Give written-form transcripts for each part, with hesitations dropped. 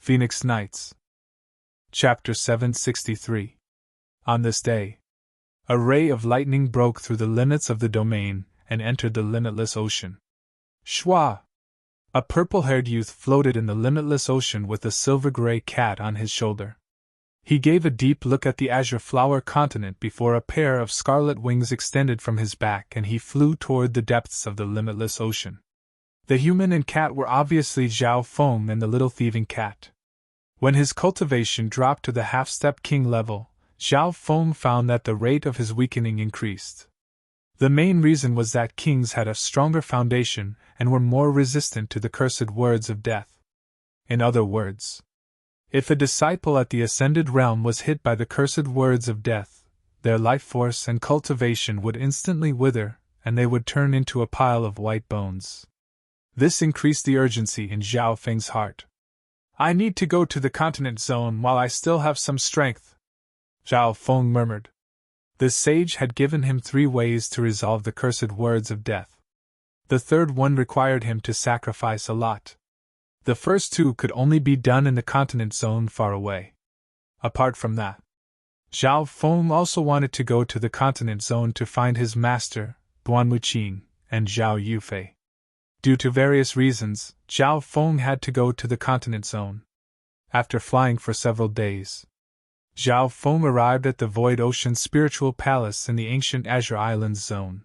Phoenix Nights. Chapter 763. On this day, a ray of lightning broke through the limits of the domain and entered the limitless ocean. Shwa! A purple-haired youth floated in the limitless ocean with a silver-gray cat on his shoulder. He gave a deep look at the azure flower continent before a pair of scarlet wings extended from his back and he flew toward the depths of the limitless ocean. The human and cat were obviously Zhao Feng and the little thieving cat. When his cultivation dropped to the half-step king level, Zhao Feng found that the rate of his weakening increased. The main reason was that kings had a stronger foundation and were more resistant to the cursed words of death. In other words, if a disciple at the ascended realm was hit by the cursed words of death, their life force and cultivation would instantly wither, and they would turn into a pile of white bones. This increased the urgency in Zhao Feng's heart. "I need to go to the continent zone while I still have some strength," Zhao Feng murmured. The sage had given him 3 ways to resolve the cursed words of death. The third one required him to sacrifice a lot. The first 2 could only be done in the continent zone far away. Apart from that, Zhao Feng also wanted to go to the continent zone to find his master, Duan Wuqing, and Zhao Yufei. Due to various reasons, Zhao Feng had to go to the continent zone. After flying for several days, Zhao Feng arrived at the Void Ocean Spiritual Palace in the Ancient Azure Islands Zone.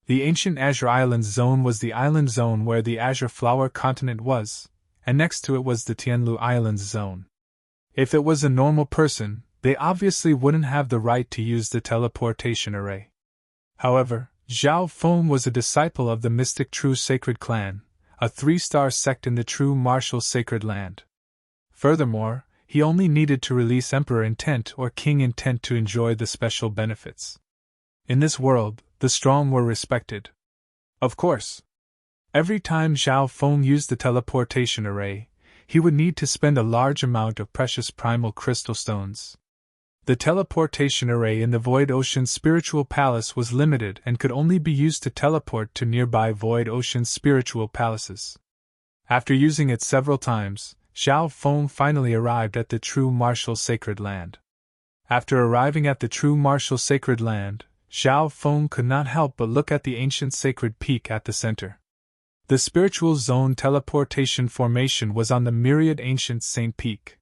The Ancient Azure Islands Zone was the island zone where the Azure Flower Continent was, and next to it was the Tianlu Islands Zone. If it was a normal person, they obviously wouldn't have the right to use the teleportation array. However, Zhao Feng was a disciple of the mystic True Sacred Clan, a 3-star sect in the True Martial Sacred Land. Furthermore, he only needed to release Emperor Intent or King Intent to enjoy the special benefits. In this world, the strong were respected. Of course, every time Zhao Feng used the teleportation array, he would need to spend a large amount of precious primal crystal stones. The teleportation array in the Void Ocean Spiritual Palace was limited and could only be used to teleport to nearby Void Ocean Spiritual Palaces. After using it several times, Zhao Feng finally arrived at the True Martial Sacred Land. After arriving at the True Martial Sacred Land, Zhao Feng could not help but look at the ancient sacred peak at the center. The spiritual zone teleportation formation was on the myriad ancient saint peak.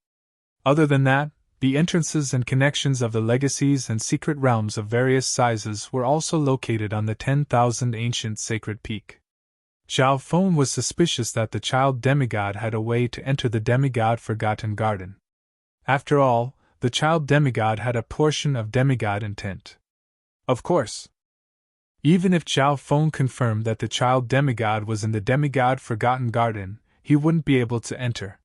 Other than that, the entrances and connections of the legacies and secret realms of various sizes were also located on the 10,000 ancient sacred peak. Zhao Feng was suspicious that the child demigod had a way to enter the demigod Forgotten Garden. After all, the child demigod had a portion of demigod intent. Of course, even if Zhao Feng confirmed that the child demigod was in the demigod Forgotten Garden, he wouldn't be able to enter.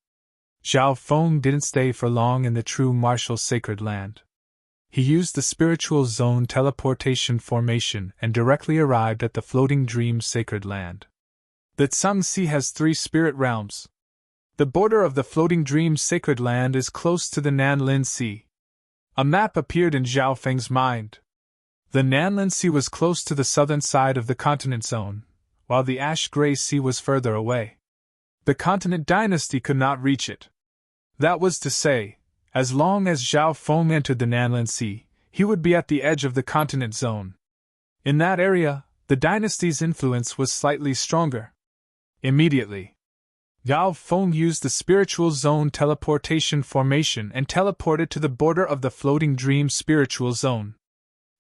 Zhao Feng didn't stay for long in the True Martial Sacred Land. He used the spiritual zone teleportation formation and directly arrived at the Floating Dream Sacred Land. The Tsang has 3 spirit realms. The border of the Floating Dream Sacred Land is close to the Nanlin Sea. A map appeared in Zhao Feng's mind. The Nanlin Sea was close to the southern side of the continent zone, while the Ash-Gray Sea was further away. The continent dynasty could not reach it. That was to say, as long as Zhao Feng entered the Nanlin Sea, he would be at the edge of the continent zone. In that area, the dynasty's influence was slightly stronger. Immediately, Zhao Feng used the spiritual zone teleportation formation and teleported to the border of the Floating Dream spiritual zone.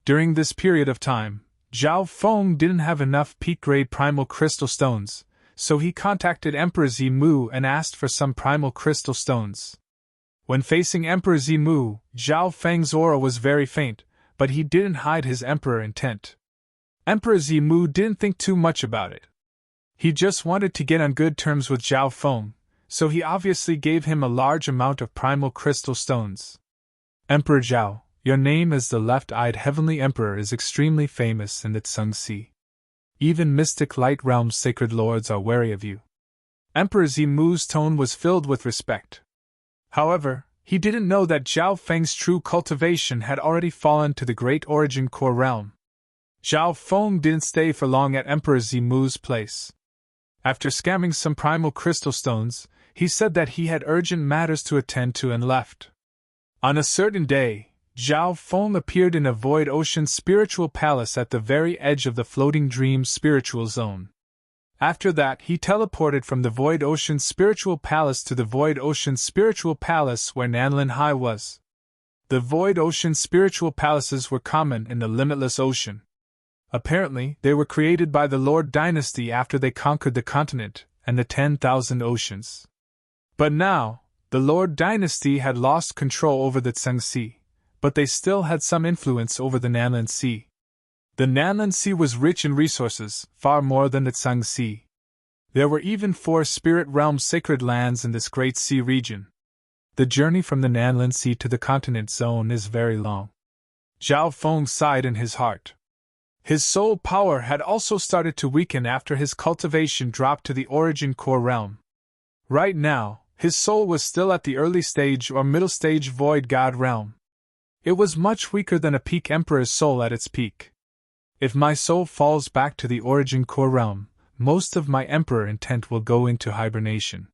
During this period of time, Zhao Feng didn't have enough peak-grade primal crystal stones, so he contacted Emperor Zimu and asked for some primal crystal stones. When facing Emperor Zimu, Zhao Feng's aura was very faint, but he didn't hide his emperor intent. Emperor Zimu didn't think too much about it. He just wanted to get on good terms with Zhao Feng, so he obviously gave him a large amount of primal crystal stones. Emperor Zhao, your name as the left-eyed heavenly emperor is extremely famous in the Tsang. Even mystic light realm's sacred lords are wary of you. Emperor Zimu's tone was filled with respect. However, he didn't know that Zhao Feng's true cultivation had already fallen to the Great Origin Core realm. Zhao Feng didn't stay for long at Emperor Zimu's place. After scamming some primal crystal stones, he said that he had urgent matters to attend to and left. On a certain day, Zhao Feng appeared in a void ocean spiritual palace at the very edge of the floating dream spiritual zone. After that, he teleported from the void ocean spiritual palace to the void ocean spiritual palace where Nanlin Hai was. The void ocean spiritual palaces were common in the limitless ocean. Apparently, they were created by the Lord Dynasty after they conquered the continent and the 10,000 oceans. But now, the Lord Dynasty had lost control over the Tseng Sea, but they still had some influence over the Nanlin Sea. The Nanlin Sea was rich in resources, far more than the Tseng Sea. There were even 4 spirit realm sacred lands in this great sea region. The journey from the Nanlin Sea to the continent zone is very long. Zhao Feng sighed in his heart. His soul power had also started to weaken after his cultivation dropped to the origin core realm. Right now, his soul was still at the early stage or middle stage void god realm. It was much weaker than a peak emperor's soul at its peak. If my soul falls back to the origin core realm, most of my emperor intent will go into hibernation.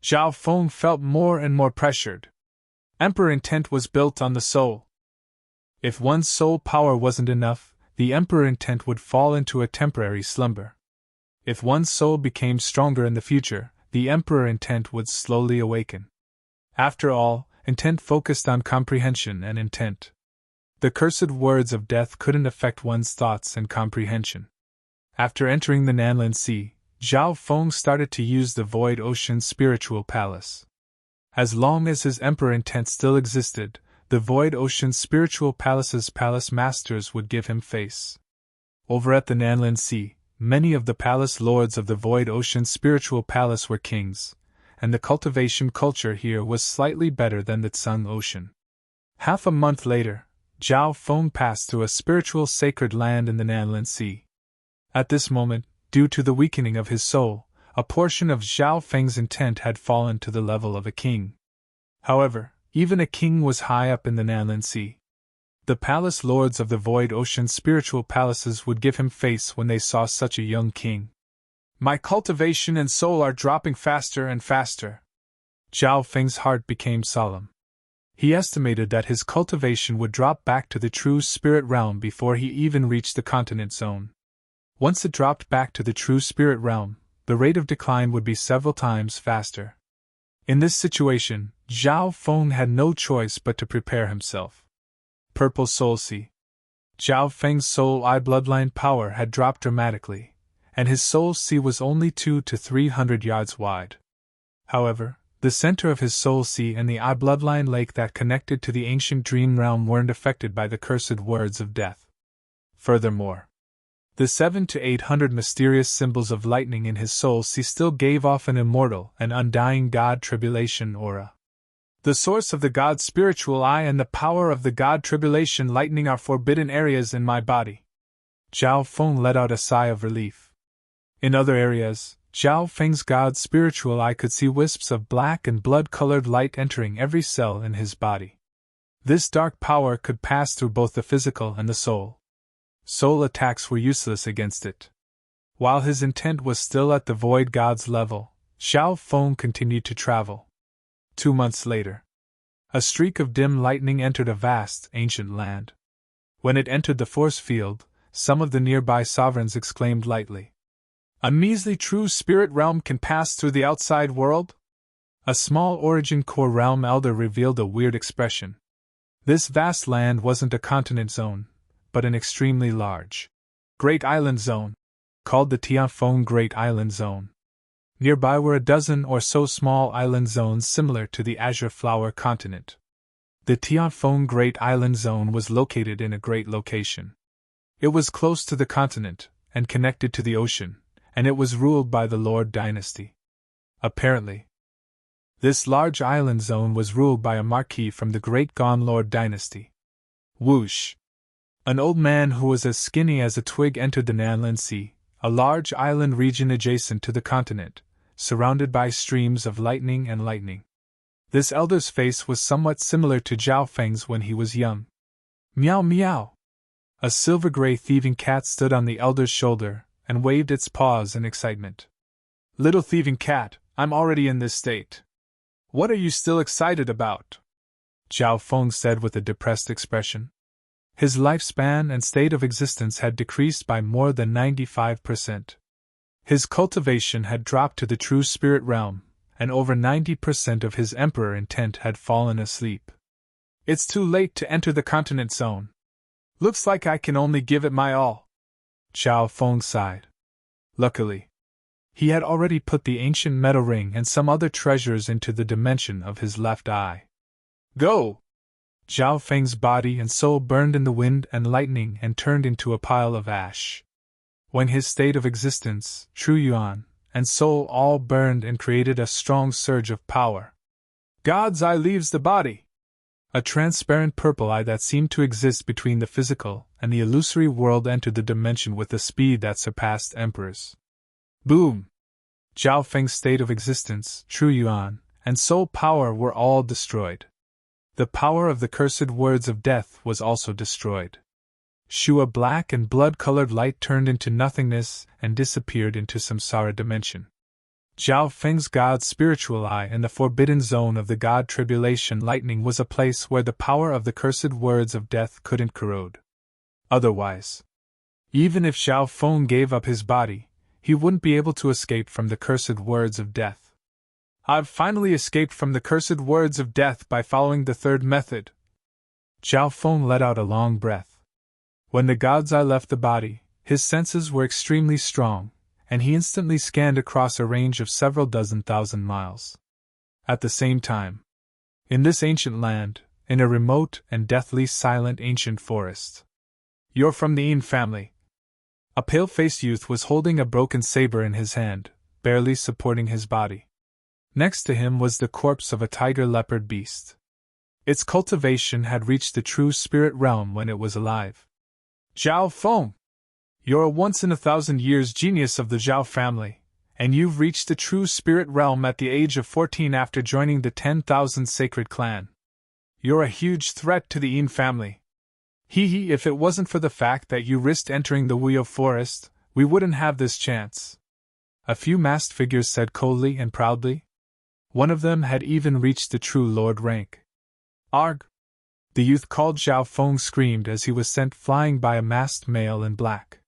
Zhao Feng felt more and more pressured. Emperor intent was built on the soul. If one's soul power wasn't enough, the emperor intent would fall into a temporary slumber. If one's soul became stronger in the future, the emperor intent would slowly awaken. After all, intent focused on comprehension and intent. The cursed words of death couldn't affect one's thoughts and comprehension. After entering the Nanlin Sea, Zhao Feng started to use the Void Ocean Spiritual Palace. As long as his emperor intent still existed, the Void Ocean Spiritual Palace's palace masters would give him face. Over at the Nanlin Sea, many of the palace lords of the Void Ocean Spiritual Palace were kings, and the cultivation culture here was slightly better than the Tseng Ocean. Half a month later, Zhao Feng passed through a spiritual sacred land in the Nanlin Sea. At this moment, due to the weakening of his soul, a portion of Zhao Feng's intent had fallen to the level of a king. However, even a king was high up in the Nanlin Sea. The palace lords of the Void Ocean spiritual palaces would give him face when they saw such a young king. My cultivation and soul are dropping faster and faster. Zhao Feng's heart became solemn. He estimated that his cultivation would drop back to the true spirit realm before he even reached the continent zone. Once it dropped back to the true spirit realm, the rate of decline would be several times faster. In this situation, Zhao Feng had no choice but to prepare himself. Purple Soul Sea. Zhao Feng's soul eye bloodline power had dropped dramatically, and his soul sea was only 200 to 300 yards wide. However, the center of his soul sea and the eye bloodline lake that connected to the ancient dream realm weren't affected by the cursed words of death. Furthermore, the 700 to 800 mysterious symbols of lightning in his soul sea still gave off an immortal and undying God Tribulation aura. The source of the God Spiritual Eye and the power of the God Tribulation Lightning are forbidden areas in my body. Zhao Feng let out a sigh of relief. In other areas, Zhao Feng's God Spiritual Eye could see wisps of black and blood-colored light entering every cell in his body. This dark power could pass through both the physical and the soul. Soul attacks were useless against it. While his intent was still at the Void God's level, Zhao Feng continued to travel. 2 months later, a streak of dim lightning entered a vast, ancient land. When it entered the force field, some of the nearby sovereigns exclaimed lightly, "A measly true spirit realm can pass through the outside world?" A small origin core realm elder revealed a weird expression. This vast land wasn't a continent zone, but an extremely large Great Island Zone, called the Tianfeng Great Island Zone. Nearby were a dozen or so small island zones similar to the Azure Flower continent. The Tianfeng Great Island Zone was located in a great location. It was close to the continent, and connected to the ocean, and it was ruled by the Lord Dynasty. Apparently, this large island zone was ruled by a marquis from the Great Gone Lord Dynasty. Whoosh! An old man who was as skinny as a twig entered the Nanlin Sea, a large island region adjacent to the continent, surrounded by streams of lightning and lightning. This elder's face was somewhat similar to Zhao Feng's when he was young. Meow meow! A silver-gray thieving cat stood on the elder's shoulder and waved its paws in excitement. "Little thieving cat, I'm already in this state. What are you still excited about? Zhao Feng said with a depressed expression. His lifespan and state of existence had decreased by more than 95%. His cultivation had dropped to the true spirit realm, and over 90% of his emperor intent had fallen asleep. It's too late to enter the continent zone. Looks like I can only give it my all. Zhao Feng sighed. Luckily, he had already put the ancient metal ring and some other treasures into the dimension of his left eye. Go! Zhao Feng's body and soul burned in the wind and lightning and turned into a pile of ash. When his state of existence, true yuan, and soul all burned and created a strong surge of power. God's eye leaves the body. A transparent purple eye that seemed to exist between the physical and the illusory world entered the dimension with a speed that surpassed emperors. Boom! Zhao Feng's state of existence, true yuan, and soul power were all destroyed. The power of the cursed words of death was also destroyed. Shua black and blood-colored light turned into nothingness and disappeared into samsara dimension. Zhao Feng's God's spiritual eye and the forbidden zone of the God tribulation lightning was a place where the power of the cursed words of death couldn't corrode. Otherwise, even if Zhao Feng gave up his body, he wouldn't be able to escape from the cursed words of death. I've finally escaped from the cursed words of death by following the third method. Zhao Feng let out a long breath. When the God's eye left the body, his senses were extremely strong, and he instantly scanned across a range of several dozen thousand miles. At the same time, in this ancient land, in a remote and deathly silent ancient forest. You're from the Yin family. A pale-faced youth was holding a broken saber in his hand, barely supporting his body. Next to him was the corpse of a tiger-leopard beast. Its cultivation had reached the true spirit realm when it was alive. Zhao Feng! You're a once-in-a-thousand-years genius of the Zhao family, and you've reached the true spirit realm at the age of 14 after joining the 10,000 sacred clan. You're a huge threat to the Yin family. Hee, if it wasn't for the fact that you risked entering the Wuyo forest, we wouldn't have this chance. A few masked figures said coldly and proudly. One of them had even reached the true lord rank. Arg! The youth called Zhao Feng screamed as he was sent flying by a masked male in black.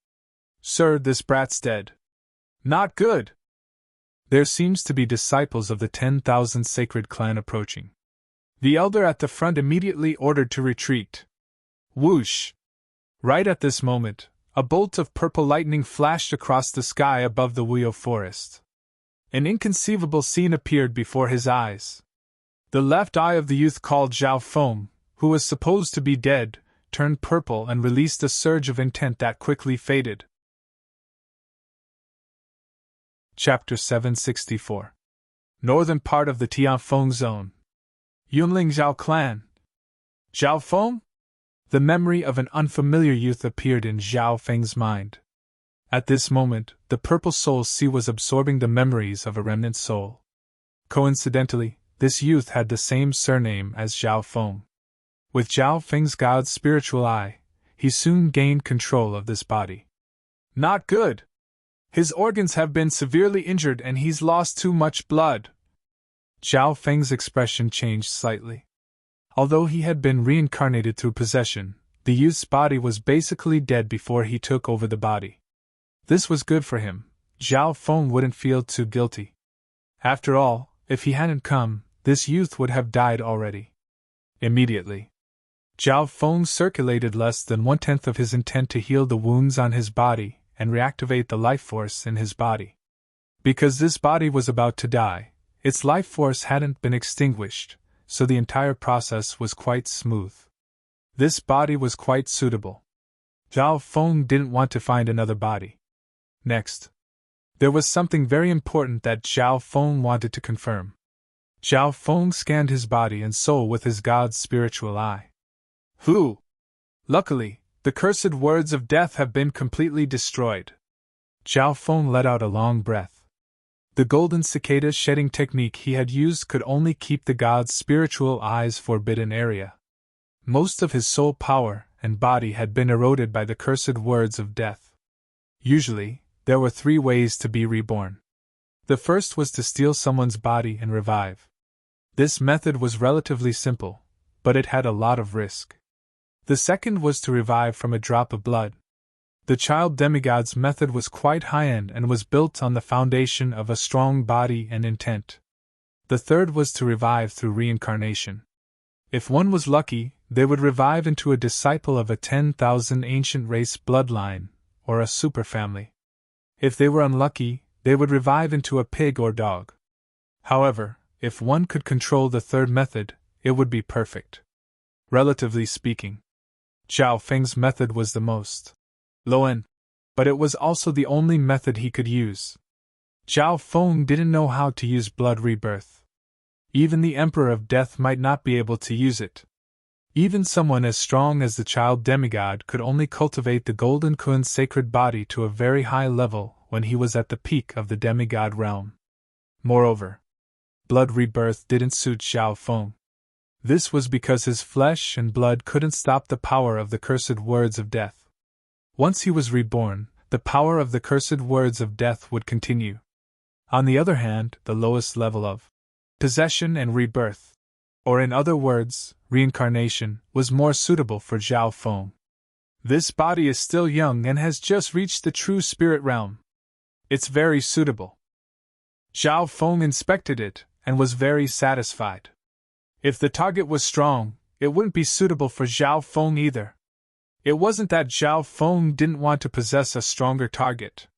Sir, this brat's dead. Not good! There seems to be disciples of the 10,000 sacred clan approaching. The elder at the front immediately ordered to retreat. Whoosh! Right at this moment, a bolt of purple lightning flashed across the sky above the Wuyo forest. An inconceivable scene appeared before his eyes. The left eye of the youth called Zhao Feng, who was supposed to be dead, turned purple and released a surge of intent that quickly faded. Chapter 764. Northern part of the Tianfeng Zone. Yunling Zhao Clan. Zhao Feng? The memory of an unfamiliar youth appeared in Zhao Feng's mind. At this moment, the purple soul sea was absorbing the memories of a remnant soul. Coincidentally, this youth had the same surname as Zhao Feng. With Zhao Feng's God's spiritual eye, he soon gained control of this body. Not good! His organs have been severely injured and he's lost too much blood. Zhao Feng's expression changed slightly. Although he had been reincarnated through possession, the youth's body was basically dead before he took over the body. This was good for him. Zhao Feng wouldn't feel too guilty. After all, if he hadn't come, this youth would have died already. Immediately, Zhao Feng circulated less than 1/10 of his intent to heal the wounds on his body and reactivate the life force in his body. Because this body was about to die, its life force hadn't been extinguished, so the entire process was quite smooth. This body was quite suitable. Zhao Feng didn't want to find another body. Next, there was something very important that Zhao Feng wanted to confirm. Zhao Feng scanned his body and soul with his God's spiritual eye. Who? Luckily, the cursed words of death have been completely destroyed. Zhao Feng let out a long breath. The golden cicada shedding technique he had used could only keep the God's spiritual eye's forbidden area. Most of his soul power and body had been eroded by the cursed words of death. Usually, there were 3 ways to be reborn. The first was to steal someone's body and revive. This method was relatively simple, but it had a lot of risk. The second was to revive from a drop of blood. The child demigod's method was quite high-end and was built on the foundation of a strong body and intent. The third was to revive through reincarnation. If one was lucky, they would revive into a disciple of a 10,000 ancient race bloodline, or a superfamily. If they were unlucky, they would revive into a pig or dog. However, if one could control the third method, it would be perfect. Relatively speaking, Zhao Feng's method was the most low-end, but it was also the only method he could use. Zhao Feng didn't know how to use blood rebirth. Even the Emperor of Death might not be able to use it. Even someone as strong as the child demigod could only cultivate the Golden Kun's sacred body to a very high level when he was at the peak of the demigod realm. Moreover, blood rebirth didn't suit Zhao Feng. This was because his flesh and blood couldn't stop the power of the cursed words of death. Once he was reborn, the power of the cursed words of death would continue. On the other hand, the lowest level of possession and rebirth, or in other words, reincarnation, was more suitable for Zhao Feng. This body is still young and has just reached the true spirit realm. It's very suitable. Zhao Feng inspected it and was very satisfied. If the target was strong, it wouldn't be suitable for Zhao Feng either. It wasn't that Zhao Feng didn't want to possess a stronger target.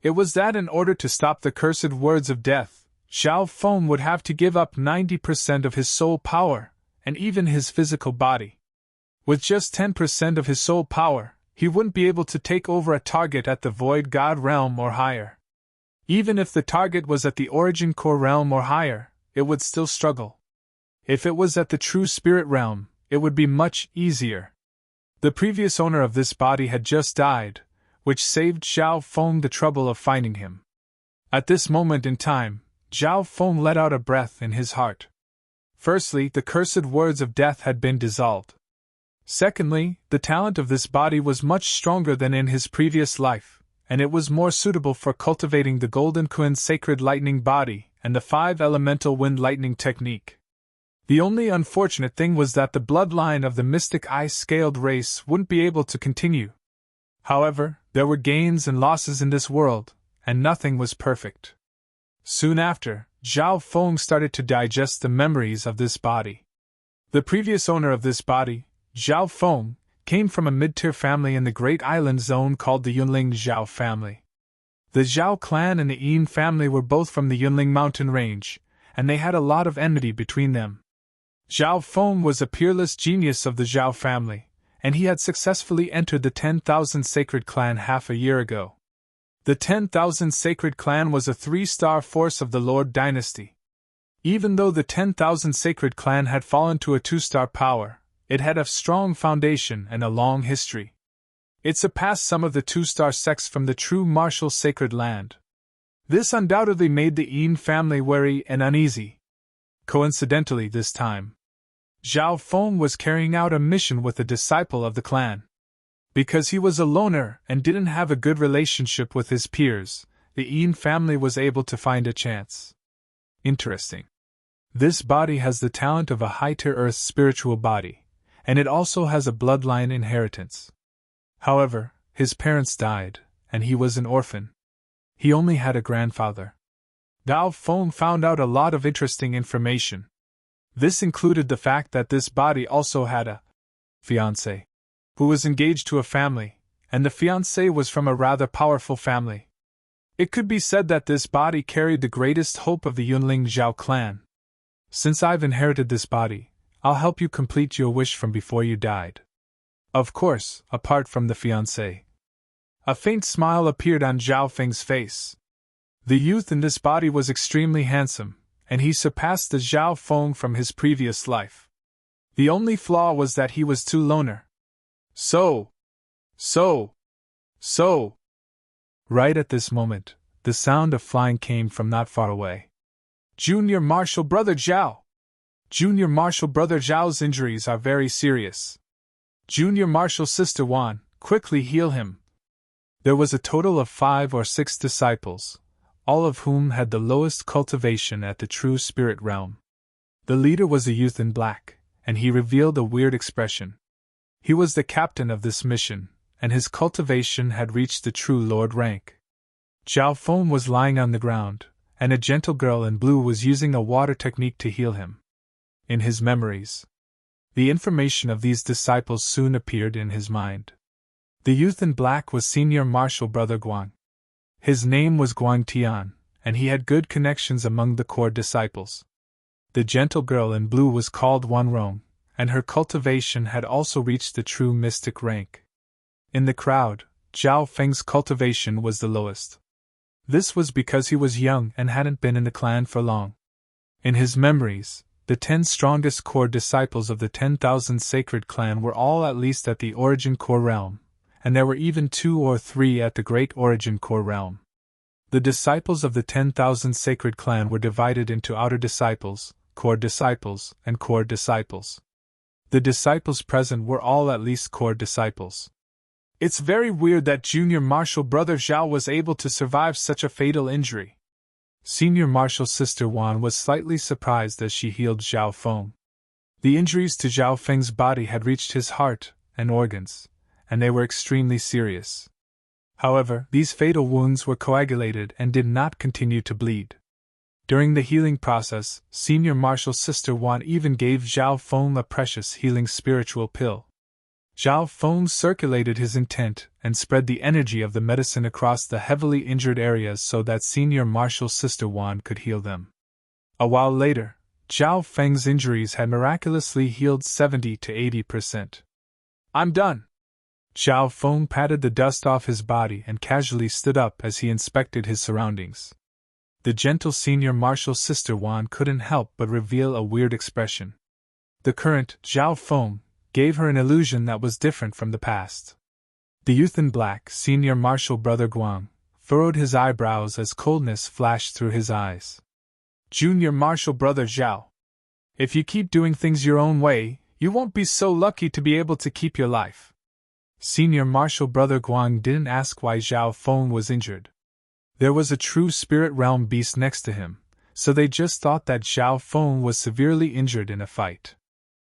It was that in order to stop the cursed words of death, Zhao Feng would have to give up 90% of his soul power, and even his physical body. With just 10% of his soul power, he wouldn't be able to take over a target at the Void God realm or higher. Even if the target was at the Origin Core realm or higher, it would still struggle. If it was at the True Spirit realm, it would be much easier. The previous owner of this body had just died, which saved Zhao Feng the trouble of finding him. At this moment in time, Zhao Feng let out a breath in his heart. Firstly, the cursed words of death had been dissolved. Secondly, the talent of this body was much stronger than in his previous life, and it was more suitable for cultivating the Golden Kun's sacred lightning body and the 5-elemental wind lightning technique. The only unfortunate thing was that the bloodline of the mystic ice-scaled race wouldn't be able to continue. However, there were gains and losses in this world, and nothing was perfect. Soon after, Zhao Feng started to digest the memories of this body. The previous owner of this body, Zhao Feng, came from a mid-tier family in the Great Island Zone called the Yunling Zhao family. The Zhao clan and the Yin family were both from the Yunling mountain range, and they had a lot of enmity between them. Zhao Feng was a peerless genius of the Zhao family, and he had successfully entered the 10,000 Sacred Clan half a year ago. The 10,000 Sacred Clan was a 3-star force of the Lord Dynasty. Even though the 10,000 Sacred Clan had fallen to a 2-star power, it had a strong foundation and a long history. It surpassed some of the 2-star sects from the true martial sacred land. This undoubtedly made the Yin family wary and uneasy. Coincidentally this time, Zhao Feng was carrying out a mission with a disciple of the clan. Because he was a loner and didn't have a good relationship with his peers, the Yin family was able to find a chance. Interesting. This body has the talent of a high-tier earth spiritual body, and it also has a bloodline inheritance. However, his parents died, and he was an orphan. He only had a grandfather. Zhao Feng found out a lot of interesting information. This included the fact that this body also had a fiancé, who was engaged to a family, and the fiancé was from a rather powerful family. It could be said that this body carried the greatest hope of the Yunling Zhao clan. Since I've inherited this body, I'll help you complete your wish from before you died. Of course, apart from the fiancé. A faint smile appeared on Zhao Feng's face. The youth in this body was extremely handsome, and he surpassed the Zhao Feng from his previous life. The only flaw was that he was too loner. So. Right at this moment, the sound of flying came from not far away. Junior Marshal Brother Zhao! Junior Marshal Brother Zhao's injuries are very serious. Junior Marshal Sister Wan, quickly heal him. There was a total of 5 or 6 disciples, all of whom had the lowest cultivation at the true spirit realm. The leader was a youth in black, and he revealed a weird expression. He was the captain of this mission, and his cultivation had reached the true lord rank. Zhao Feng was lying on the ground, and a gentle girl in blue was using a water technique to heal him. In his memories, the information of these disciples soon appeared in his mind. The youth in black was Senior Marshal Brother Guang. His name was Guang Tian, and he had good connections among the core disciples. The gentle girl in blue was called Wan Rong, and her cultivation had also reached the true mystic rank. In the crowd, Zhao Feng's cultivation was the lowest. This was because he was young and hadn't been in the clan for long. In his memories, the 10 strongest core disciples of the 10,000 sacred clan were all at least at the origin core realm, and there were even 2 or 3 at the great origin core realm. The disciples of the 10,000 sacred clan were divided into outer disciples, and core disciples. The disciples present were all at least core disciples. It's very weird that Junior Marshal Brother Zhao was able to survive such a fatal injury. Senior Marshal Sister Wan was slightly surprised as she healed Zhao Feng. The injuries to Zhao Feng's body had reached his heart and organs, and they were extremely serious. However, these fatal wounds were coagulated and did not continue to bleed. During the healing process, Senior Marshal Sister Wan even gave Zhao Feng a precious healing spiritual pill. Zhao Feng circulated his intent and spread the energy of the medicine across the heavily injured areas so that Senior Marshal Sister Wan could heal them. A while later, Zhao Feng's injuries had miraculously healed 70 to 80%. "I'm done." Zhao Feng patted the dust off his body and casually stood up as he inspected his surroundings. The gentle Senior Marshal Sister Wan couldn't help but reveal a weird expression. The current Zhao Feng gave her an illusion that was different from the past. The youth in black, Senior Marshal Brother Guang, furrowed his eyebrows as coldness flashed through his eyes. "Junior Marshal Brother Zhao, if you keep doing things your own way, you won't be so lucky to be able to keep your life." Senior Marshal Brother Guang didn't ask why Zhao Feng was injured. There was a true spirit realm beast next to him, so they just thought that Zhao Feng was severely injured in a fight.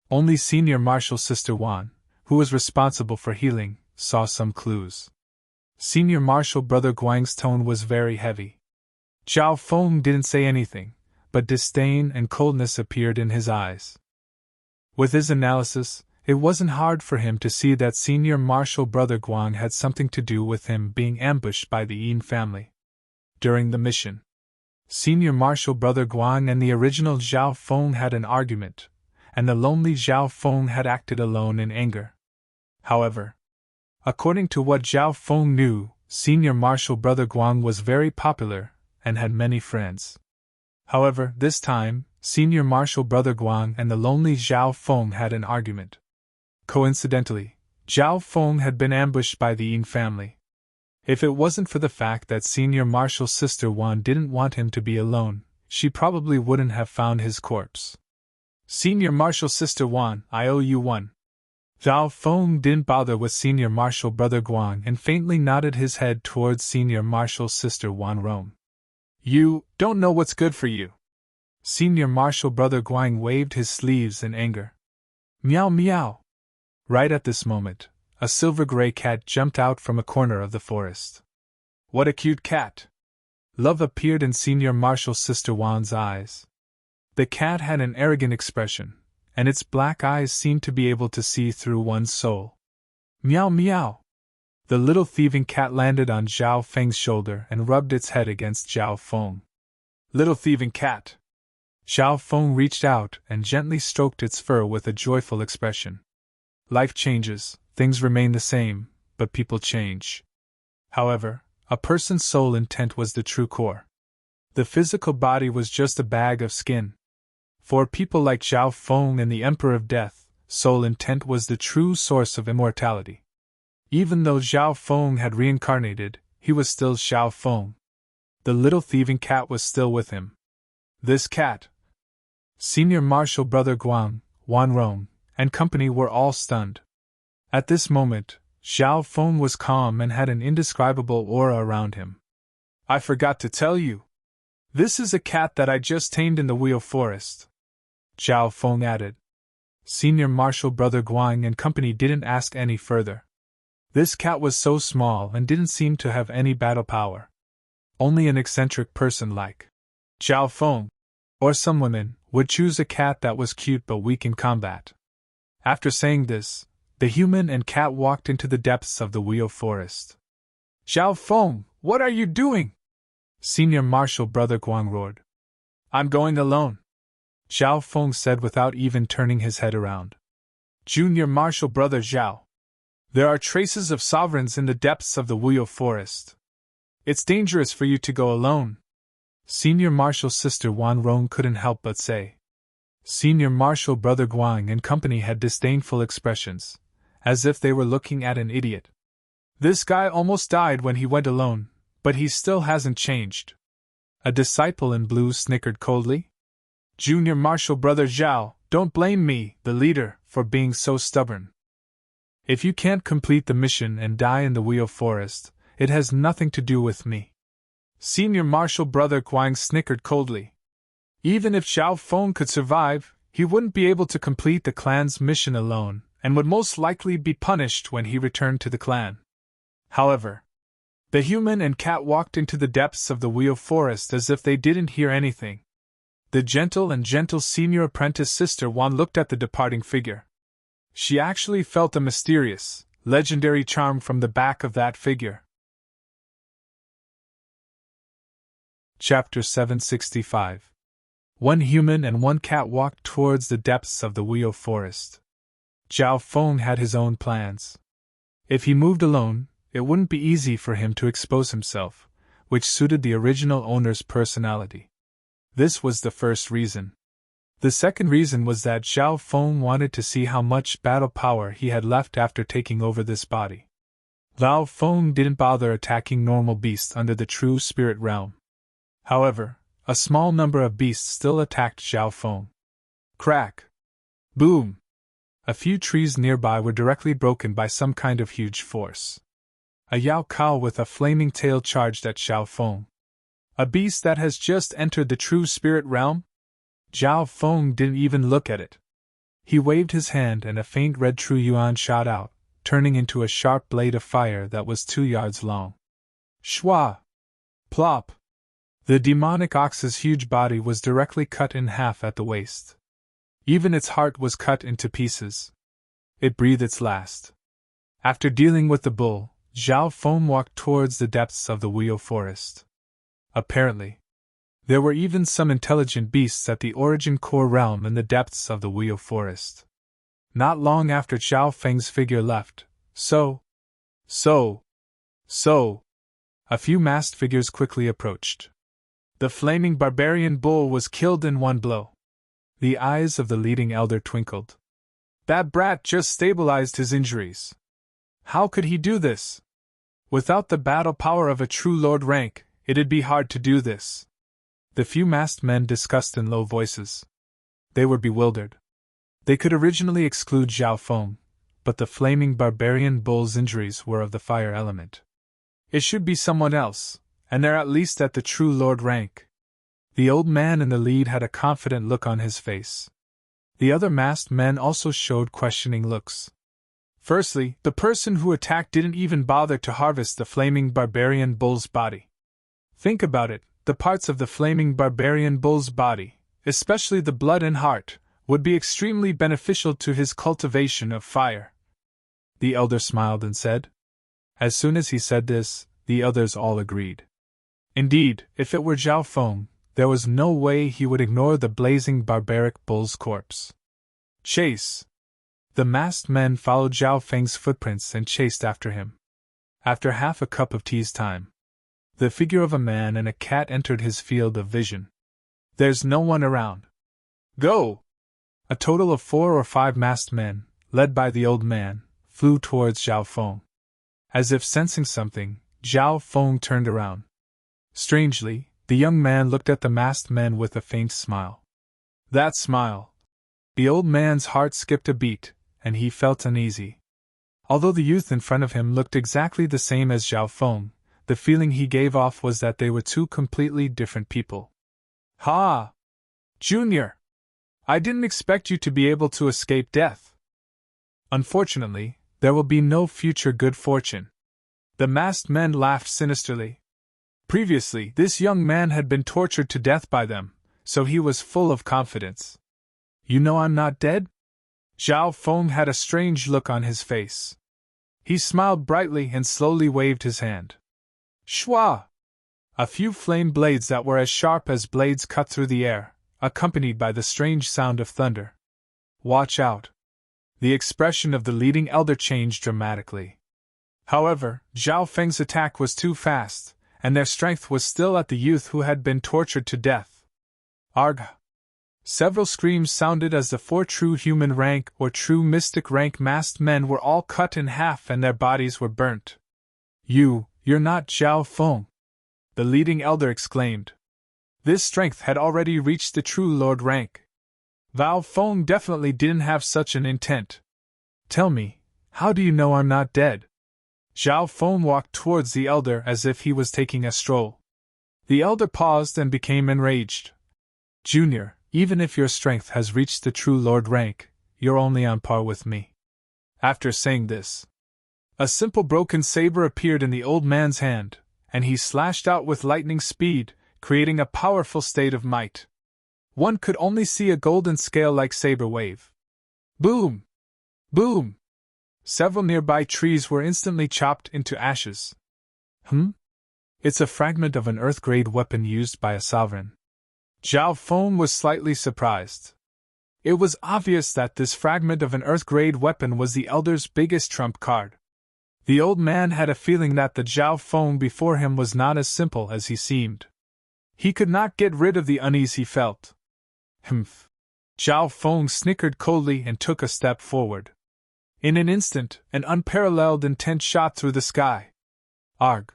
Only Senior Marshal Sister Wan, who was responsible for healing, saw some clues. Senior Marshal Brother Guang's tone was very heavy. Zhao Feng didn't say anything, but disdain and coldness appeared in his eyes. With his analysis, it wasn't hard for him to see that Senior Marshal Brother Guang had something to do with him being ambushed by the Yin family. During the mission, Senior Marshal Brother Guang and the original Zhao Feng had an argument, and the lonely Zhao Feng had acted alone in anger. However, according to what Zhao Feng knew, Senior Marshal Brother Guang was very popular and had many friends. However, this time, Senior Marshal Brother Guang and the lonely Zhao Feng had an argument. Coincidentally, Zhao Feng had been ambushed by the Yin family. If it wasn't for the fact that Senior Marshal Sister Wan didn't want him to be alone, she probably wouldn't have found his corpse. "Senior Marshal Sister Wan, I owe you one." Zhao Feng didn't bother with Senior Marshal Brother Guang and faintly nodded his head towards Senior Marshal Sister Wan Rong. "You don't know what's good for you." Senior Marshal Brother Guang waved his sleeves in anger. "Meow meow." Right at this moment, a silver-gray cat jumped out from a corner of the forest. "What a cute cat!" Love appeared in Senior Marshal Sister Wan's eyes. The cat had an arrogant expression, and its black eyes seemed to be able to see through one's soul. "Meow meow." The little thieving cat landed on Zhao Feng's shoulder and rubbed its head against Zhao Feng. "Little thieving cat." Zhao Feng reached out and gently stroked its fur with a joyful expression. Life changes, things remain the same, but people change. However, a person's soul intent was the true core. The physical body was just a bag of skin. For people like Zhao Feng and the Emperor of Death, soul intent was the true source of immortality. Even though Zhao Feng had reincarnated, he was still Zhao Feng. The little thieving cat was still with him. This cat. Senior Marshal Brother Guang, Wan Rong, and company were all stunned. At this moment, Zhao Feng was calm and had an indescribable aura around him. I forgot to tell you. This is a cat that I just tamed in the Wheel Forest, Zhao Feng added. Senior Marshal Brother Guang and company didn't ask any further. This cat was so small and didn't seem to have any battle power. Only an eccentric person like Zhao Feng, or some women, would choose a cat that was cute but weak in combat. After saying this, the human and cat walked into the depths of the Wheel Forest. Zhao Feng, what are you doing? Senior Marshal Brother Guang roared. I'm going alone, Zhao Feng said without even turning his head around. Junior Marshal Brother Zhao. There are traces of sovereigns in the depths of the Wheel Forest. It's dangerous for you to go alone, Senior Marshal Sister Wan Rong couldn't help but say. Senior Marshal Brother Guang and company had disdainful expressions, as if they were looking at an idiot. This guy almost died when he went alone, but he still hasn't changed. A disciple in blue snickered coldly. Junior Marshal Brother Zhao, don't blame me, the leader, for being so stubborn. If you can't complete the mission and die in the Wheel Forest, it has nothing to do with me. Senior Marshal Brother Guang snickered coldly. Even if Zhao Feng could survive, he wouldn't be able to complete the clan's mission alone, and would most likely be punished when he returned to the clan. However, the human and cat walked into the depths of the Wheel Forest as if they didn't hear anything. The gentle senior apprentice Sister Wan looked at the departing figure. She actually felt a mysterious, legendary charm from the back of that figure. Chapter 765. One human and one cat walked towards the depths of the Wheel Forest. Zhao Feng had his own plans. If he moved alone, it wouldn't be easy for him to expose himself, which suited the original owner's personality. This was the first reason. The second reason was that Zhao Feng wanted to see how much battle power he had left after taking over this body. Zhao Feng didn't bother attacking normal beasts under the true spirit realm. However, a small number of beasts still attacked Zhao Feng. Crack! Boom! A few trees nearby were directly broken by some kind of huge force. A Yao cow with a flaming tail charged at Zhao Feng. A beast that has just entered the true spirit realm? Zhao Feng didn't even look at it. He waved his hand and a faint red true yuan shot out, turning into a sharp blade of fire that was 2 yards long. Shwa! Plop! The demonic ox's huge body was directly cut in half at the waist. Even its heart was cut into pieces. It breathed its last. After dealing with the bull, Zhao Feng walked towards the depths of the Wheel Forest. Apparently, there were even some intelligent beasts at the origin core realm in the depths of the Wheel Forest. Not long after Zhao Feng's figure left, a few masked figures quickly approached. The flaming barbarian bull was killed in one blow. The eyes of the leading elder twinkled. That brat just stabilized his injuries. How could he do this? Without the battle power of a true lord rank, it'd be hard to do this. The few masked men discussed in low voices. They were bewildered. They could originally exclude Zhao Feng, but the flaming barbarian bull's injuries were of the fire element. It should be someone else, and they're at least at the true lord rank. The old man in the lead had a confident look on his face. The other masked men also showed questioning looks. Firstly, the person who attacked didn't even bother to harvest the flaming barbarian bull's body. Think about it, the parts of the flaming barbarian bull's body, especially the blood and heart, would be extremely beneficial to his cultivation of fire. The elder smiled and said. As soon as he said this, the others all agreed. Indeed, if it were Zhao Feng, there was no way he would ignore the blazing barbaric bull's corpse. Chase! The masked men followed Zhao Feng's footprints and chased after him. After half a cup of tea's time, the figure of a man and a cat entered his field of vision. There's no one around. Go! A total of 4 or 5 masked men, led by the old man, flew towards Zhao Feng. As if sensing something, Zhao Feng turned around. Strangely, the young man looked at the masked men with a faint smile. That smile! The old man's heart skipped a beat, and he felt uneasy. Although the youth in front of him looked exactly the same as Zhao Feng, the feeling he gave off was that they were two completely different people. Ha! Junior! I didn't expect you to be able to escape death. Unfortunately, there will be no future good fortune. The masked men laughed sinisterly. Previously, this young man had been tortured to death by them, so he was full of confidence. You know I'm not dead? Zhao Feng had a strange look on his face. He smiled brightly and slowly waved his hand. Shwa! A few flame blades that were as sharp as blades cut through the air, accompanied by the strange sound of thunder. Watch out! The expression of the leading elder changed dramatically. However, Zhao Feng's attack was too fast, and their strength was still at the youth who had been tortured to death. Arg! Several screams sounded as the four true human rank or true mystic rank masked men were all cut in half and their bodies were burnt. You're not Zhao Feng! The leading elder exclaimed. This strength had already reached the true lord rank. Zhao Feng definitely didn't have such an intent. Tell me, how do you know I'm not dead? Zhao Feng walked towards the elder as if he was taking a stroll. The elder paused and became enraged. Junior, even if your strength has reached the true lord rank, you're only on par with me. After saying this, a simple broken saber appeared in the old man's hand, and he slashed out with lightning speed, creating a powerful state of might. One could only see a golden scale-like saber wave. Boom! Boom! Several nearby trees were instantly chopped into ashes. It's a fragment of an Earth-grade weapon used by a sovereign. Zhao Feng was slightly surprised. It was obvious that this fragment of an Earth-grade weapon was the elder's biggest trump card. The old man had a feeling that the Zhao Feng before him was not as simple as he seemed. He could not get rid of the unease he felt. Zhao Feng snickered coldly and took a step forward. In an instant, an unparalleled intent shot through the sky. Arg!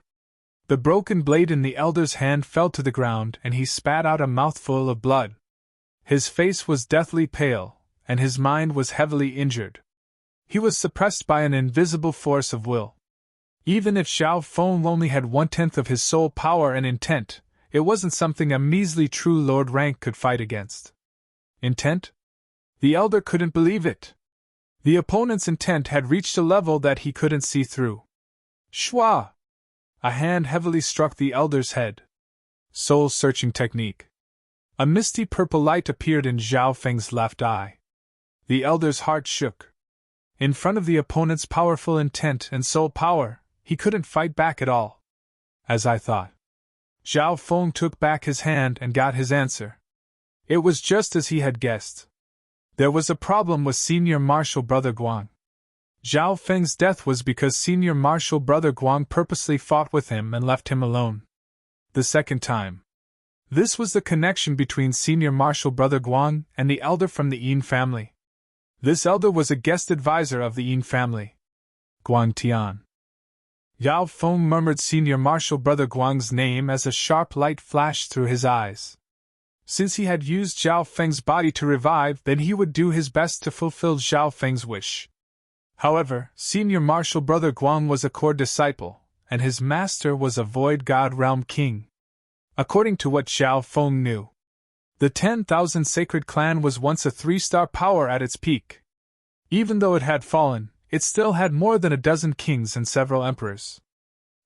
The broken blade in the elder's hand fell to the ground and he spat out a mouthful of blood. His face was deathly pale, and his mind was heavily injured. He was suppressed by an invisible force of will. Even if Zhao Feng only had 1/10 of his soul power and intent, it wasn't something a measly true lord rank could fight against. Intent? The elder couldn't believe it. The opponent's intent had reached a level that he couldn't see through. Shwa! A hand heavily struck the elder's head. Soul-searching technique. A misty purple light appeared in Zhao Feng's left eye. The elder's heart shook. In front of the opponent's powerful intent and soul power, he couldn't fight back at all. As I thought. Zhao Feng took back his hand and got his answer. It was just as he had guessed. There was a problem with Senior Marshal Brother Guang. Zhao Feng's death was because Senior Marshal Brother Guang purposely fought with him and left him alone. The second time. This was the connection between Senior Marshal Brother Guang and the elder from the Yin family. This elder was a guest advisor of the Yin family. Guang Tian. Zhao Feng murmured Senior Marshal Brother Guang's name as a sharp light flashed through his eyes. Since he had used Zhao Feng's body to revive, then he would do his best to fulfill Zhao Feng's wish. However, Senior Marshal Brother Guang was a core disciple, and his master was a Void God Realm King. According to what Zhao Feng knew, the 10,000 Sacred Clan was once a 3-star power at its peak. Even though it had fallen, it still had more than a dozen kings and several emperors.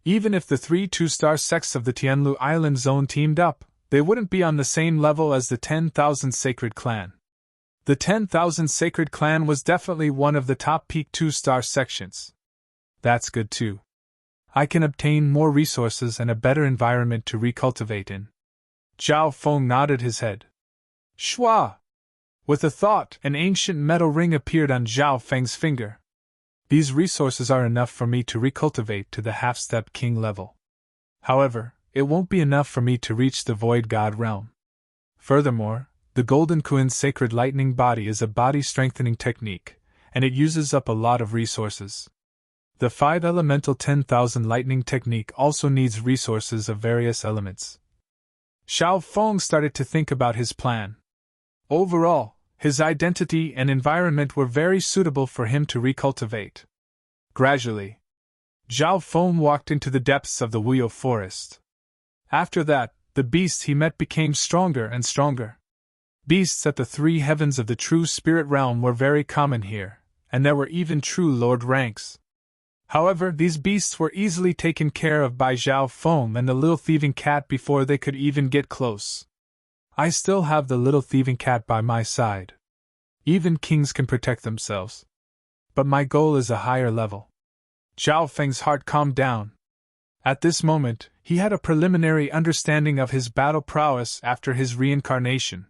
Even if the 3 2-star sects of the Tianlu Island zone teamed up, they wouldn't be on the same level as the 10,000 Sacred Clan. The 10,000 Sacred Clan was definitely one of the top peak 2-star sections. That's good too. I can obtain more resources and a better environment to recultivate in. Zhao Feng nodded his head. Shwa! With a thought, an ancient metal ring appeared on Zhao Feng's finger. These resources are enough for me to recultivate to the half-step king level. However, it won't be enough for me to reach the Void God realm. Furthermore, the Golden Kuin's Sacred Lightning Body is a body-strengthening technique, and it uses up a lot of resources. The 5-elemental 10,000 lightning technique also needs resources of various elements. Zhao Feng started to think about his plan. Overall, his identity and environment were very suitable for him to recultivate. Gradually, Zhao Feng walked into the depths of the Wuyo forest. After that, the beasts he met became stronger and stronger. Beasts at the three heavens of the true spirit realm were very common here, and there were even true lord ranks. However, these beasts were easily taken care of by Zhao Feng and the little thieving cat before they could even get close. I still have the little thieving cat by my side. Even kings can protect themselves. But my goal is a higher level. Zhao Feng's heart calmed down. At this moment, he had a preliminary understanding of his battle prowess after his reincarnation.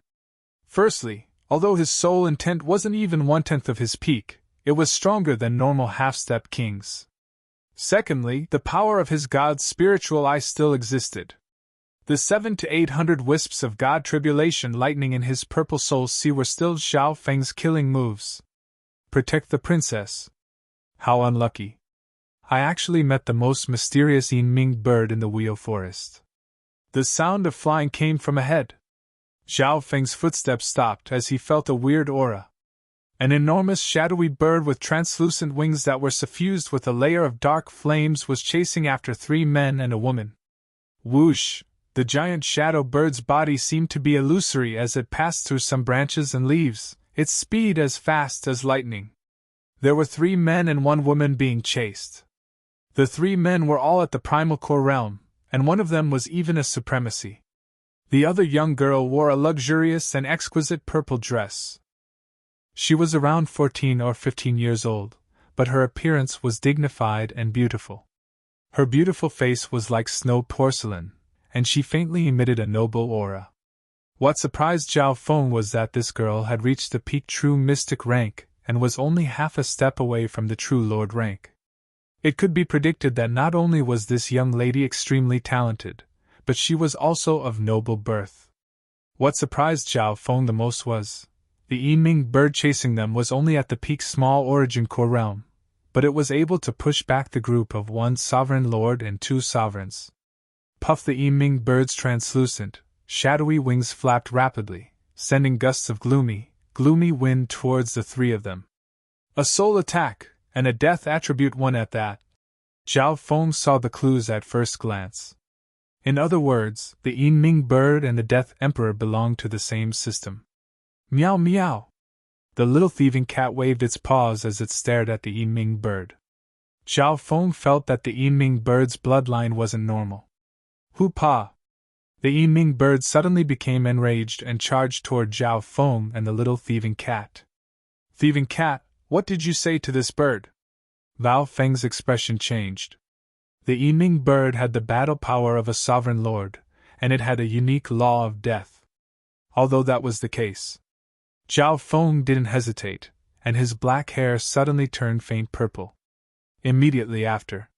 Firstly, although his soul intent wasn't even 1/10 of his peak, it was stronger than normal half-step kings. Secondly, the power of his god's spiritual eye still existed. The 700 to 800 wisps of god tribulation lightning in his purple soul sea were still Zhao Feng's killing moves. Protect the princess. How unlucky. I actually met the most mysterious Yinming bird in the Wuyo forest. The sound of flying came from ahead. Zhao Feng's footsteps stopped as he felt a weird aura. An enormous shadowy bird with translucent wings that were suffused with a layer of dark flames was chasing after 3 men and a woman. Whoosh! The giant shadow bird's body seemed to be illusory as it passed through some branches and leaves, its speed as fast as lightning. There were 3 men and 1 woman being chased. The 3 men were all at the primal core realm, and one of them was even a supremacy. The other young girl wore a luxurious and exquisite purple dress. She was around 14 or 15 years old, but her appearance was dignified and beautiful. Her beautiful face was like snow porcelain, and she faintly emitted a noble aura. What surprised Zhao Feng was that this girl had reached the peak true mystic rank and was only half a step away from the true lord rank. It could be predicted that not only was this young lady extremely talented, but she was also of noble birth. What surprised Zhao Feng the most was, the Yiming bird chasing them was only at the peak small origin core realm, but it was able to push back the group of 1 sovereign lord and 2 sovereigns. Puff the Yiming bird's translucent, shadowy wings flapped rapidly, sending gusts of gloomy wind towards the 3 of them. A soul attack, and a death attribute 1 at that. Zhao Feng saw the clues at first glance. In other words, the Yiming bird and the Death Emperor belonged to the same system. Meow meow! The little thieving cat waved its paws as it stared at the Yiming bird. Zhao Feng felt that the Yiming bird's bloodline wasn't normal. Hoo-pa! The Yiming bird suddenly became enraged and charged toward Zhao Feng and the little thieving cat. Thieving cat, what did you say to this bird? Zhao Feng's expression changed. The Yiming bird had the battle power of a sovereign lord, and it had a unique law of death. Although that was the case, Zhao Feng didn't hesitate, and his black hair suddenly turned faint purple. Immediately after,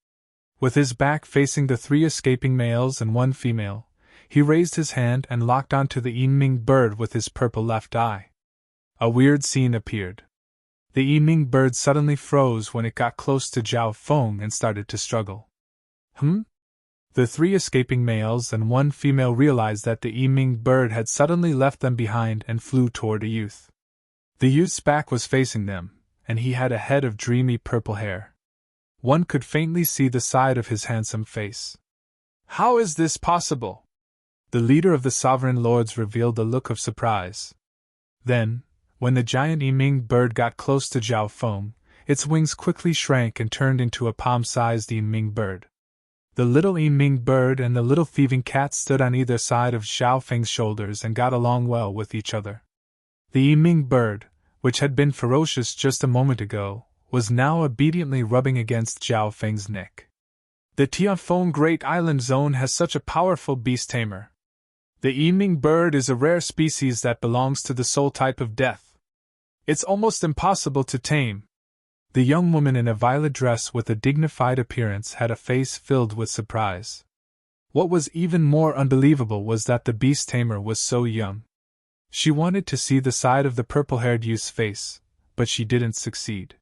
with his back facing the 3 escaping males and 1 female, he raised his hand and locked onto the Yiming bird with his purple left eye. A weird scene appeared. The Yiming bird suddenly froze when it got close to Zhao Feng and started to struggle. The 3 escaping males and 1 female realized that the Yiming bird had suddenly left them behind and flew toward a youth. The youth's back was facing them, and he had a head of dreamy purple hair. One could faintly see the side of his handsome face. How is this possible? The leader of the sovereign lords revealed a look of surprise. Then, when the giant Yiming bird got close to Zhao Feng, its wings quickly shrank and turned into a palm-sized Yiming bird. The little Yiming bird and the little thieving cat stood on either side of Zhao Feng's shoulders and got along well with each other. The Yiming bird, which had been ferocious just a moment ago, was now obediently rubbing against Zhao Feng's neck. The Tianfeng Great Island Zone has such a powerful beast tamer. The Yiming bird is a rare species that belongs to the soul type of death. It's almost impossible to tame. The young woman in a violet dress with a dignified appearance had a face filled with surprise. What was even more unbelievable was that the beast tamer was so young. She wanted to see the side of the purple-haired youth's face, but she didn't succeed.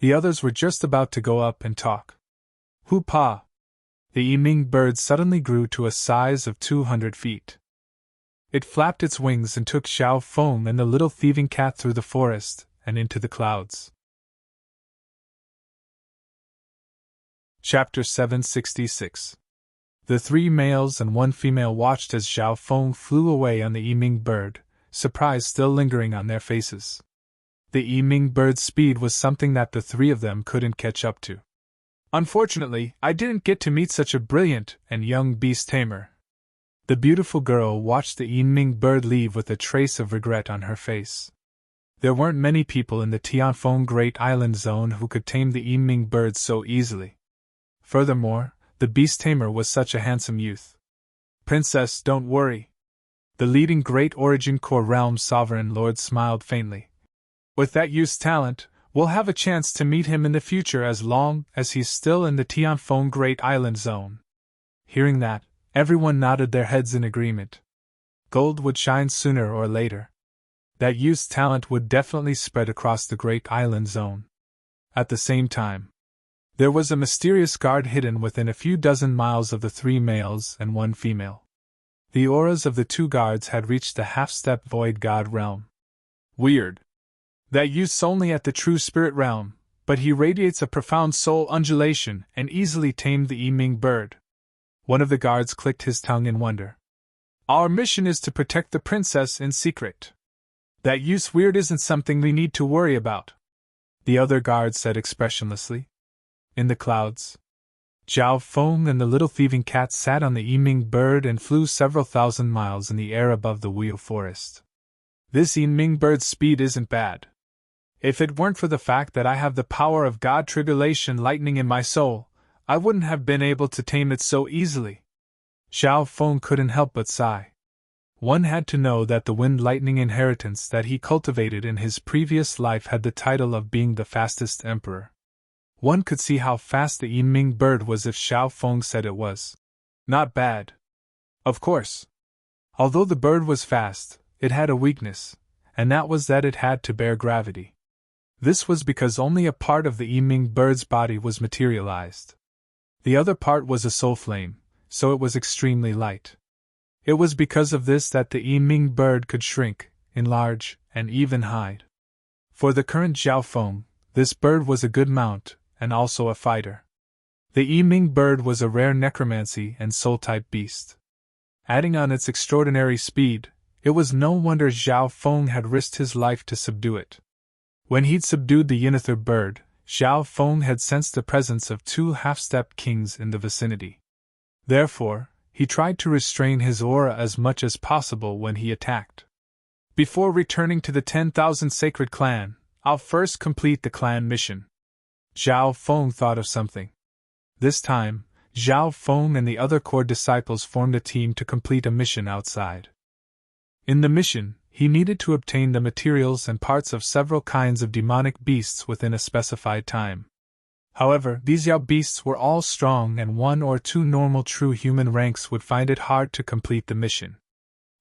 The others were just about to go up and talk. Hoo-pa! The Yiming bird suddenly grew to a size of 200 feet. It flapped its wings and took Zhao Feng and the little thieving cat through the forest and into the clouds. Chapter 766. The 3 males and 1 female watched as Zhao Feng flew away on the Yiming bird, surprise still lingering on their faces. The Yiming bird's speed was something that the 3 of them couldn't catch up to. Unfortunately, I didn't get to meet such a brilliant and young beast tamer. The beautiful girl watched the Yiming bird leave with a trace of regret on her face. There weren't many people in the Tianfeng Great Island Zone who could tame the Yiming bird so easily. Furthermore, the beast tamer was such a handsome youth. Princess, don't worry. The leading Great Origin Core Realm Sovereign Lord smiled faintly. With that youth's talent, we'll have a chance to meet him in the future as long as he's still in the Tianfeng Great Island Zone. Hearing that, everyone nodded their heads in agreement. Gold would shine sooner or later. That youth's talent would definitely spread across the Great Island Zone. At the same time, there was a mysterious guard hidden within a few dozen miles of the 3 males and 1 female. The auras of the 2 guards had reached the half-step void god realm. Weird. That youth's only at the true spirit realm, but he radiates a profound soul undulation and easily tamed the Yiming bird. One of the guards clicked his tongue in wonder. Our mission is to protect the princess in secret. That youth's weird isn't something we need to worry about, the other guard said expressionlessly. In the clouds, Zhao Feng and the little thieving cat sat on the Yiming bird and flew several thousand miles in the air above the Wheel Forest. This Yiming bird's speed isn't bad. If it weren't for the fact that I have the power of God Tribulation lightning in my soul, I wouldn't have been able to tame it so easily. Zhao Feng couldn't help but sigh. One had to know that the wind lightning inheritance that he cultivated in his previous life had the title of being the fastest emperor. One could see how fast the Yiming bird was if Zhao Feng said it was. Not bad. Of course. Although the bird was fast, it had a weakness, and that was that it had to bear gravity. This was because only a part of the Yiming bird's body was materialized. The other part was a soul flame, so it was extremely light. It was because of this that the Yiming bird could shrink, enlarge, and even hide. For the current Zhao Feng, this bird was a good mount, and also a fighter. The Yiming bird was a rare necromancy and soul-type beast. Adding on its extraordinary speed, it was no wonder Zhao Feng had risked his life to subdue it. When he'd subdued the Yinither bird, Zhao Feng had sensed the presence of 2 half-step kings in the vicinity. Therefore, he tried to restrain his aura as much as possible when he attacked. Before returning to the 10,000 Sacred Clan, I'll first complete the clan mission. Zhao Feng thought of something. This time, Zhao Feng and the other core disciples formed a team to complete a mission outside. In the mission, he needed to obtain the materials and parts of several kinds of demonic beasts within a specified time. However, these Yao beasts were all strong and 1 or 2 normal true human ranks would find it hard to complete the mission.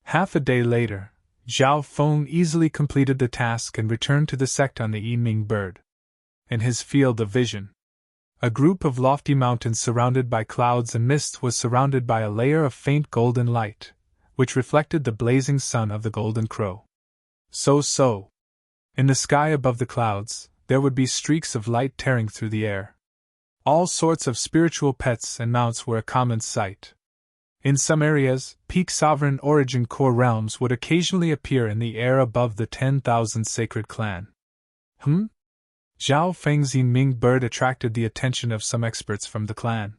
Half a day later, Zhao Feng easily completed the task and returned to the sect on the Yiming bird. In his field of vision, a group of lofty mountains surrounded by clouds and mist was surrounded by a layer of faint golden light, which reflected the blazing sun of the Golden Crow. So. In the sky above the clouds, there would be streaks of light tearing through the air. All sorts of spiritual pets and mounts were a common sight. In some areas, peak sovereign origin core realms would occasionally appear in the air above the 10,000 Sacred Clan. Zhao Feng's Yiming bird attracted the attention of some experts from the clan.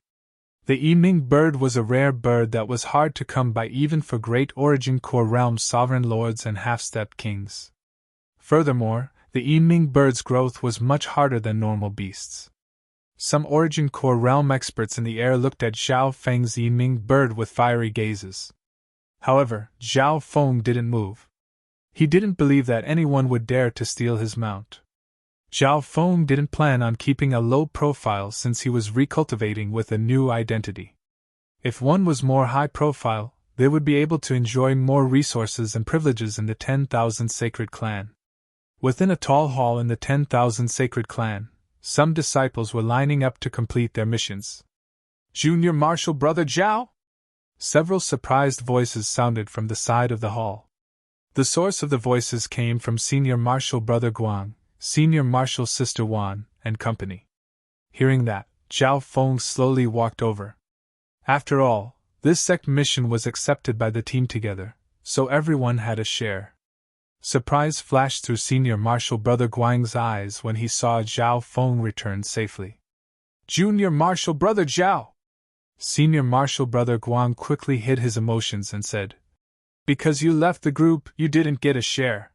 The Yiming bird was a rare bird that was hard to come by even for Great Origin Core Realm sovereign lords and half-step kings. Furthermore, the Yiming bird's growth was much harder than normal beasts. Some Origin Core Realm experts in the air looked at Zhao Feng's Yiming bird with fiery gazes. However, Zhao Feng didn't move. He didn't believe that anyone would dare to steal his mount. Zhao Feng didn't plan on keeping a low profile since he was recultivating with a new identity. If one was more high profile, they would be able to enjoy more resources and privileges in the 10,000 Sacred Clan. Within a tall hall in the 10,000 Sacred Clan, some disciples were lining up to complete their missions. Junior Marshal Brother Zhao? Several surprised voices sounded from the side of the hall. The source of the voices came from Senior Marshal Brother Guang, Senior Marshal Sister Wan, and company. Hearing that, Zhao Feng slowly walked over. After all, this sect mission was accepted by the team together, so everyone had a share. Surprise flashed through Senior Marshal Brother Guang's eyes when he saw Zhao Feng return safely. Junior Marshal Brother Zhao! Senior Marshal Brother Guang quickly hid his emotions and said, "Because you left the group, you didn't get a share."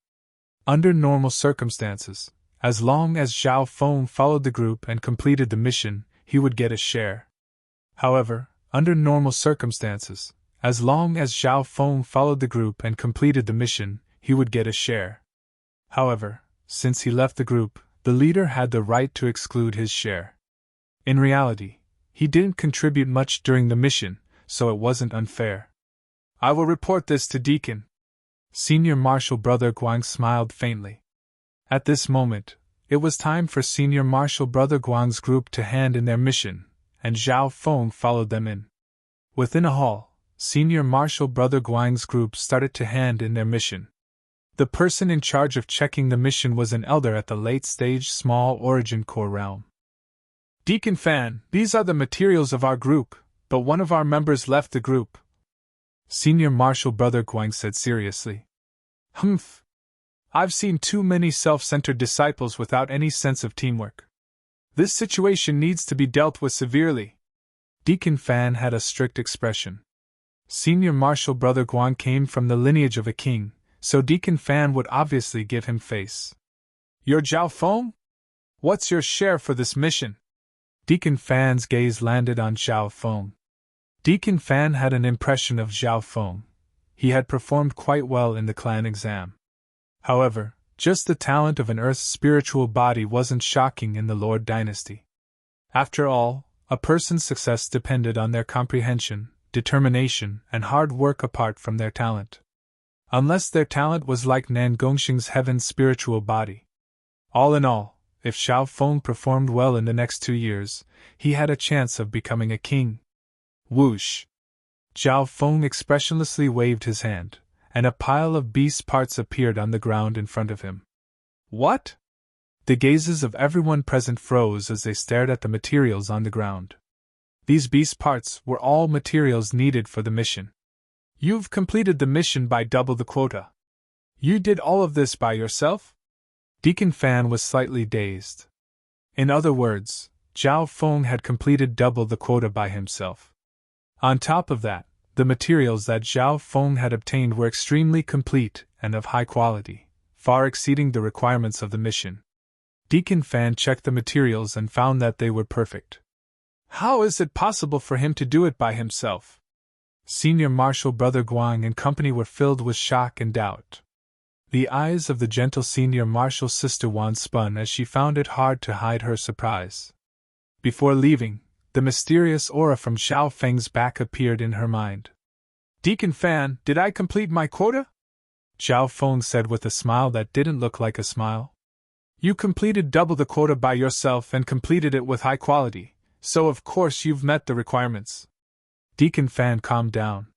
Under normal circumstances, as long as Zhao Feng followed the group and completed the mission, he would get a share. However, under normal circumstances, as long as Zhao Feng followed the group and completed the mission, he would get a share. However, since he left the group, the leader had the right to exclude his share. In reality, he didn't contribute much during the mission, so it wasn't unfair. "I will report this to Deacon." Senior Marshal Brother Guang smiled faintly. At this moment, it was time for Senior Marshal Brother Guang's group to hand in their mission, and Zhao Feng followed them in. Within a hall, Senior Marshal Brother Guang's group started to hand in their mission. The person in charge of checking the mission was an elder at the late-stage small origin core realm. "Deacon Fan, these are the materials of our group, but one of our members left the group," Senior Marshal Brother Guang said seriously. "Humph. I've seen too many self-centered disciples without any sense of teamwork. This situation needs to be dealt with severely." Deacon Fan had a strict expression. Senior Marshal Brother Guang came from the lineage of a king, so Deacon Fan would obviously give him face. "You're Zhao Feng? What's your share for this mission?" Deacon Fan's gaze landed on Zhao Feng. Deacon Fan had an impression of Zhao Feng. He had performed quite well in the clan exam. However, just the talent of an Earth's spiritual body wasn't shocking in the Lord dynasty. After all, a person's success depended on their comprehension, determination, and hard work apart from their talent. Unless their talent was like Nan Gongxing's heaven's spiritual body. All in all, if Zhao Feng performed well in the next 2 years, he had a chance of becoming a king. Whoosh! Zhao Feng expressionlessly waved his hand, and a pile of beast parts appeared on the ground in front of him. "What?" The gazes of everyone present froze as they stared at the materials on the ground. These beast parts were all materials needed for the mission. "You've completed the mission by double the quota. You did all of this by yourself?" Deacon Fan was slightly dazed. In other words, Zhao Feng had completed double the quota by himself. On top of that, the materials that Zhao Feng had obtained were extremely complete and of high quality, far exceeding the requirements of the mission. Deacon Fan checked the materials and found that they were perfect. How is it possible for him to do it by himself? Senior Marshal Brother Guang and company were filled with shock and doubt. The eyes of the gentle Senior Marshal Sister Wan spun as she found it hard to hide her surprise. Before leaving, the mysterious aura from Zhao Feng's back appeared in her mind. "Deacon Fan, did I complete my quota?" Zhao Feng said with a smile that didn't look like a smile. "You completed double the quota by yourself and completed it with high quality, so of course you've met the requirements." Deacon Fan calmed down.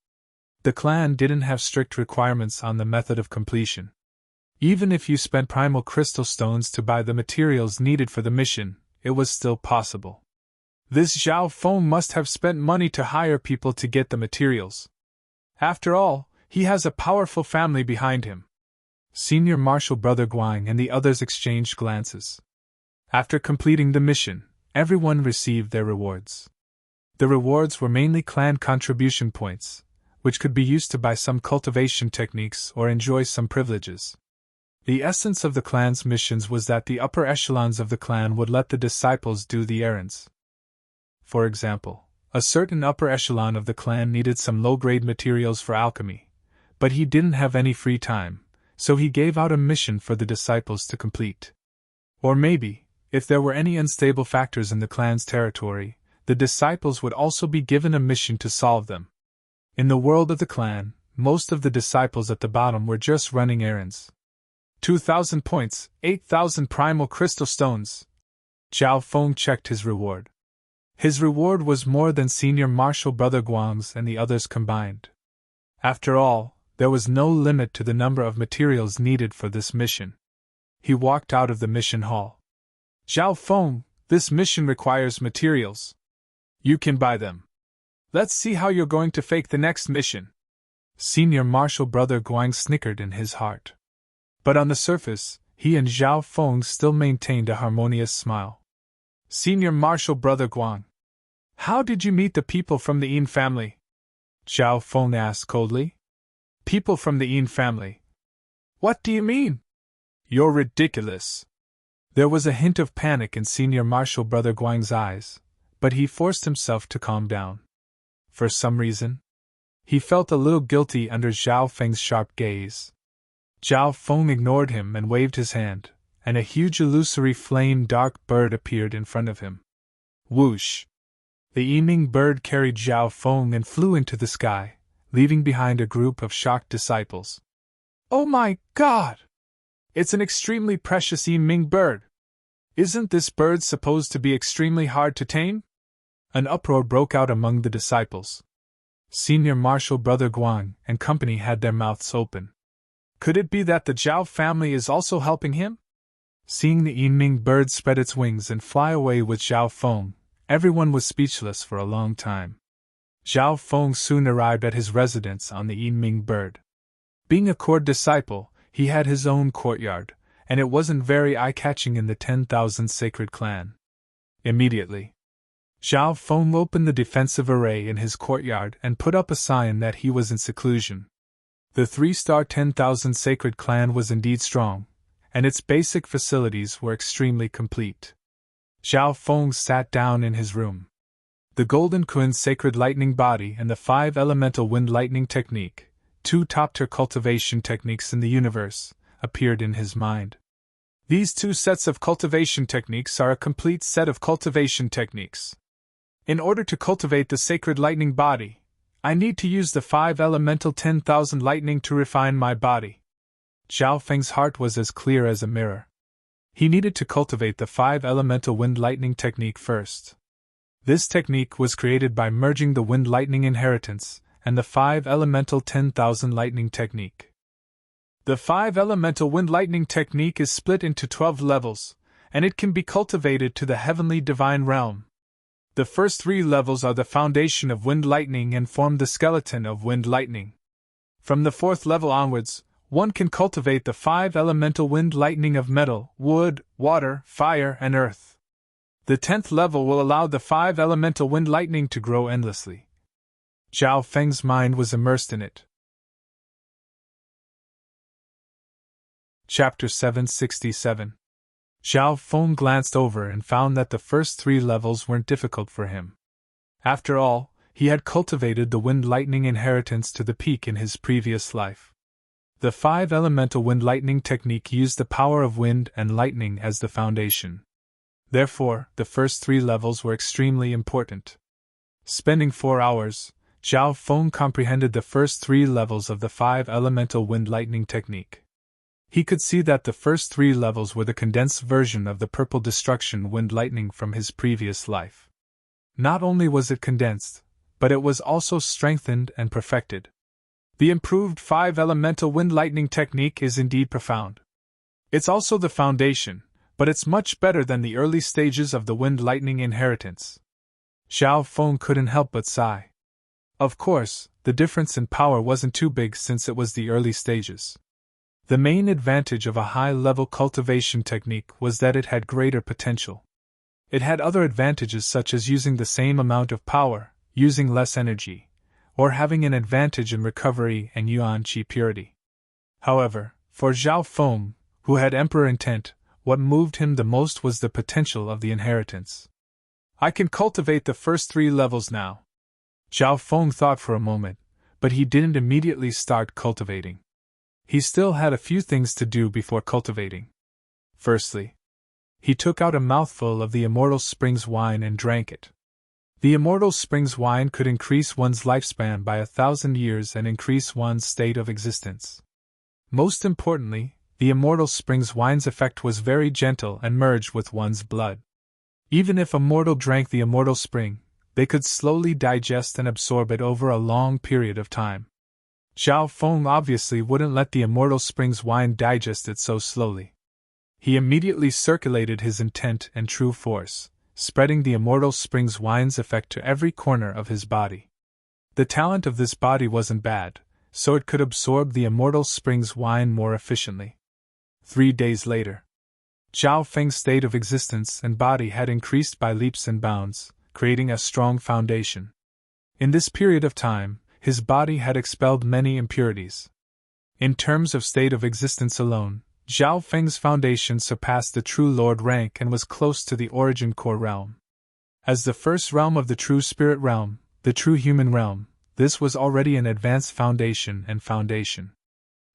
The clan didn't have strict requirements on the method of completion. Even if you spent primal crystal stones to buy the materials needed for the mission, it was still possible. This Zhao Feng must have spent money to hire people to get the materials. After all, he has a powerful family behind him. Senior Marshal Brother Guang and the others exchanged glances. After completing the mission, everyone received their rewards. The rewards were mainly clan contribution points, which could be used to buy some cultivation techniques or enjoy some privileges. The essence of the clan's missions was that the upper echelons of the clan would let the disciples do the errands. For example, a certain upper echelon of the clan needed some low-grade materials for alchemy, but he didn't have any free time, so he gave out a mission for the disciples to complete. Or maybe, if there were any unstable factors in the clan's territory, the disciples would also be given a mission to solve them. In the world of the clan, most of the disciples at the bottom were just running errands. 2,000 points, 8,000 primal crystal stones. Zhao Feng checked his reward. His reward was more than Senior Marshal Brother Guang's and the others combined. After all, there was no limit to the number of materials needed for this mission. He walked out of the mission hall. "Zhao Feng, This mission requires materials. You can buy them. Let's see how you're going to fake the next mission. Senior Marshal Brother Guang snickered in his heart. But on the surface, he and Zhao Feng still maintained a harmonious smile. Senior Marshal Brother Guang, how did you meet the people from the Yin family? Zhao Feng asked coldly. People from the Yin family? What do you mean? You're ridiculous. There was a hint of panic in Senior Marshal Brother Guang's eyes, but he forced himself to calm down. For some reason, he felt a little guilty under Zhao Feng's sharp gaze. Zhao Feng ignored him and waved his hand, and a huge illusory flame-dark bird appeared in front of him. Whoosh! The Yiming bird carried Zhao Feng and flew into the sky, leaving behind a group of shocked disciples. Oh my God! It's an extremely precious Yiming bird! Isn't this bird supposed to be extremely hard to tame? An uproar broke out among the disciples. Senior Marshal Brother Guang and company had their mouths open. Could it be that the Zhao family is also helping him? Seeing the Yiming bird spread its wings and fly away with Zhao Feng, everyone was speechless for a long time. Zhao Feng soon arrived at his residence on the Yiming bird. Being a court disciple, he had his own courtyard, and it wasn't very eye-catching in the 10,000 sacred clan. Immediately, Zhao Feng opened the defensive array in his courtyard and put up a sign that he was in seclusion. The 3-star 10,000 sacred clan was indeed strong, and its basic facilities were extremely complete. Zhao Feng sat down in his room. The Golden Kun Sacred Lightning Body and the 5 Elemental Wind Lightning Technique, 2 top-tier cultivation techniques in the universe, appeared in his mind. These 2 sets of cultivation techniques are a complete set of cultivation techniques. In order to cultivate the Sacred Lightning Body, I need to use the 5 Elemental 10,000 Lightning to refine my body. Zhao Feng's heart was as clear as a mirror. He needed to cultivate the 5 Elemental Wind Lightning technique first. This technique was created by merging the Wind Lightning Inheritance and the 5 Elemental 10,000 Lightning technique. The 5 Elemental Wind Lightning technique is split into 12 levels, and it can be cultivated to the Heavenly Divine Realm. The first 3 levels are the foundation of Wind Lightning and form the skeleton of Wind Lightning. From the 4th level onwards, one can cultivate the 5 Elemental Wind Lightning of metal, wood, water, fire, and earth. The 10th level will allow the 5 Elemental Wind Lightning to grow endlessly. Zhao Feng's mind was immersed in it. Chapter 767. Zhao Feng glanced over and found that the first 3 levels weren't difficult for him. After all, he had cultivated the Wind Lightning Inheritance to the peak in his previous life. The 5 Elemental Wind Lightning technique used the power of wind and lightning as the foundation. Therefore, the first 3 levels were extremely important. Spending 4 hours, Zhao Feng comprehended the first 3 levels of the 5 Elemental Wind Lightning technique. He could see that the first 3 levels were the condensed version of the Purple Destruction Wind Lightning from his previous life. Not only was it condensed, but it was also strengthened and perfected. The improved 5 Elemental Wind Lightning technique is indeed profound. It's also the foundation, but it's much better than the early stages of the Wind Lightning Inheritance. Zhao Feng couldn't help but sigh. Of course, the difference in power wasn't too big since it was the early stages. The main advantage of a high-level cultivation technique was that it had greater potential. It had other advantages such as using the same amount of power, using less energy, or having an advantage in recovery and yuan qi purity. However, for Zhao Feng, who had emperor intent, what moved him the most was the potential of the inheritance. I can cultivate the first 3 levels now. Zhao Feng thought for a moment, but he didn't immediately start cultivating. He still had a few things to do before cultivating. Firstly, he took out a mouthful of the Immortal Springs wine and drank it. The Immortal Springs wine could increase one's lifespan by 1,000 years and increase one's state of existence. Most importantly, the Immortal Springs wine's effect was very gentle and merged with one's blood. Even if a mortal drank the Immortal Spring, they could slowly digest and absorb it over a long period of time. Zhao Feng obviously wouldn't let the Immortal Springs wine digest it so slowly. He immediately circulated his intent and true force, spreading the immortal spring's wine's effect to every corner of his body. The talent of this body wasn't bad, so it could absorb the immortal spring's wine more efficiently. 3 days later, Zhao Feng's state of existence and body had increased by leaps and bounds, creating a strong foundation. In this period of time, his body had expelled many impurities. In terms of state of existence alone, Zhao Feng's foundation surpassed the true Lord rank and was close to the origin core realm. As the first realm of the true spirit realm, the true human realm, this was already an advanced foundation and foundation.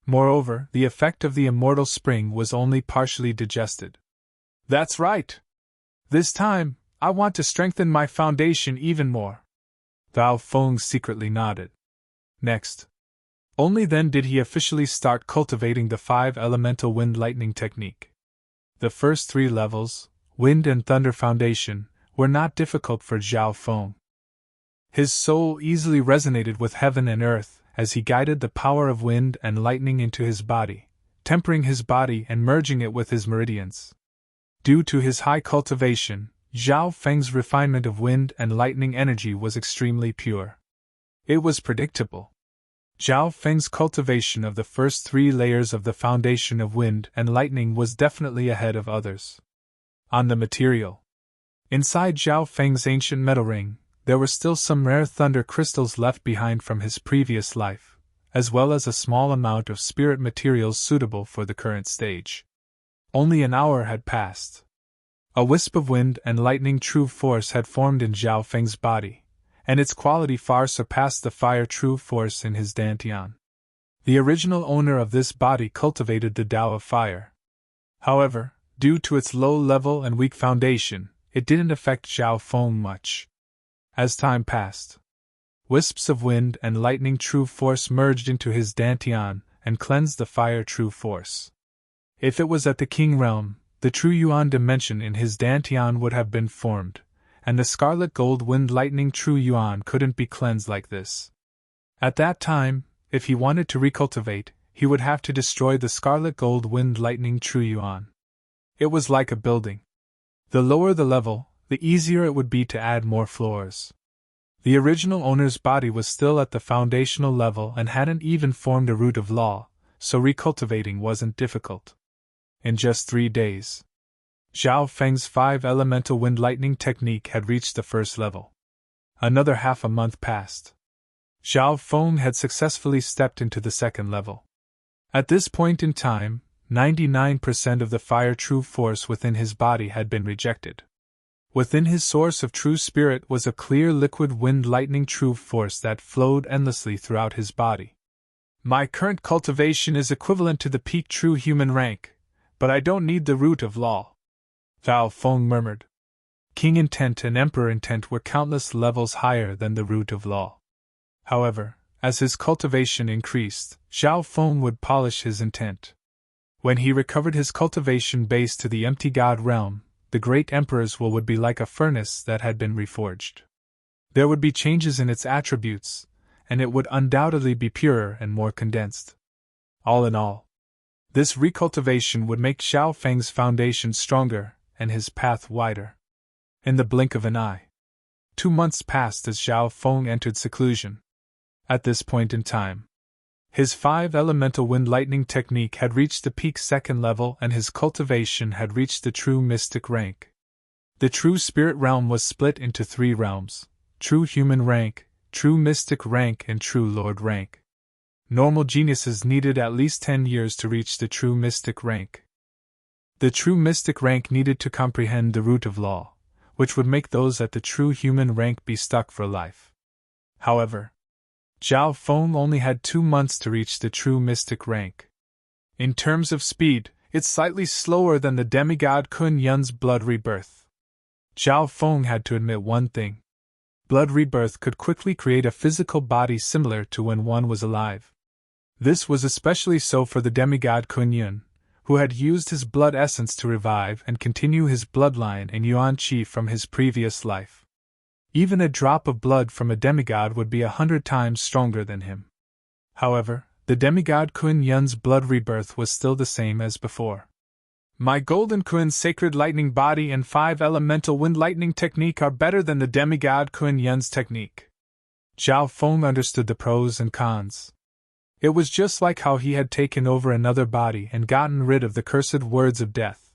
Moreover, the effect of the immortal spring was only partially digested. That's right! This time, I want to strengthen my foundation even more. Zhao Feng secretly nodded. Next. Only then did he officially start cultivating the 5 elemental wind lightning technique. The first 3 levels, wind and thunder foundation, were not difficult for Zhao Feng. His soul easily resonated with heaven and earth as he guided the power of wind and lightning into his body, tempering his body and merging it with his meridians. Due to his high cultivation, Zhao Feng's refinement of wind and lightning energy was extremely pure. It was predictable. Zhao Feng's cultivation of the first 3 layers of the foundation of wind and lightning was definitely ahead of others. On the material. Inside Zhao Feng's ancient metal ring, there were still some rare thunder crystals left behind from his previous life, as well as a small amount of spirit materials suitable for the current stage. Only an hour had passed. A wisp of wind and lightning true force had formed in Zhao Feng's body, and its quality far surpassed the fire true force in his dantian. The original owner of this body cultivated the Tao of fire. However, due to its low level and weak foundation, it didn't affect Zhao Feng much. As time passed, wisps of wind and lightning true force merged into his dantian and cleansed the fire true force. If it was at the king realm, the true yuan dimension in his dantian would have been formed, and the scarlet gold wind lightning true yuan couldn't be cleansed like this. At that time, if he wanted to recultivate, he would have to destroy the scarlet gold wind lightning true yuan. It was like a building. The lower the level, the easier it would be to add more floors. The original owner's body was still at the foundational level and hadn't even formed a root of law, so recultivating wasn't difficult. In just 3 days, Zhao Feng's 5 elemental wind lightning technique had reached the first level. Another half a month passed. Zhao Feng had successfully stepped into the second level. At this point in time, 99% of the fire true force within his body had been rejected. Within his source of true spirit was a clear liquid wind lightning true force that flowed endlessly throughout his body. My current cultivation is equivalent to the peak true human rank, but I don't need the root of law. Zhao Feng murmured. King intent and emperor intent were countless levels higher than the root of law. However, as his cultivation increased, Zhao Feng would polish his intent. When he recovered his cultivation base to the empty god realm, the great emperor's will would be like a furnace that had been reforged. There would be changes in its attributes, and it would undoubtedly be purer and more condensed. All in all, this recultivation would make Zhao Feng's foundation stronger and his path wider. In the blink of an eye, 2 months passed as Zhao Feng entered seclusion. At this point in time, his 5 elemental wind lightning technique had reached the peak second level and his cultivation had reached the true mystic rank. The true spirit realm was split into 3 realms: true human rank, true mystic rank, and true lord rank. Normal geniuses needed at least 10 years to reach the true mystic rank. The true mystic rank needed to comprehend the root of law, which would make those at the true human rank be stuck for life. However, Zhao Feng only had 2 months to reach the true mystic rank. In terms of speed, it's slightly slower than the demigod Kun Yun's blood rebirth. Zhao Feng had to admit one thing. Blood rebirth could quickly create a physical body similar to when one was alive. This was especially so for the demigod Kun Yun, who had used his blood essence to revive and continue his bloodline and Yuan Qi from his previous life. Even a drop of blood from a demigod would be 100 times stronger than him. However, the demigod Kun Yun's blood rebirth was still the same as before. My Golden Kun's sacred lightning body and 5 elemental wind lightning technique are better than the demigod Kun Yun's technique. Zhao Feng understood the pros and cons. It was just like how he had taken over another body and gotten rid of the cursed words of death,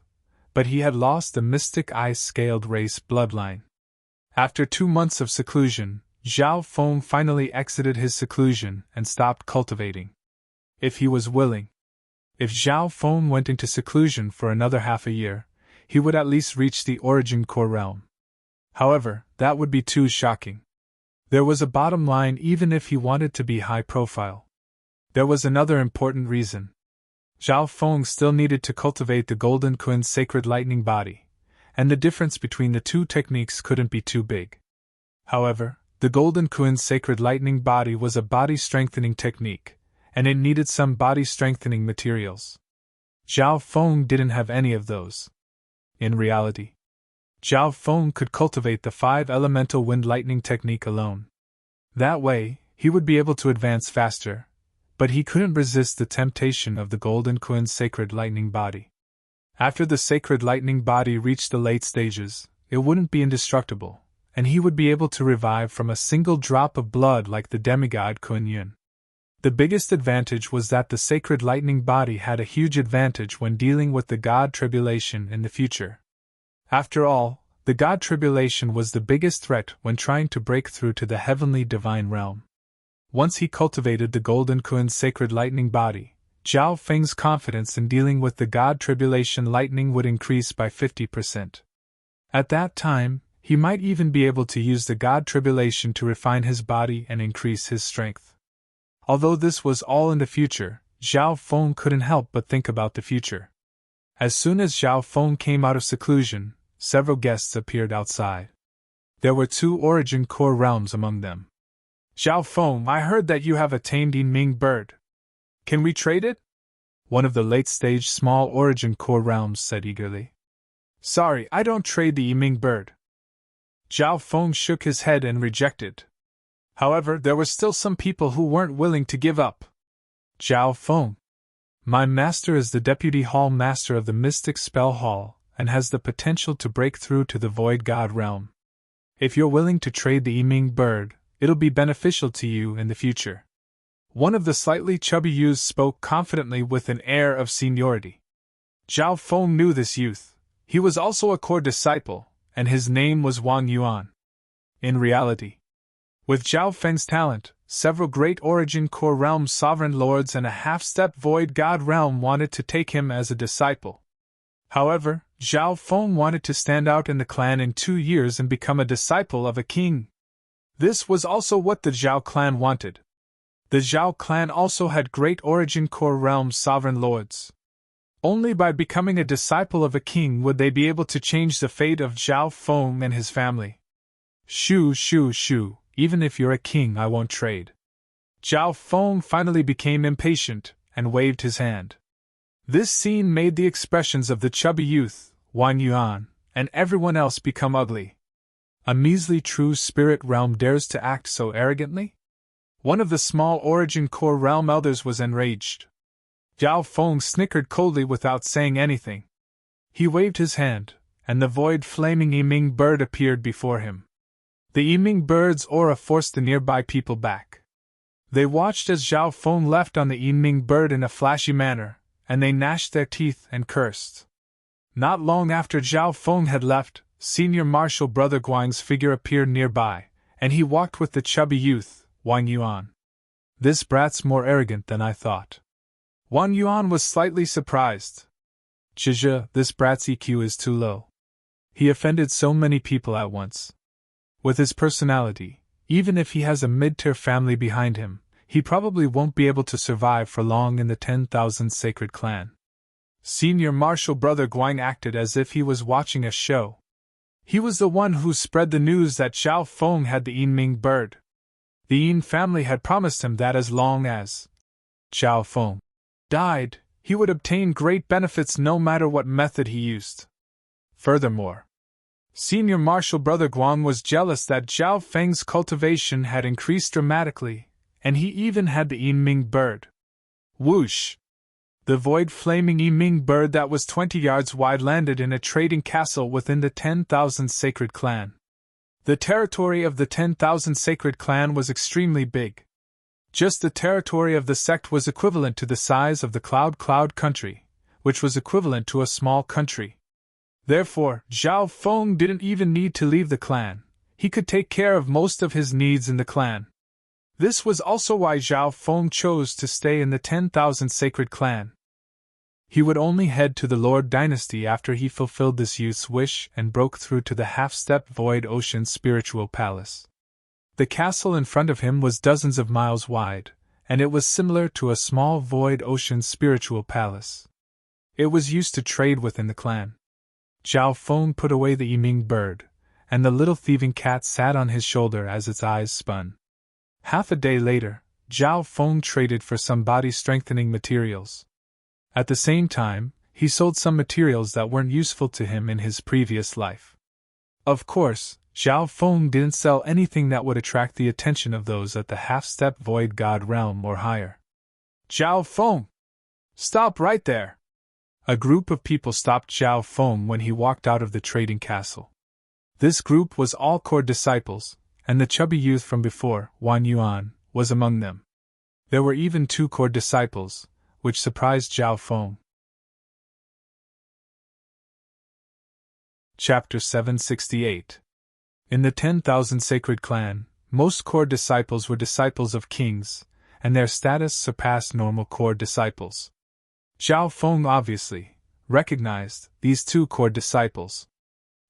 but he had lost the mystic ice-scaled race bloodline. After 2 months of seclusion, Zhao Feng finally exited his seclusion and stopped cultivating. If he was willing. If Zhao Feng went into seclusion for another half a year, he would at least reach the origin core realm. However, that would be too shocking. There was a bottom line even if he wanted to be high profile. There was another important reason. Zhao Feng still needed to cultivate the Golden Kun's sacred lightning body, and the difference between the two techniques couldn't be too big. However, the Golden Kun's sacred lightning body was a body-strengthening technique, and it needed some body-strengthening materials. Zhao Feng didn't have any of those. In reality, Zhao Feng could cultivate the 5 elemental wind lightning technique alone. That way, he would be able to advance faster, but he couldn't resist the temptation of the Golden Kun's sacred lightning body. After the sacred lightning body reached the late stages, it wouldn't be indestructible, and he would be able to revive from a single drop of blood like the demigod Kun Yun. The biggest advantage was that the sacred lightning body had a huge advantage when dealing with the God Tribulation in the future. After all, the God Tribulation was the biggest threat when trying to break through to the heavenly divine realm. Once he cultivated the Golden Kun's sacred lightning body, Zhao Feng's confidence in dealing with the God Tribulation lightning would increase by 50%. At that time, he might even be able to use the God Tribulation to refine his body and increase his strength. Although this was all in the future, Zhao Feng couldn't help but think about the future. As soon as Zhao Feng came out of seclusion, several guests appeared outside. There were 2 origin core realms among them. Zhao Feng, I heard that you have a tamed Yiming bird. Can we trade it? One of the late-stage small origin core realms said eagerly. Sorry, I don't trade the Yiming bird. Zhao Feng shook his head and rejected. However, there were still some people who weren't willing to give up. Zhao Feng. My master is the Deputy Hall Master of the Mystic Spell Hall, and has the potential to break through to the Void God realm. If you're willing to trade the Yiming bird, it'll be beneficial to you in the future. One of the slightly chubby youths spoke confidently with an air of seniority. Zhao Feng knew this youth. He was also a core disciple, and his name was Wang Yuan. In reality, with Zhao Feng's talent, several great origin core realm sovereign lords and a half-step void god realm wanted to take him as a disciple. However, Zhao Feng wanted to stand out in the clan in 2 years and become a disciple of a king. This was also what the Zhao clan wanted. The Zhao clan also had great origin core realm sovereign lords. Only by becoming a disciple of a king would they be able to change the fate of Zhao Feng and his family. Shoo, shoo, shoo, even if you're a king, I won't trade. Zhao Feng finally became impatient and waved his hand. This scene made the expressions of the chubby youth, Wang Yuan, and everyone else become ugly. A measly true spirit realm dares to act so arrogantly? One of the small origin core realm elders was enraged. Zhao Feng snickered coldly without saying anything. He waved his hand, and the void flaming Yiming bird appeared before him. The Yiming bird's aura forced the nearby people back. They watched as Zhao Feng left on the Yiming bird in a flashy manner, and they gnashed their teeth and cursed. Not long after Zhao Feng had left, Senior Marshal Brother Guang's figure appeared nearby, and he walked with the chubby youth, Wang Yuan. This brat's more arrogant than I thought. Wang Yuan was slightly surprised. Zhizhe, this brat's EQ is too low. He offended so many people at once. With his personality, even if he has a mid-tier family behind him, he probably won't be able to survive for long in the 10,000 Sacred Clan. Senior Marshal Brother Guang acted as if he was watching a show. He was the one who spread the news that Zhao Feng had the Yiming bird. The Yin family had promised him that as long as Zhao Feng died, he would obtain great benefits no matter what method he used. Furthermore, Senior Marshal Brother Guang was jealous that Zhao Feng's cultivation had increased dramatically, and he even had the Yiming bird. Whoosh! The void flaming Yiming bird that was 20 yards wide landed in a trading castle within the 10,000 Sacred Clan. The territory of the 10,000 Sacred Clan was extremely big. Just the territory of the sect was equivalent to the size of the Cloud country, which was equivalent to a small country. Therefore, Zhao Feng didn't even need to leave the clan. He could take care of most of his needs in the clan. This was also why Zhao Feng chose to stay in the 10,000 Sacred Clan. He would only head to the Lord Dynasty after he fulfilled this youth's wish and broke through to the half-step Void Ocean Spiritual Palace. The castle in front of him was dozens of miles wide, and it was similar to a small Void Ocean Spiritual Palace. It was used to trade within the clan. Zhao Feng put away the Yiming bird, and the little thieving cat sat on his shoulder as its eyes spun. Half a day later, Zhao Feng traded for some body-strengthening materials. At the same time, he sold some materials that weren't useful to him in his previous life. Of course, Zhao Feng didn't sell anything that would attract the attention of those at the half-step Void God realm or higher. Zhao Feng! Stop right there! A group of people stopped Zhao Feng when he walked out of the trading castle. This group was all core disciples, and the chubby youth from before, Wang Yuan, was among them. There were even 2 core disciples, which surprised Zhao Feng. Chapter 768. In the 10,000 Sacred Clan, most core disciples were disciples of kings, and their status surpassed normal core disciples. Zhao Feng obviously recognized these 2 core disciples.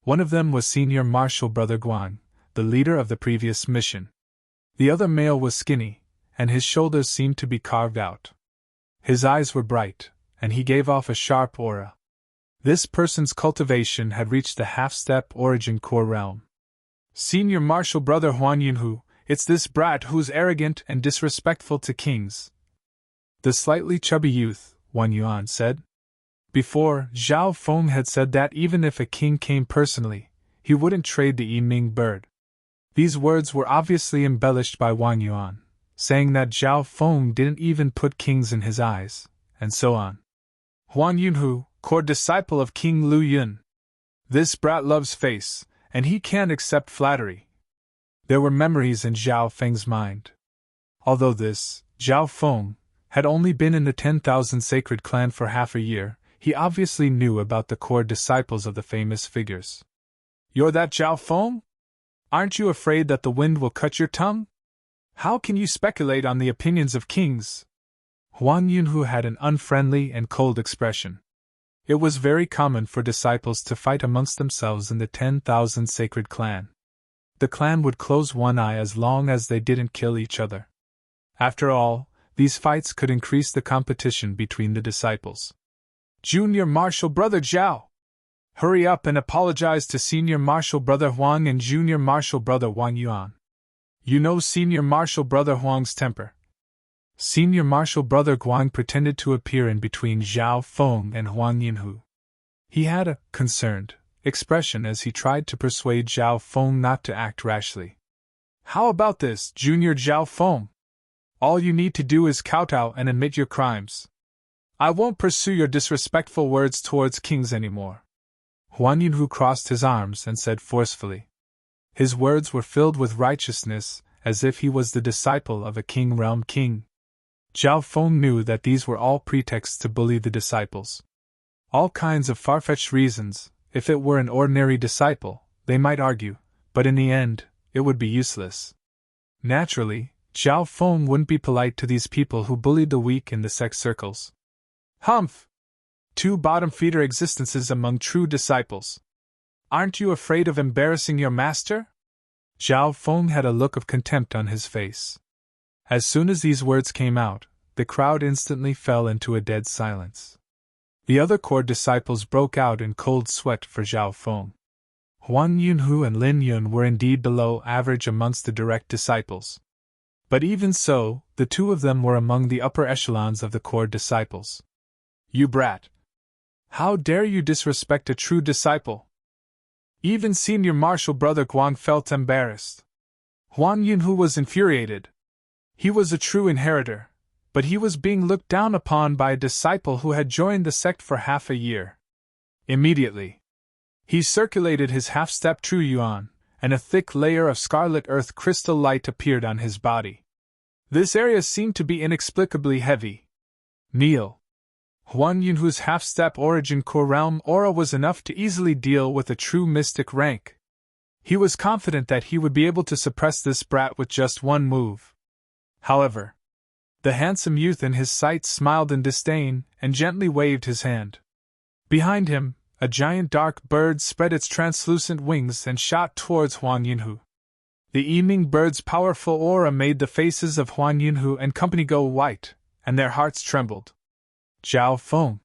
One of them was Senior Marshal Brother Guang, the leader of the previous mission. The other male was skinny, and his shoulders seemed to be carved out. His eyes were bright, and he gave off a sharp aura. This person's cultivation had reached the half-step origin core realm. Senior Marshal Brother Huan Yunhu, it's this brat who's arrogant and disrespectful to kings. The slightly chubby youth, Wang Yuan said. Before, Zhao Feng had said that even if a king came personally, he wouldn't trade the Yiming bird. These words were obviously embellished by Wang Yuan, saying that Zhao Feng didn't even put kings in his eyes, and so on. Huan Yunhu, core disciple of King Lu Yun. This brat loves face, and he can't accept flattery. There were memories in Zhao Feng's mind. Although Zhao Feng, had only been in the 10,000 Sacred Clan for half a year, he obviously knew about the core disciples of the famous figures. You're that Zhao Feng? Aren't you afraid that the wind will cut your tongue? How can you speculate on the opinions of kings? Huan Yunhu had an unfriendly and cold expression. It was very common for disciples to fight amongst themselves in the 10,000 Sacred Clan. The clan would close one eye as long as they didn't kill each other. After all, these fights could increase the competition between the disciples. Junior Marshal Brother Zhao! Hurry up and apologize to Senior Marshal Brother Huang and Junior Marshal Brother Wang Yuan. You know Senior Marshal Brother Huang's temper. Senior Marshal Brother Guang pretended to appear in between Zhao Feng and Huang Yunhu. He had a concerned expression as he tried to persuade Zhao Feng not to act rashly. How about this, Junior Zhao Feng? All you need to do is kowtow and admit your crimes. I won't pursue your disrespectful words towards kings anymore. Huang Yunhu crossed his arms and said forcefully. His words were filled with righteousness, as if he was the disciple of a king realm king. Zhao Feng knew that these were all pretexts to bully the disciples. All kinds of far-fetched reasons. If it were an ordinary disciple, they might argue, but in the end, it would be useless. Naturally, Zhao Feng wouldn't be polite to these people who bullied the weak in the sect circles. Humph! 2 bottom-feeder existences among true disciples. Aren't you afraid of embarrassing your master? Zhao Feng had a look of contempt on his face. As soon as these words came out, the crowd instantly fell into a dead silence. The other core disciples broke out in cold sweat for Zhao Feng. Huang Yunhu and Lin Yun were indeed below average amongst the direct disciples. But even so, the 2 of them were among the upper echelons of the core disciples. You brat! How dare you disrespect a true disciple? Even Senior Marshal Brother Guang felt embarrassed. Huang Yunhu was infuriated. He was a true inheritor, but he was being looked down upon by a disciple who had joined the sect for half a year. Immediately, he circulated his half-step true yuan, and a thick layer of scarlet earth crystal light appeared on his body. This area seemed to be inexplicably heavy. Kneel. Huan Yunhu's half-step origin core realm aura was enough to easily deal with a true mystic rank. He was confident that he would be able to suppress this brat with just one move. However, the handsome youth in his sights smiled in disdain and gently waved his hand. Behind him, a giant dark bird spread its translucent wings and shot towards Huan Yunhu. The evening bird's powerful aura made the faces of Huan Yunhu and company go white, and their hearts trembled. Zhao Feng,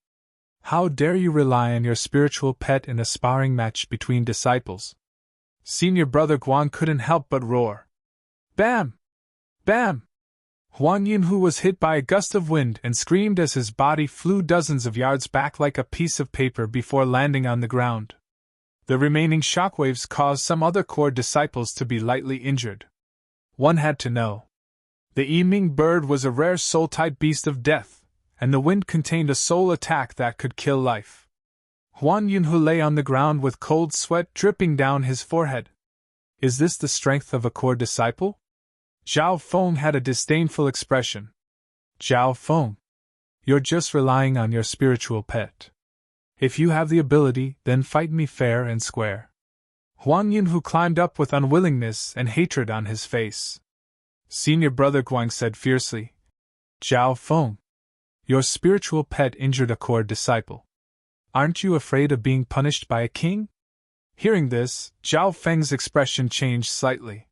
how dare you rely on your spiritual pet in a sparring match between disciples? Senior brother Guan couldn't help but roar. Bam! Bam! Huan Yunhu was hit by a gust of wind and screamed as his body flew dozens of yards back like a piece of paper before landing on the ground. The remaining shockwaves caused some other core disciples to be lightly injured. One had to know. The evening bird was a rare soul-type beast of death, and the wind contained a soul attack that could kill life. Huan Yunhu lay on the ground with cold sweat dripping down his forehead. Is this the strength of a core disciple? Zhao Feng had a disdainful expression. Zhao Feng, you're just relying on your spiritual pet. If you have the ability, then fight me fair and square. Huan Yunhu climbed up with unwillingness and hatred on his face. Senior brother Guang said fiercely, Zhao Feng, your spiritual pet injured a core disciple. Aren't you afraid of being punished by a king? Hearing this, Zhao Feng's expression changed slightly.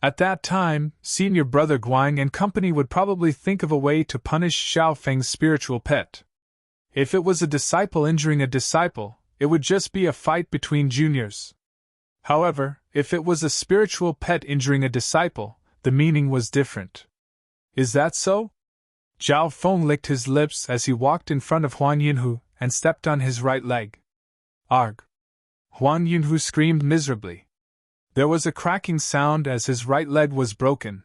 At that time, senior brother Guang and company would probably think of a way to punish Zhao Feng's spiritual pet. If it was a disciple injuring a disciple, it would just be a fight between juniors. However, if it was a spiritual pet injuring a disciple, the meaning was different. Is that so? Zhao Feng licked his lips as he walked in front of Huan Yunhu and stepped on his right leg. Arg! Huan Yunhu screamed miserably. There was a cracking sound as his right leg was broken.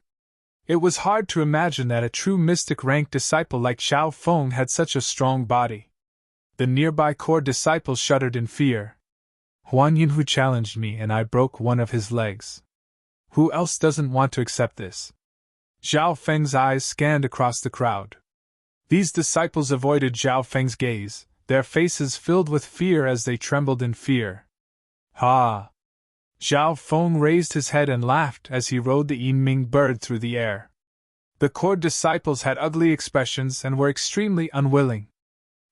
It was hard to imagine that a true mystic rank disciple like Zhao Feng had such a strong body. The nearby core disciple shuddered in fear. Huan Yunhu challenged me and I broke one of his legs. Who else doesn't want to accept this? Zhao Feng's eyes scanned across the crowd. These disciples avoided Zhao Feng's gaze, their faces filled with fear as they trembled in fear. Ha! Zhao Feng raised his head and laughed as he rode the Yiming bird through the air. The core disciples had ugly expressions and were extremely unwilling.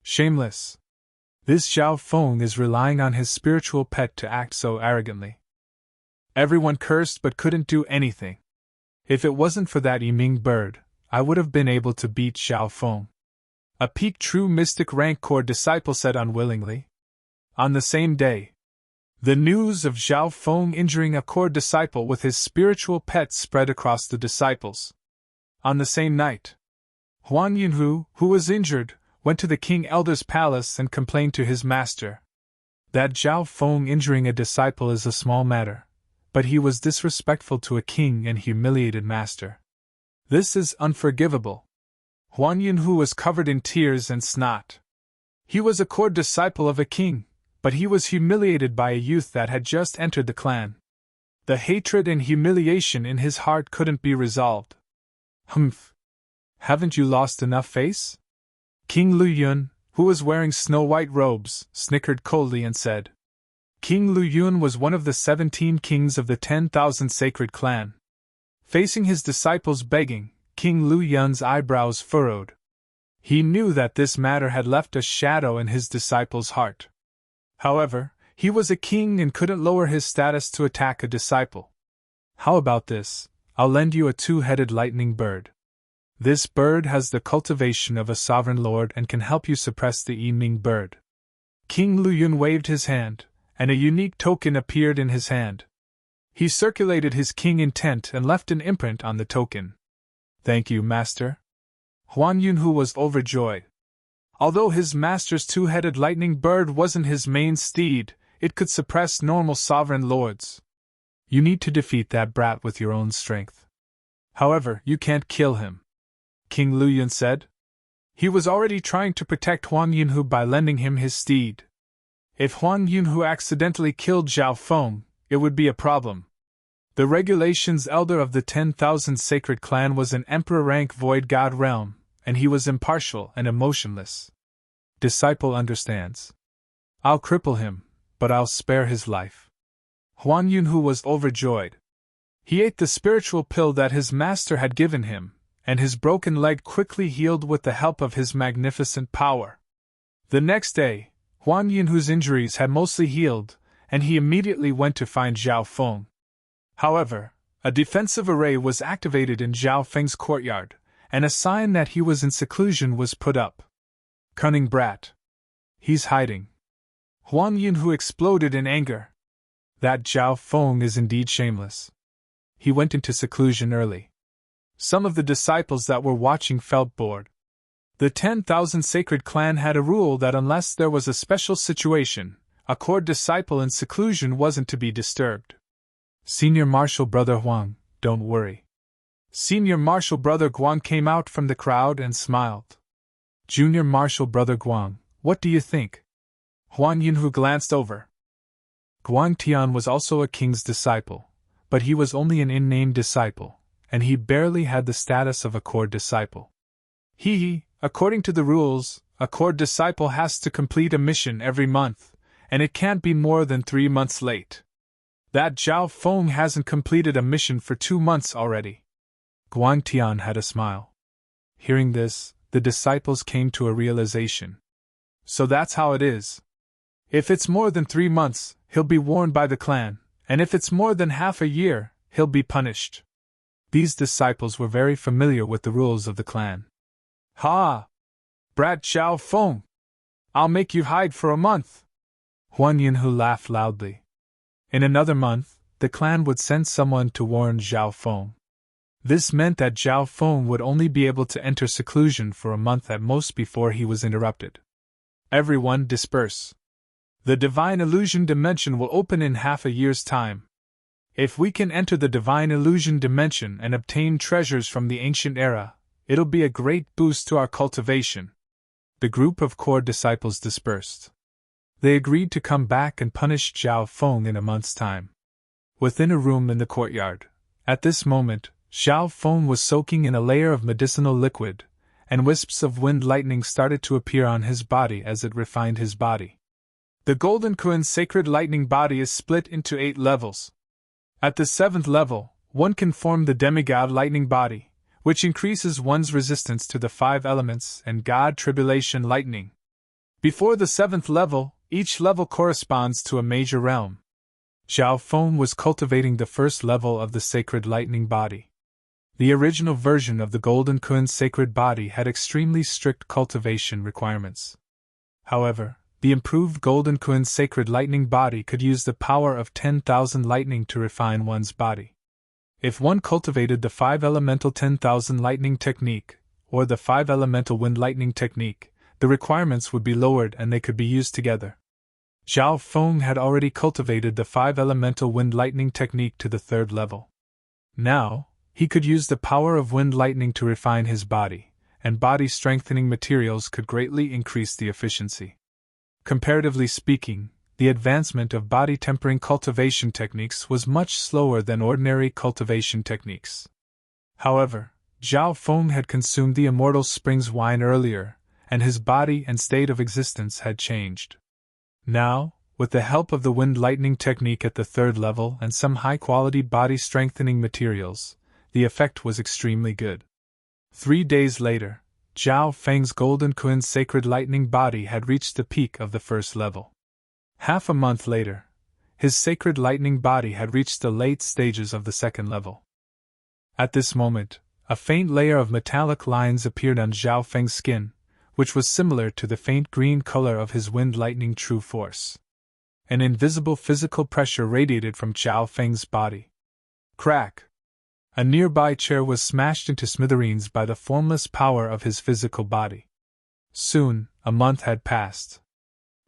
Shameless. This Zhao Feng is relying on his spiritual pet to act so arrogantly. Everyone cursed but couldn't do anything. If it wasn't for that Yiming bird, I would have been able to beat Zhao Feng. A peak true mystic rank core disciple said unwillingly. On the same day, the news of Zhao Feng injuring a core disciple with his spiritual pet spread across the disciples. On the same night, Huan Yunhu, who was injured, went to the King Elder's palace and complained to his master. That Zhao Feng injuring a disciple is a small matter, but he was disrespectful to a king and humiliated master. This is unforgivable. Huan Yunhu was covered in tears and snot. He was a core disciple of a king, but he was humiliated by a youth that had just entered the clan. The hatred and humiliation in his heart couldn't be resolved. Humph! Haven't you lost enough face? King Lu Yun, who was wearing snow-white robes, snickered coldly and said. King Lu Yun was one of the 17 kings of the 10,000 sacred clan. Facing his disciples begging, King Lu Yun's eyebrows furrowed. He knew that this matter had left a shadow in his disciple's heart. However, he was a king and couldn't lower his status to attack a disciple. How about this? I'll lend you a two-headed lightning bird. This bird has the cultivation of a sovereign lord and can help you suppress the Yiming bird. King Lu Yun waved his hand, and a unique token appeared in his hand. He circulated his king intent and left an imprint on the token. Thank you, master. Huan Yunhu was overjoyed. Although his master's two-headed lightning bird wasn't his main steed, it could suppress normal sovereign lords. You need to defeat that brat with your own strength. However, you can't kill him. King Luyun said. He was already trying to protect Huang Yunhu by lending him his steed. If Huang Yunhu accidentally killed Zhao Feng, it would be a problem. The regulations elder of the 10,000 sacred clan was an emperor rank void god realm, and he was impartial and emotionless. Disciple understands. I'll cripple him, but I'll spare his life. Huang Yunhu was overjoyed. He ate the spiritual pill that his master had given him, and his broken leg quickly healed with the help of his magnificent power. The next day, Huang Yunhu's injuries had mostly healed, and he immediately went to find Zhao Feng. However, a defensive array was activated in Zhao Feng's courtyard, and a sign that he was in seclusion was put up. Cunning brat. He's hiding. Huang Yunhu exploded in anger. That Zhao Feng is indeed shameless. He went into seclusion early. Some of the disciples that were watching felt bored. The 10,000 sacred clan had a rule that unless there was a special situation, a court disciple in seclusion wasn't to be disturbed. Senior Marshal Brother Huang, don't worry. Senior Marshal Brother Guang came out from the crowd and smiled. Junior Marshal Brother Guang, what do you think? Huang Yunhu glanced over. Guang Tian was also a king's disciple, but he was only an in-name disciple, and he barely had the status of a court disciple. According to the rules, a court disciple has to complete a mission every month, and it can't be more than 3 months late. That Zhao Feng hasn't completed a mission for 2 months already. Guang Tian had a smile. Hearing this, the disciples came to a realization. So that's how it is. If it's more than 3 months, he'll be warned by the clan, and if it's more than half a year, he'll be punished. These disciples were very familiar with the rules of the clan. Ha! Brat Zhao Feng! I'll make you hide for a month! Huang Yunhu laughed loudly. In another month, the clan would send someone to warn Zhao Feng. This meant that Zhao Feng would only be able to enter seclusion for a month at most before he was interrupted. Everyone disperse. The Divine Illusion Dimension will open in half a year's time. If we can enter the Divine Illusion Dimension and obtain treasures from the ancient era, it'll be a great boost to our cultivation. The group of core disciples dispersed. They agreed to come back and punish Zhao Feng in a month's time. Within a room in the courtyard, at this moment, Zhao Feng was soaking in a layer of medicinal liquid, and wisps of wind lightning started to appear on his body as it refined his body. The Golden Kun's sacred lightning body is split into 8 levels. At the 7th level, one can form the demigod lightning body, which increases one's resistance to the 5 elements and God tribulation lightning. Before the 7th level, each level corresponds to a major realm. Zhao Feng was cultivating the 1st level of the sacred lightning body. The original version of the Golden Kun's sacred body had extremely strict cultivation requirements. However, the improved Golden Kun's sacred lightning body could use the power of 10,000 lightning to refine one's body. If one cultivated the 5 elemental 10,000 lightning technique, or the 5 elemental wind lightning technique, the requirements would be lowered and they could be used together. Zhao Feng had already cultivated the 5 elemental wind lightning technique to the 3rd level. Now, he could use the power of wind lightning to refine his body, and body strengthening materials could greatly increase the efficiency. Comparatively speaking, the advancement of body tempering cultivation techniques was much slower than ordinary cultivation techniques. However, Zhao Feng had consumed the Immortal Springs wine earlier, and his body and state of existence had changed. Now, with the help of the wind lightning technique at the 3rd level and some high-quality body strengthening materials, the effect was extremely good. 3 days later, Zhao Feng's Golden Kun's sacred lightning body had reached the peak of the 1st level. Half a month later, his sacred lightning body had reached the late stages of the 2nd level. At this moment, a faint layer of metallic lines appeared on Zhao Feng's skin, which was similar to the faint green color of his wind lightning true force. An invisible physical pressure radiated from Zhao Feng's body. Crack! A nearby chair was smashed into smithereens by the formless power of his physical body. Soon, a month had passed.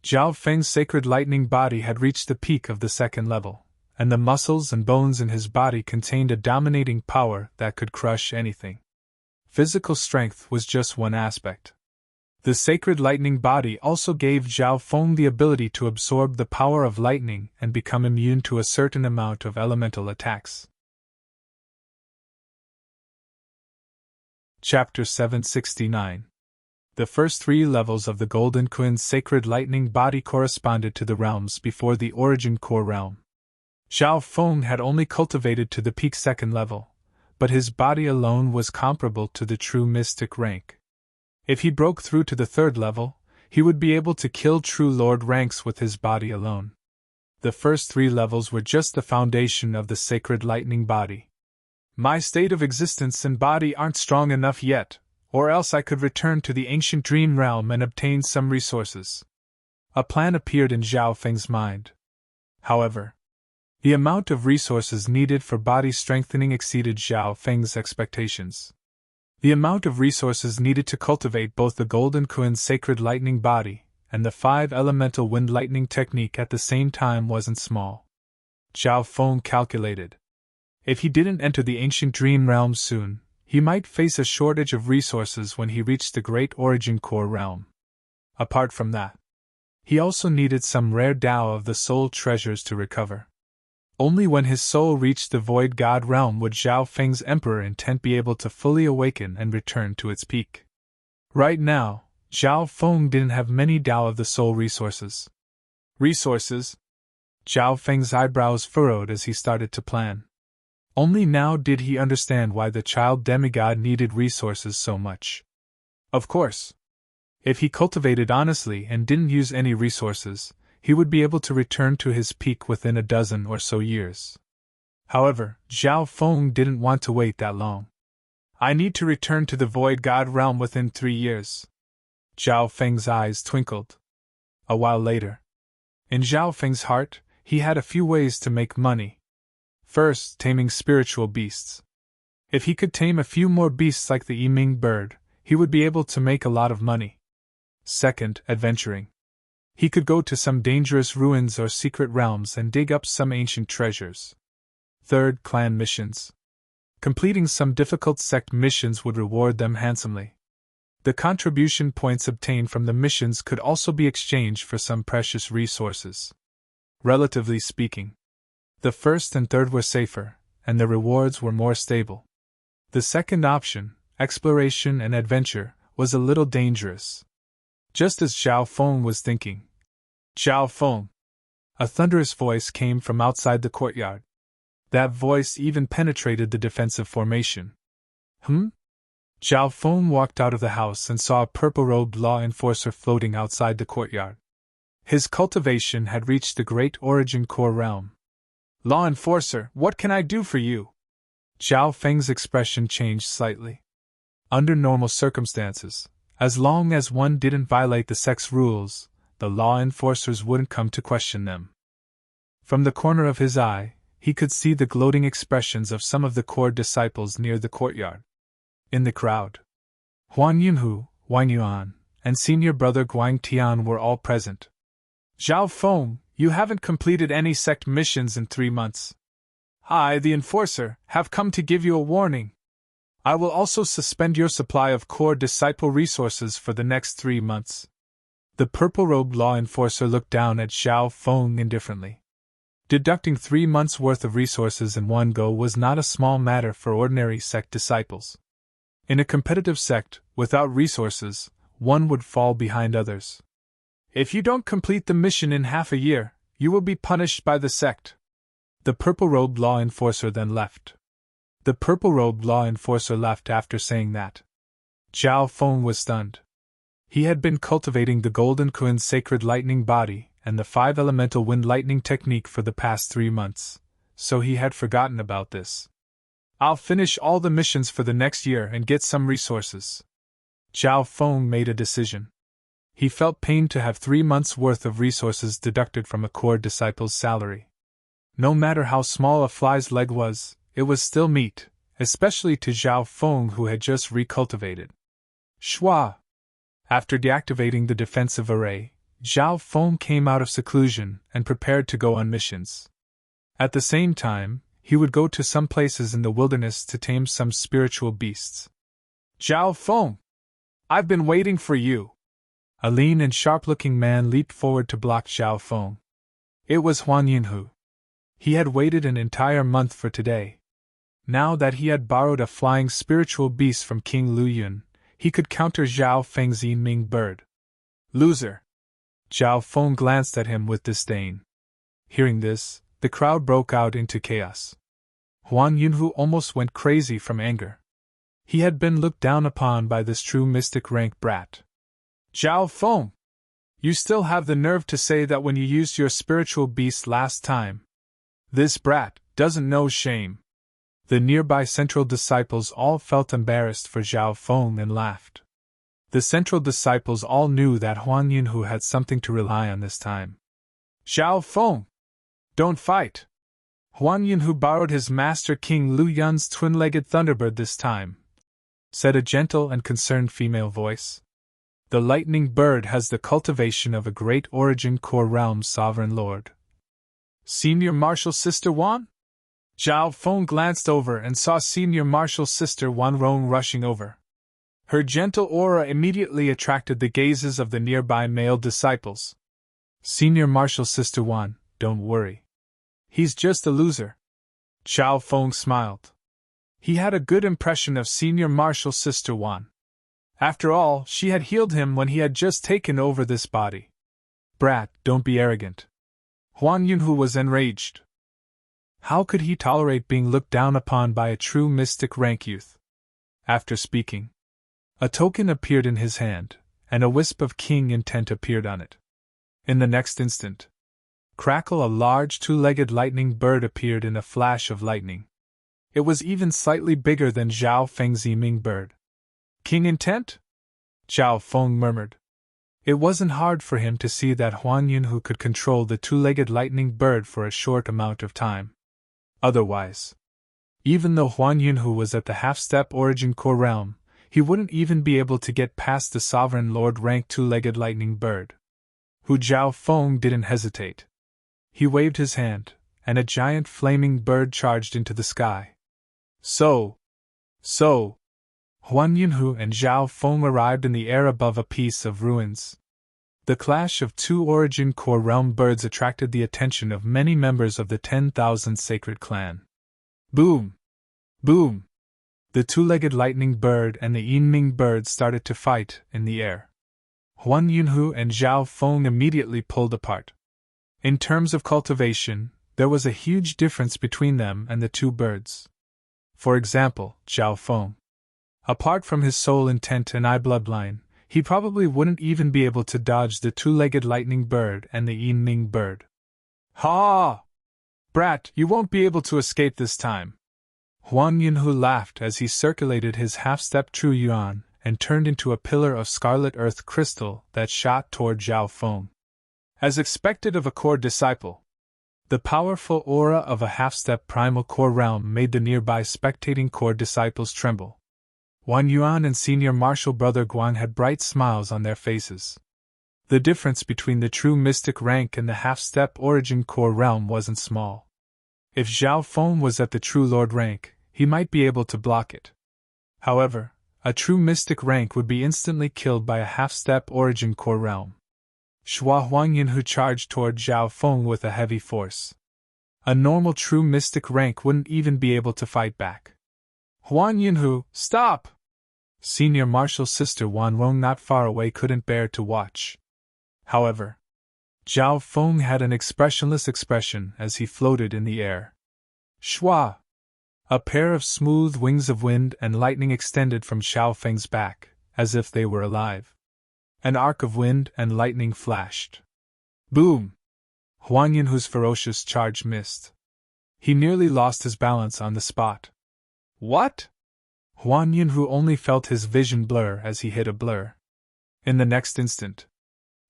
Zhao Feng's sacred lightning body had reached the peak of the 2nd level, and the muscles and bones in his body contained a dominating power that could crush anything. Physical strength was just one aspect. The sacred lightning body also gave Zhao Feng the ability to absorb the power of lightning and become immune to a certain amount of elemental attacks. Chapter 769. The first 3 levels of the Golden Quin's sacred lightning body corresponded to the realms before the origin core realm. Zhao Feng had only cultivated to the peak 2nd level, but his body alone was comparable to the true mystic rank. If he broke through to the 3rd level, he would be able to kill true lord ranks with his body alone. The first 3 levels were just the foundation of the sacred lightning body. My state of existence and body aren't strong enough yet, or else I could return to the ancient dream realm and obtain some resources. A plan appeared in Zhao Feng's mind. However, the amount of resources needed for body strengthening exceeded Zhao Feng's expectations. The amount of resources needed to cultivate both the Golden Quin's sacred lightning body and the 5 elemental wind lightning technique at the same time wasn't small. Zhao Feng calculated. If he didn't enter the ancient dream realm soon, he might face a shortage of resources when he reached the great origin core realm. Apart from that, he also needed some rare Tao of the soul treasures to recover. Only when his soul reached the void god realm would Zhao Feng's emperor intent be able to fully awaken and return to its peak. Right now, Zhao Feng didn't have many Tao of the soul resources. Resources? Zhao Feng's eyebrows furrowed as he started to plan. Only now did he understand why the child demigod needed resources so much. Of course, if he cultivated honestly and didn't use any resources, he would be able to return to his peak within a dozen or so years. However, Zhao Feng didn't want to wait that long. I need to return to the void god realm within 3 years. Zhao Feng's eyes twinkled. A while later, in Zhao Feng's heart, he had a few ways to make money. First, taming spiritual beasts. If he could tame a few more beasts like the Yiming bird, he would be able to make a lot of money. Second, adventuring. He could go to some dangerous ruins or secret realms and dig up some ancient treasures. Third, clan missions. Completing some difficult sect missions would reward them handsomely. The contribution points obtained from the missions could also be exchanged for some precious resources. Relatively speaking, the first and third were safer, and the rewards were more stable. The second option, exploration and adventure, was a little dangerous. Just as Zhao Feng was thinking. Zhao Feng! A thunderous voice came from outside the courtyard. That voice even penetrated the defensive formation. Zhao Feng walked out of the house and saw a purple-robed law enforcer floating outside the courtyard. His cultivation had reached the great origin core realm. Law enforcer, what can I do for you? Zhao Feng's expression changed slightly. Under normal circumstances, as long as one didn't violate the sect's rules, the law enforcers wouldn't come to question them. From the corner of his eye, he could see the gloating expressions of some of the core disciples near the courtyard. In the crowd, Huan Yunhu, Wang Yuan, and senior brother Guang Tian were all present. Zhao Feng, you haven't completed any sect missions in 3 months. I, the enforcer, have come to give you a warning. I will also suspend your supply of core disciple resources for the next 3 months. The purple-robed law enforcer looked down at Zhao Feng indifferently. Deducting 3 months' worth of resources in one go was not a small matter for ordinary sect disciples. In a competitive sect, without resources, one would fall behind others. If you don't complete the mission in half a year, you will be punished by the sect. The purple-robed law enforcer then left. The purple-robed law enforcer left after saying that. Zhao Feng was stunned. He had been cultivating the Golden Quin's sacred lightning body and the 5 elemental wind lightning technique for the past 3 months, so he had forgotten about this. I'll finish all the missions for the next year and get some resources. Zhao Feng made a decision. He felt pained to have 3 months' worth of resources deducted from a core disciple's salary. No matter how small a fly's leg was, it was still meat, especially to Zhao Feng who had just recultivated. Shua! After deactivating the defensive array, Zhao Feng came out of seclusion and prepared to go on missions. At the same time, he would go to some places in the wilderness to tame some spiritual beasts. Zhao Feng! I've been waiting for you! A lean and sharp-looking man leaped forward to block Zhao Feng. It was Huan Yunhu. He had waited an entire month for today. Now that he had borrowed a flying spiritual beast from King Lu Yun, he could counter Zhao Feng's Yinming bird. Loser! Zhao Feng glanced at him with disdain. Hearing this, the crowd broke out into chaos. Huan Yunhu almost went crazy from anger. He had been looked down upon by this true mystic rank brat. Zhao Feng! You still have the nerve to say that when you used your spiritual beast last time. This brat doesn't know shame. The nearby central disciples all felt embarrassed for Zhao Feng and laughed. The central disciples all knew that Huan Yunhu had something to rely on this time. Zhao Feng! Don't fight! Huan Yunhu borrowed his master King Lu Yun's twin-legged thunderbird this time, said a gentle and concerned female voice. The lightning bird has the cultivation of a great origin core realm sovereign lord. Senior Marshal Sister Wan? Zhao Feng glanced over and saw Senior Marshal Sister Wan Rong rushing over. Her gentle aura immediately attracted the gazes of the nearby male disciples. Senior Marshal Sister Wan, don't worry. He's just a loser. Zhao Feng smiled. He had a good impression of Senior Marshal Sister Wan. After all, she had healed him when he had just taken over this body. Brat, don't be arrogant. Huan Yunhu was enraged. How could he tolerate being looked down upon by a true mystic rank youth? After speaking, a token appeared in his hand, and a wisp of king intent appeared on it. In the next instant, crackle, a large two-legged lightning bird appeared in a flash of lightning. It was even slightly bigger than Zhao Feng's Yiming bird. King intent? Zhao Feng murmured. It wasn't hard for him to see that Huan Yunhu could control the two-legged lightning bird for a short amount of time. Otherwise, even though Huan Yunhu was at the half-step origin core realm, he wouldn't even be able to get past the sovereign lord rank two-legged lightning bird. Hu Zhao Feng didn't hesitate. He waved his hand, and a giant flaming bird charged into the sky. So! Huan Yunhu and Zhao Feng arrived in the air above a piece of ruins. The clash of two origin core realm birds attracted the attention of many members of the 10,000 sacred clan. Boom! Boom! The two-legged lightning bird and the Yinming bird started to fight in the air. Huan Yunhu and Zhao Feng immediately pulled apart. In terms of cultivation, there was a huge difference between them and the two birds. For example, Zhao Feng. Apart from his soul intent and eye bloodline, he probably wouldn't even be able to dodge the two-legged lightning bird and the Yinming bird. Ha! Brat, you won't be able to escape this time. Huan Yunhu laughed as he circulated his half-step true yuan and turned into a pillar of scarlet earth crystal that shot toward Zhao Feng. As expected of a core disciple, the powerful aura of a half-step primal core realm made the nearby spectating core disciples tremble. Wan Yuan and Senior Marshal Brother Guang had bright smiles on their faces. The difference between the true mystic rank and the half-step origin core realm wasn't small. If Zhao Feng was at the true lord rank, he might be able to block it. However, a true mystic rank would be instantly killed by a half-step origin core realm. Shua Huang Yunhu charged toward Zhao Feng with a heavy force. A normal true mystic rank wouldn't even be able to fight back. Huan Yunhu, stop! Senior Marshal Sister Wan Rong not far away couldn't bear to watch. However, Zhao Feng had an expressionless expression as he floated in the air. Shua! A pair of smooth wings of wind and lightning extended from Xiao Feng's back, as if they were alive. An arc of wind and lightning flashed. Boom! Huan Yunhu's ferocious charge missed. He nearly lost his balance on the spot. What? Huan Yunhu only felt his vision blur as he hit a blur. In the next instant,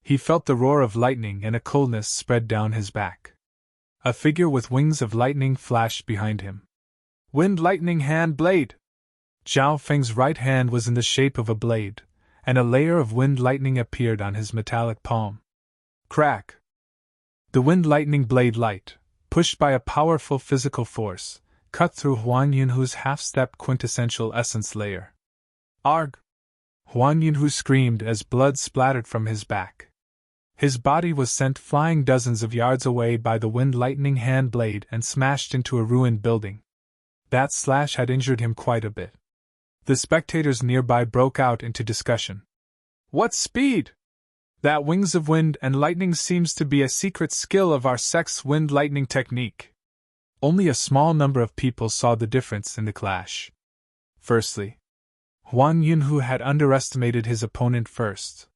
he felt the roar of lightning and a coldness spread down his back. A figure with wings of lightning flashed behind him. Wind lightning hand blade! Zhao Feng's right hand was in the shape of a blade, and a layer of wind lightning appeared on his metallic palm. Crack! The wind lightning blade light, pushed by a powerful physical force, cut through Huan Yunhu's half-step quintessential essence layer. Arg! Huan Yunhu screamed as blood splattered from his back. His body was sent flying dozens of yards away by the wind lightning hand blade and smashed into a ruined building. That slash had injured him quite a bit. The spectators nearby broke out into discussion. What speed! That wings of wind and lightning seems to be a secret skill of our sex wind lightning technique. Only a small number of people saw the difference in the clash. Firstly, Huan Yunhu had underestimated his opponent first.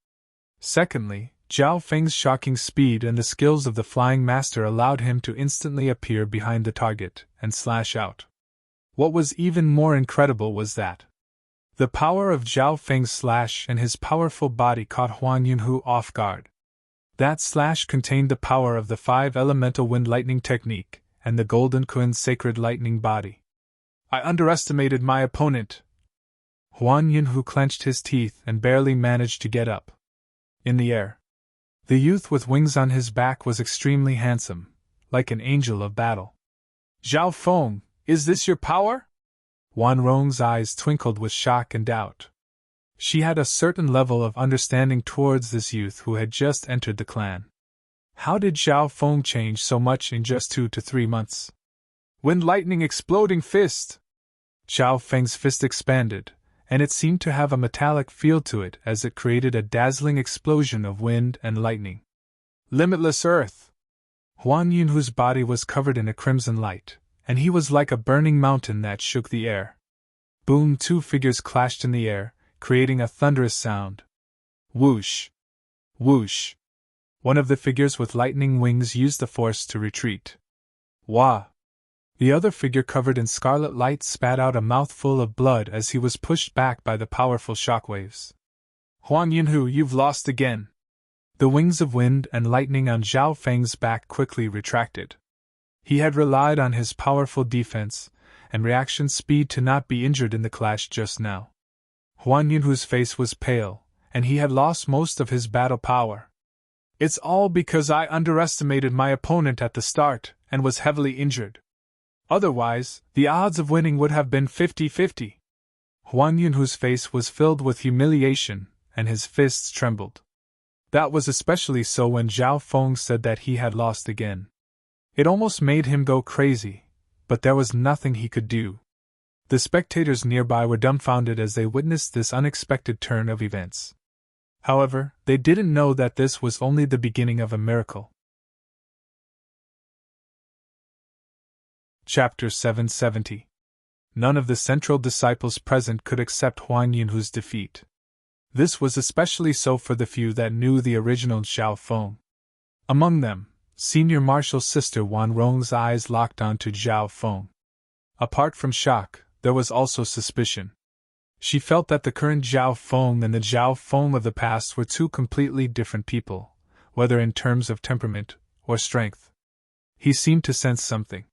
Secondly, Zhao Feng's shocking speed and the skills of the flying master allowed him to instantly appear behind the target and slash out. What was even more incredible was that the power of Zhao Feng's slash and his powerful body caught Huan Yunhu off guard. That slash contained the power of the 5-elemental wind lightning technique and the Golden Kun's sacred lightning body. I underestimated my opponent. Huan Yunhu clenched his teeth and barely managed to get up. In the air, the youth with wings on his back was extremely handsome, like an angel of battle. Zhao Feng, is this your power? Wan Rong's eyes twinkled with shock and doubt. She had a certain level of understanding towards this youth who had just entered the clan. How did Zhao Feng change so much in just 2 to 3 months? Wind lightning exploding fist! Zhao Feng's fist expanded, and it seemed to have a metallic feel to it as it created a dazzling explosion of wind and lightning. Limitless earth! Huan Yunhu's body was covered in a crimson light, and he was like a burning mountain that shook the air. Boom! 2 figures clashed in the air, creating a thunderous sound. Whoosh! Whoosh! One of the figures with lightning wings used the force to retreat. Wah! The other figure covered in scarlet light spat out a mouthful of blood as he was pushed back by the powerful shockwaves. Huan Yunhu, you've lost again. The wings of wind and lightning on Zhao Feng's back quickly retracted. He had relied on his powerful defense and reaction speed to not be injured in the clash just now. Huan Yunhu's face was pale, and he had lost most of his battle power. It's all because I underestimated my opponent at the start and was heavily injured. Otherwise, the odds of winning would have been 50-50. Huan Yunhu's face was filled with humiliation, and his fists trembled. That was especially so when Zhao Feng said that he had lost again. It almost made him go crazy, but there was nothing he could do. The spectators nearby were dumbfounded as they witnessed this unexpected turn of events. However, they didn't know that this was only the beginning of a miracle. Chapter 770. None of the central disciples present could accept Huan Yunhu's defeat. This was especially so for the few that knew the original Zhao Feng. Among them, Senior Marshal's sister Wan Rong's eyes locked onto Zhao Feng. Apart from shock, there was also suspicion. She felt that the current Zhao Feng and the Zhao Feng of the past were 2 completely different people, whether in terms of temperament or strength. He seemed to sense something.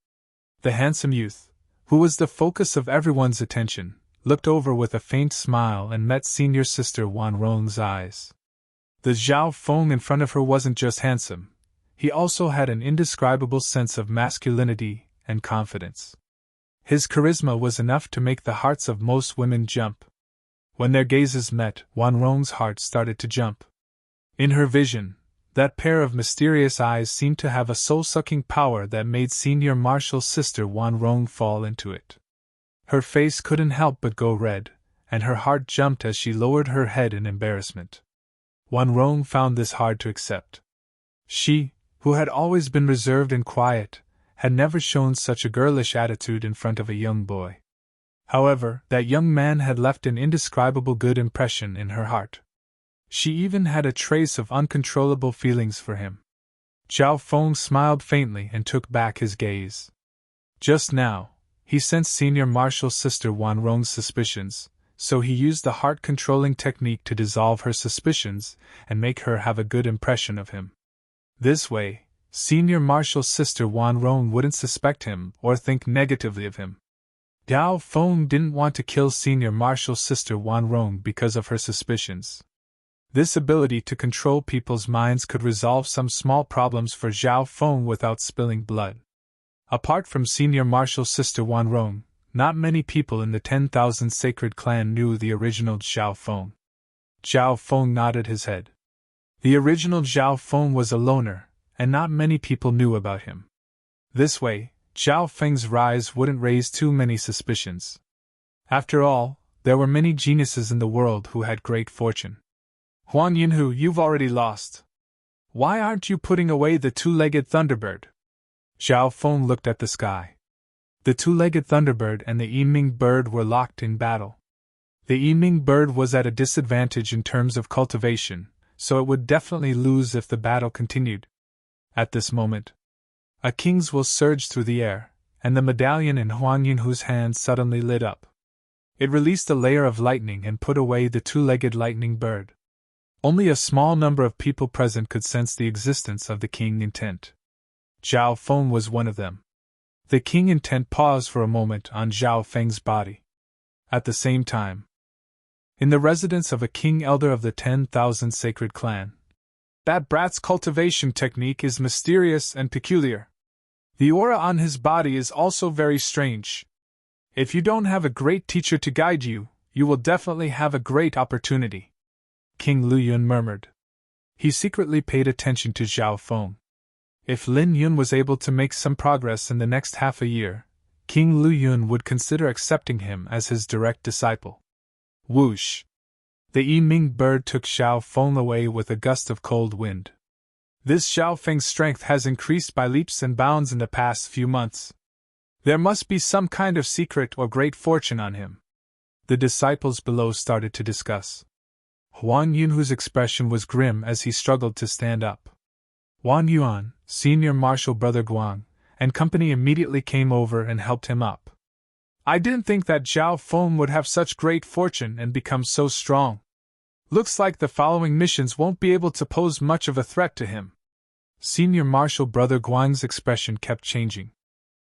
The handsome youth, who was the focus of everyone's attention, looked over with a faint smile and met senior sister Wan Rong's eyes. The Zhao Feng in front of her wasn't just handsome, he also had an indescribable sense of masculinity and confidence. His charisma was enough to make the hearts of most women jump. When their gazes met, Wan Rong's heart started to jump. In her vision, that pair of mysterious eyes seemed to have a soul-sucking power that made Senior Marshal's sister Wan Rong fall into it. Her face couldn't help but go red, and her heart jumped as she lowered her head in embarrassment. Wan Rong found this hard to accept. She, who had always been reserved and quiet, had never shown such a girlish attitude in front of a young boy. However, that young man had left an indescribable good impression in her heart. She even had a trace of uncontrollable feelings for him. Zhao Feng smiled faintly and took back his gaze. Just now, he sensed Senior Marshal's sister Wan Rong's suspicions, so he used the heart-controlling technique to dissolve her suspicions and make her have a good impression of him. This way, Senior Marshal's sister Wan Rong wouldn't suspect him or think negatively of him. Zhao Feng didn't want to kill Senior Marshal's sister Wan Rong because of her suspicions. This ability to control people's minds could resolve some small problems for Zhao Feng without spilling blood. Apart from Senior Marshal's sister Wan Rong, not many people in the 10,000 sacred clan knew the original Zhao Feng. Zhao Feng nodded his head. The original Zhao Feng was a loner, and not many people knew about him. This way, Zhao Feng's rise wouldn't raise too many suspicions. After all, there were many geniuses in the world who had great fortune. Huang Yinhu, you've already lost. Why aren't you putting away the two-legged thunderbird? Zhao Feng looked at the sky. The two-legged thunderbird and the Yiming bird were locked in battle. The Yiming bird was at a disadvantage in terms of cultivation, so it would definitely lose if the battle continued. At this moment, a king's will surged through the air, and the medallion in Huang Yinhu's hand suddenly lit up. It released a layer of lightning and put away the two-legged lightning bird. Only a small number of people present could sense the existence of the king intent. Zhao Feng was one of them. The king intent paused for a moment on Zhao Feng's body. At the same time, in the residence of a king elder of the 10,000 sacred clan, that brat's cultivation technique is mysterious and peculiar. The aura on his body is also very strange. If you don't have a great teacher to guide you, you will definitely have a great opportunity. King Lu Yun murmured. He secretly paid attention to Zhao Feng. If Lin Yun was able to make some progress in the next half a year, King Lu Yun would consider accepting him as his direct disciple. Whoosh! The Yiming bird took Zhao Feng away with a gust of cold wind. This Zhao Feng's strength has increased by leaps and bounds in the past few months. There must be some kind of secret or great fortune on him. The disciples below started to discuss. Huang Yunhu's expression was grim as he struggled to stand up. Wang Yuan, senior marshal brother Guang, and company immediately came over and helped him up. I didn't think that Zhao Feng would have such great fortune and become so strong. Looks like the following missions won't be able to pose much of a threat to him. Senior marshal brother Guang's expression kept changing.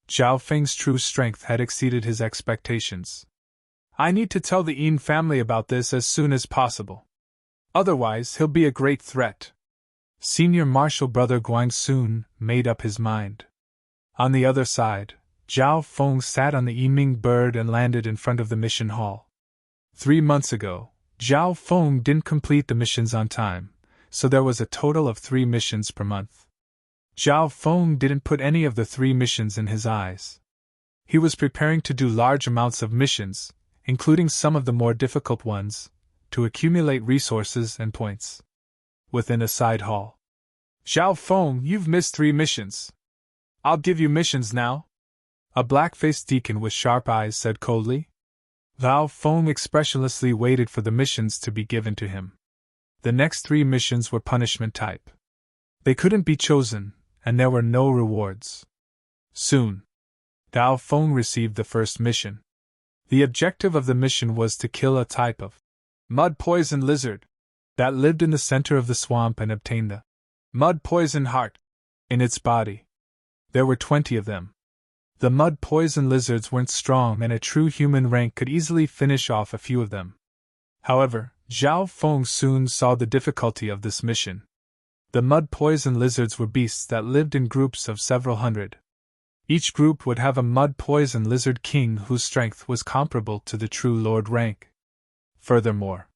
Zhao Feng's true strength had exceeded his expectations. I need to tell the Yin family about this as soon as possible. Otherwise, he'll be a great threat. Senior marshal brother Guang soon made up his mind. On the other side, Zhao Feng sat on the Yiming bird and landed in front of the mission hall. 3 months ago, Zhao Feng didn't complete the missions on time, so there was a total of 3 missions per month. Zhao Feng didn't put any of the 3 missions in his eyes. He was preparing to do large amounts of missions, including some of the more difficult ones, to accumulate resources and points. Within a side hall. Zhao Feng, you've missed 3 missions. I'll give you missions now. A black-faced deacon with sharp eyes said coldly. Zhao Feng expressionlessly waited for the missions to be given to him. The next 3 missions were punishment type. They couldn't be chosen, and there were no rewards. Soon, Zhao Feng received the first mission. The objective of the mission was to kill a type of mud poison lizard that lived in the center of the swamp and obtain the mud poison heart in its body. There were 20 of them. The mud poison lizards weren't strong, and a true human rank could easily finish off a few of them. However, Zhao Feng soon saw the difficulty of this mission. The mud poison lizards were beasts that lived in groups of several hundred. Each group would have a mud poison lizard king whose strength was comparable to the true lord rank. Furthermore,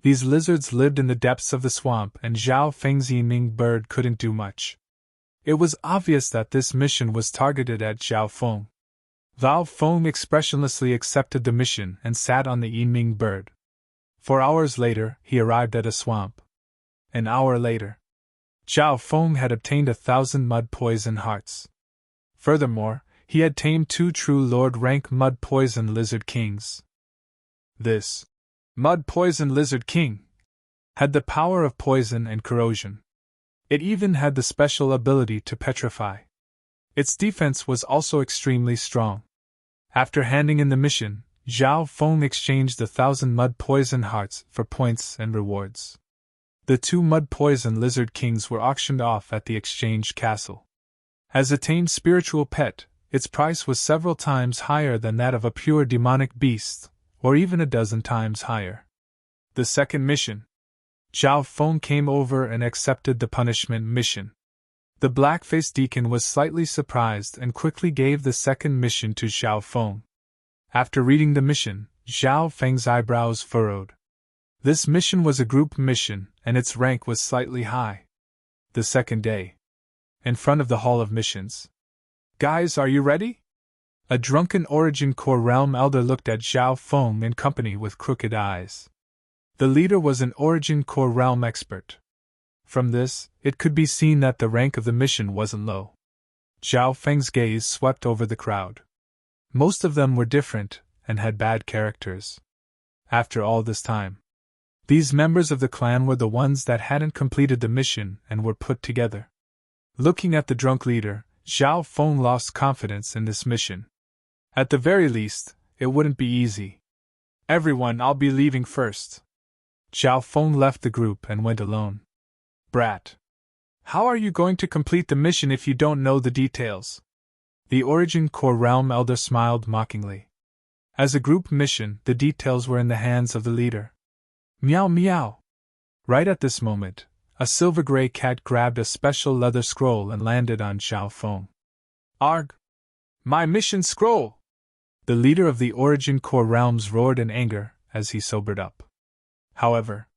these lizards lived in the depths of the swamp, and Zhao Feng's Yiming bird couldn't do much. It was obvious that this mission was targeted at Zhao Feng. Zhao Feng expressionlessly accepted the mission and sat on the Yiming bird. 4 hours later, he arrived at a swamp. An hour later, Zhao Feng had obtained 1,000 mud poison hearts. Furthermore, he had tamed 2 true lord rank mud poison lizard kings. This mud poison lizard king had the power of poison and corrosion. It even had the special ability to petrify. Its defense was also extremely strong. After handing in the mission, Zhao Feng exchanged 1,000 mud poison hearts for points and rewards. The 2 mud poison lizard kings were auctioned off at the exchange castle. As a tamed spiritual pet, its price was several times higher than that of a pure demonic beast, or even a dozen times higher. The second mission. Zhao Feng came over and accepted the punishment mission. The black-faced deacon was slightly surprised and quickly gave the second mission to Zhao Feng. After reading the mission, Zhao Feng's eyebrows furrowed. This mission was a group mission, and its rank was slightly high. The second day. In front of the Hall of Missions. Guys, are you ready? A drunken Origin Core Realm elder looked at Zhao Feng in company with crooked eyes. The leader was an Origin Core Realm expert. From this, it could be seen that the rank of the mission wasn't low. Zhao Feng's gaze swept over the crowd. Most of them were different, and had bad characters. After all this time, these members of the clan were the ones that hadn't completed the mission and were put together. Looking at the drunk leader, Zhao Feng lost confidence in this mission. At the very least, it wouldn't be easy. Everyone, I'll be leaving first. Zhao Feng left the group and went alone. Brat. How are you going to complete the mission if you don't know the details? The Origin Core Realm elder smiled mockingly. As a group mission, the details were in the hands of the leader. Meow meow. Right at this moment, a silver-gray cat grabbed a special leather scroll and landed on Zhao Feng. Arg! My mission scroll! The leader of the Origin Core Realms roared in anger as he sobered up. However,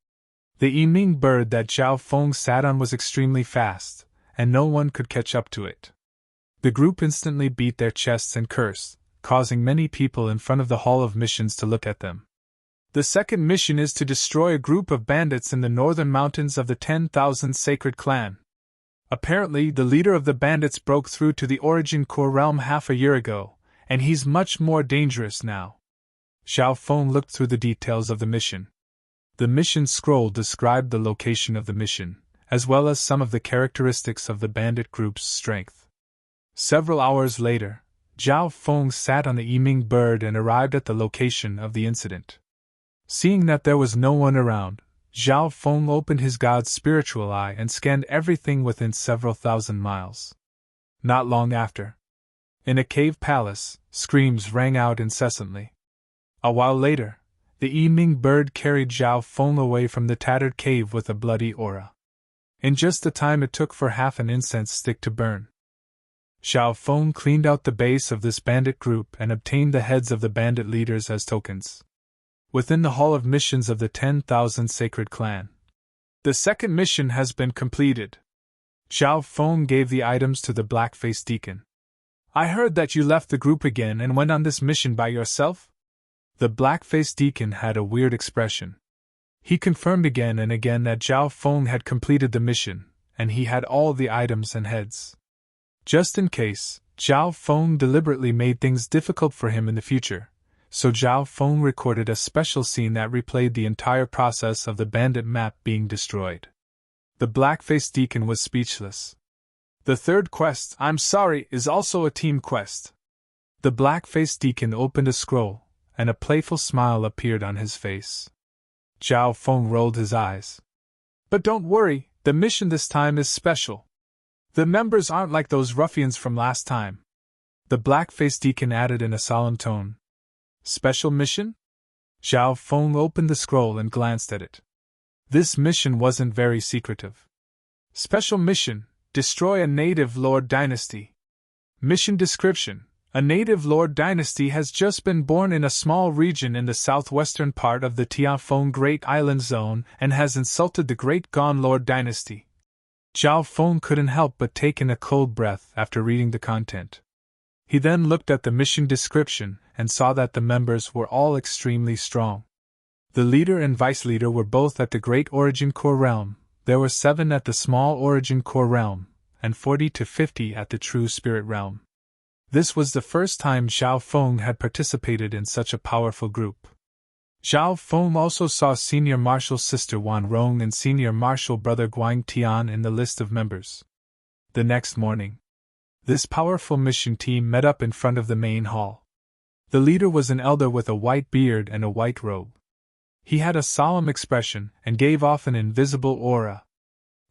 the Yiming bird that Zhao Feng sat on was extremely fast, and no one could catch up to it. The group instantly beat their chests and cursed, causing many people in front of the Hall of Missions to look at them. The second mission is to destroy a group of bandits in the northern mountains of the 10,000 Sacred Clan. Apparently, the leader of the bandits broke through to the Origin Core Realm half a year ago, and he's much more dangerous now. Zhao Feng looked through the details of the mission. The mission scroll described the location of the mission, as well as some of the characteristics of the bandit group's strength. Several hours later, Zhao Feng sat on the Yiming bird and arrived at the location of the incident. Seeing that there was no one around, Zhao Feng opened his god's spiritual eye and scanned everything within several thousand miles. Not long after, in a cave palace, screams rang out incessantly. A while later, the Yiming bird carried Zhao Feng away from the tattered cave with a bloody aura. In just the time it took for half an incense stick to burn. Zhao Feng cleaned out the base of this bandit group and obtained the heads of the bandit leaders as tokens. Within the Hall of Missions of the 10,000 Sacred Clan. The second mission has been completed. Zhao Feng gave the items to the black-faced deacon. I heard that you left the group again and went on this mission by yourself? The black-faced deacon had a weird expression. He confirmed again and again that Zhao Feng had completed the mission, and he had all the items and heads. Just in case, Zhao Feng deliberately made things difficult for him in the future, so Zhao Feng recorded a special scene that replayed the entire process of the bandit map being destroyed. The black-faced deacon was speechless. The third quest, I'm sorry, is also a team quest. The black-faced deacon opened a scroll, and a playful smile appeared on his face. Zhao Feng rolled his eyes. But don't worry, the mission this time is special. The members aren't like those ruffians from last time. The black-faced deacon added in a solemn tone. Special mission? Zhao Feng opened the scroll and glanced at it. This mission wasn't very secretive. Special mission, destroy a native lord dynasty. Mission description. A native lord dynasty has just been born in a small region in the southwestern part of the Tianfeng Great Island Zone and has insulted the Great Gone Lord dynasty. Zhao Feng couldn't help but take in a cold breath after reading the content. He then looked at the mission description and saw that the members were all extremely strong. The leader and vice leader were both at the Great Origin Core Realm, there were 7 at the Small Origin Core Realm, and 40 to 50 at the True Spirit Realm. This was the first time Zhao Feng had participated in such a powerful group. Zhao Feng also saw Senior Marshal Sister Wan Rong and Senior Marshal Brother Guang Tian in the list of members. The next morning, this powerful mission team met up in front of the main hall. The leader was an elder with a white beard and a white robe. He had a solemn expression and gave off an invisible aura.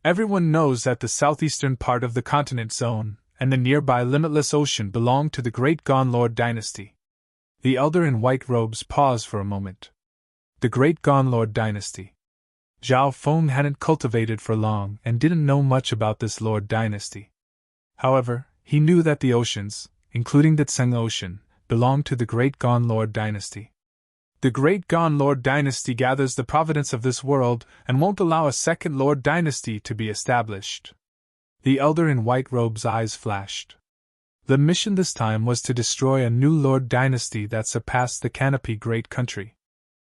Everyone knows that the southeastern part of the continent zone and the nearby limitless ocean belong to the Great Gone Lord dynasty. The elder in white robes paused for a moment. The Great Gone Lord dynasty. Zhao Feng hadn't cultivated for long and didn't know much about this lord dynasty. However, he knew that the oceans, including the Tseng Ocean, belonged to the Great Gone Lord dynasty. The Great Gone Lord dynasty gathers the providence of this world and won't allow a second Lord dynasty to be established. The elder in white robe's eyes flashed. The mission this time was to destroy a new Lord dynasty that surpassed the Canopy Great Country.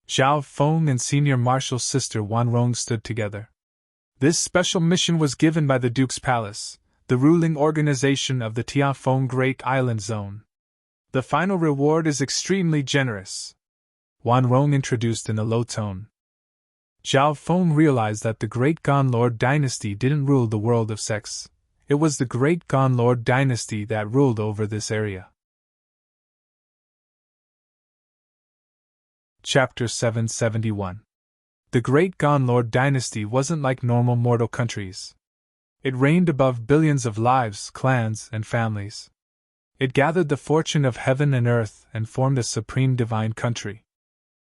Zhao Feng and Senior Marshal's sister Wan Rong stood together. This special mission was given by the Duke's Palace, the ruling organization of the Tianfeng Great Island Zone. The final reward is extremely generous, Wan Rong introduced in a low tone. Zhao Feng realized that the Great Gone Lord dynasty didn't rule the world of sex. It was the Great Gone Lord dynasty that ruled over this area. Chapter 771. The Great Gone Lord dynasty wasn't like normal mortal countries. It reigned above billions of lives, clans, and families. It gathered the fortune of heaven and earth and formed a supreme divine country.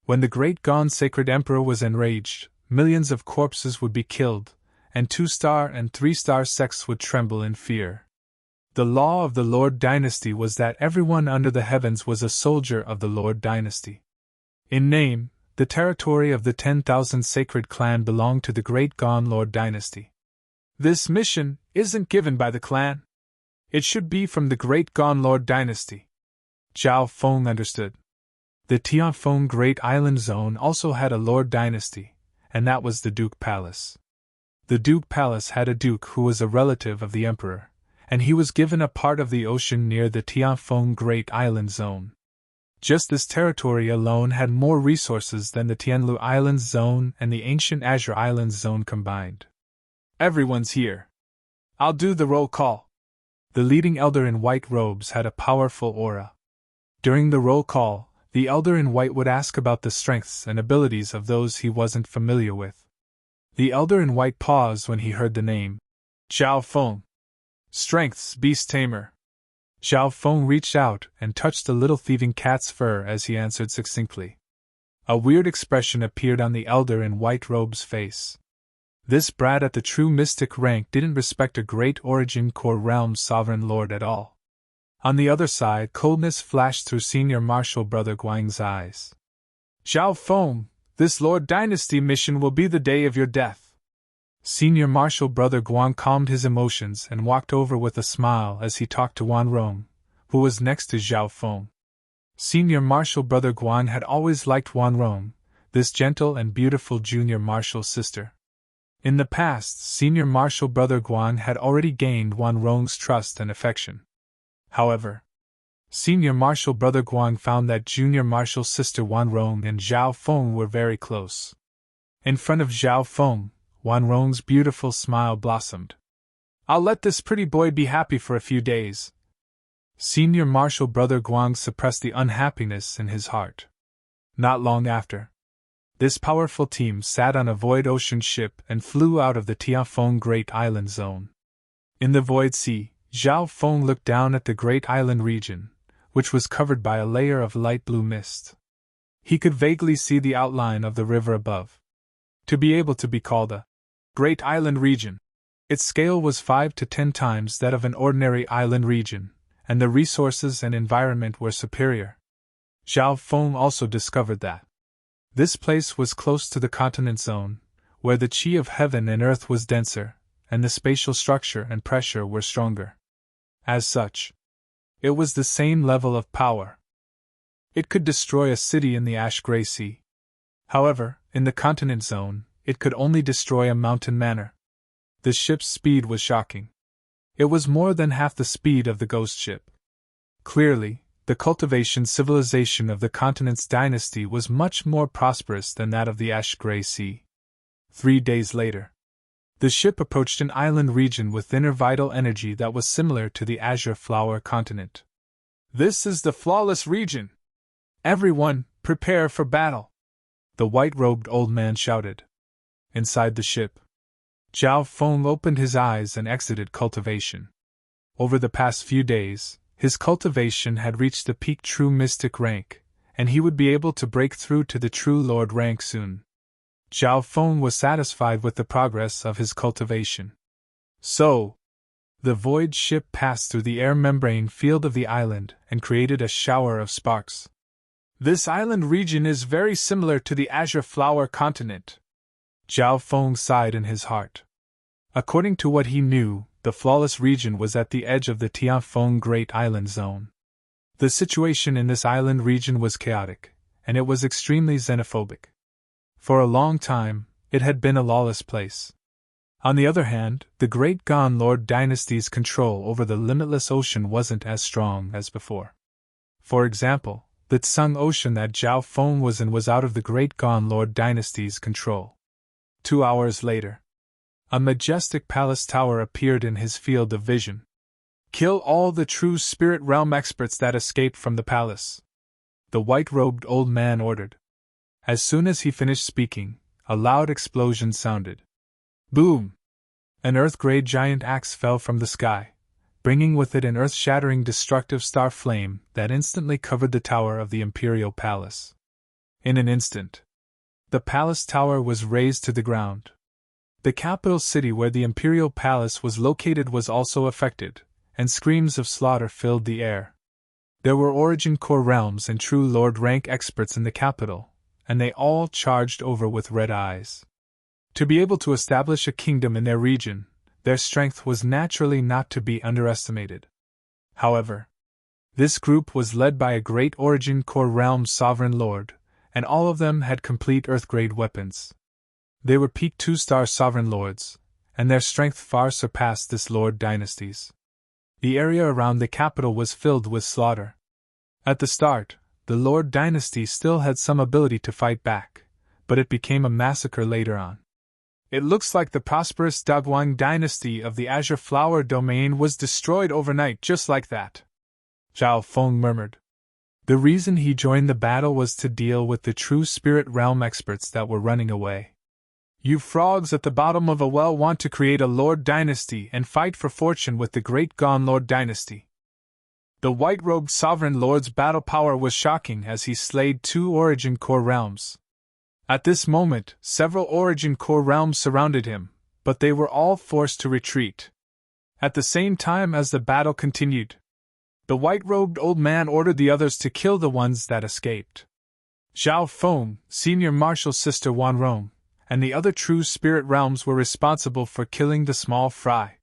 When the Great Gone Sacred Emperor was enraged, millions of corpses would be killed, and 2-star and 3-star sects would tremble in fear. The law of the Lord dynasty was that everyone under the heavens was a soldier of the Lord dynasty. In name, the territory of the 10,000 sacred clan belonged to the Great Gone Lord dynasty. This mission isn't given by the clan. It should be from the Great Gone Lord dynasty. Zhao Feng understood. The Tianfeng Great Island Zone also had a Lord dynasty, and that was the Duke Palace. The Duke Palace had a duke who was a relative of the emperor, and he was given a part of the ocean near the Tianfeng Great Island Zone. Just this territory alone had more resources than the Tianlu Islands Zone and the ancient Azure Islands Zone combined. Everyone's here. I'll do the roll call. The leading elder in white robes had a powerful aura. During the roll call, the elder in white would ask about the strengths and abilities of those he wasn't familiar with. The elder in white paused when he heard the name. Zhao Feng. Strengths, Beast Tamer. Zhao Feng reached out and touched the little thieving cat's fur as he answered succinctly. A weird expression appeared on the elder in white robe's face. This brat at the true mystic rank didn't respect a great origin core realm sovereign lord at all. On the other side, coldness flashed through Senior Marshal Brother Guang's eyes. Zhao Feng, this Lord Dynasty mission will be the day of your death. Senior Marshal Brother Guang calmed his emotions and walked over with a smile as he talked to Wan Rong, who was next to Zhao Feng. Senior Marshal Brother Guang had always liked Wan Rong, this gentle and beautiful junior marshal sister. In the past, Senior Marshal Brother Guang had already gained Wan Rong's trust and affection. However, Senior Marshal Brother Guang found that Junior Marshal Sister Wan Rong and Zhao Feng were very close. In front of Zhao Feng, Wan Rong's beautiful smile blossomed. I'll let this pretty boy be happy for a few days. Senior Marshal Brother Guang suppressed the unhappiness in his heart. Not long after, this powerful team sat on a void ocean ship and flew out of the Tianfeng Great Island Zone. In the void sea, Zhao Feng looked down at the Great Island region, which was covered by a layer of light blue mist. He could vaguely see the outline of the river above. To be able to be called a Great Island region, its scale was 5 to 10 times that of an ordinary island region, and the resources and environment were superior. Zhao Feng also discovered that this place was close to the continent zone, where the qi of heaven and earth was denser, and the spatial structure and pressure were stronger. As such, it was the same level of power. It could destroy a city in the ash-gray sea. However, in the continent zone, it could only destroy a mountain manor. The ship's speed was shocking. It was more than half the speed of the ghost ship. Clearly, the cultivation civilization of the continent's dynasty was much more prosperous than that of the ash-gray sea. 3 days later, the ship approached an island region with inner vital energy that was similar to the azure flower continent. This is the flawless region! Everyone, prepare for battle! The white-robed old man shouted. Inside the ship, Zhao Feng opened his eyes and exited cultivation. Over the past few days, his cultivation had reached the peak true mystic rank, and he would be able to break through to the true lord rank soon. Zhao Feng was satisfied with the progress of his cultivation. So, The void ship passed through the air membrane field of the island and created a shower of sparks. This island region is very similar to the Azure Flower continent. Zhao Feng sighed in his heart. According to what he knew, the flawless region was at the edge of the Tianfeng Great Island Zone. The situation in this island region was chaotic, and it was extremely xenophobic. For a long time, it had been a lawless place. On the other hand, the Great Gan Lord dynasty's control over the limitless ocean wasn't as strong as before. For example, the Tsung Ocean that Zhao Feng was in was out of the Great Gan Lord dynasty's control. 2 hours later, a majestic palace tower appeared in his field of vision. Kill all the true spirit realm experts that escaped from the palace, the white-robed old man ordered. As soon as he finished speaking, a loud explosion sounded. Boom! An earth-grade giant axe fell from the sky, bringing with it an earth-shattering destructive star flame that instantly covered the tower of the imperial palace. In an instant, the palace tower was razed to the ground. The capital city where the imperial palace was located was also affected, and screams of slaughter filled the air. There were Origin Core realms and true Lord rank experts in the capital, and they all charged over with red eyes. To be able to establish a kingdom in their region, their strength was naturally not to be underestimated. However, this group was led by a great Origin Core realm sovereign lord, and all of them had complete Earth-grade weapons. They were peak 2-star sovereign lords, and their strength far surpassed this lord dynasty's. The area around the capital was filled with slaughter. At the start, the Lord dynasty still had some ability to fight back, but it became a massacre later on. It looks like the prosperous Daguang dynasty of the Azure Flower domain was destroyed overnight just like that. Zhao Feng murmured. The reason he joined the battle was to deal with the true spirit realm experts that were running away. You frogs at the bottom of a well want to create a Lord dynasty and fight for fortune with the Great Gan Lord dynasty. The white-robed sovereign lord's battle power was shocking as he slayed 2 Origin Core realms. At this moment, several Origin Core realms surrounded him, but they were all forced to retreat. At the same time as the battle continued, the white-robed old man ordered the others to kill the ones that escaped. Zhao Feng, senior marshal sister Wan Rong, and the other true spirit realms were responsible for killing the small fry.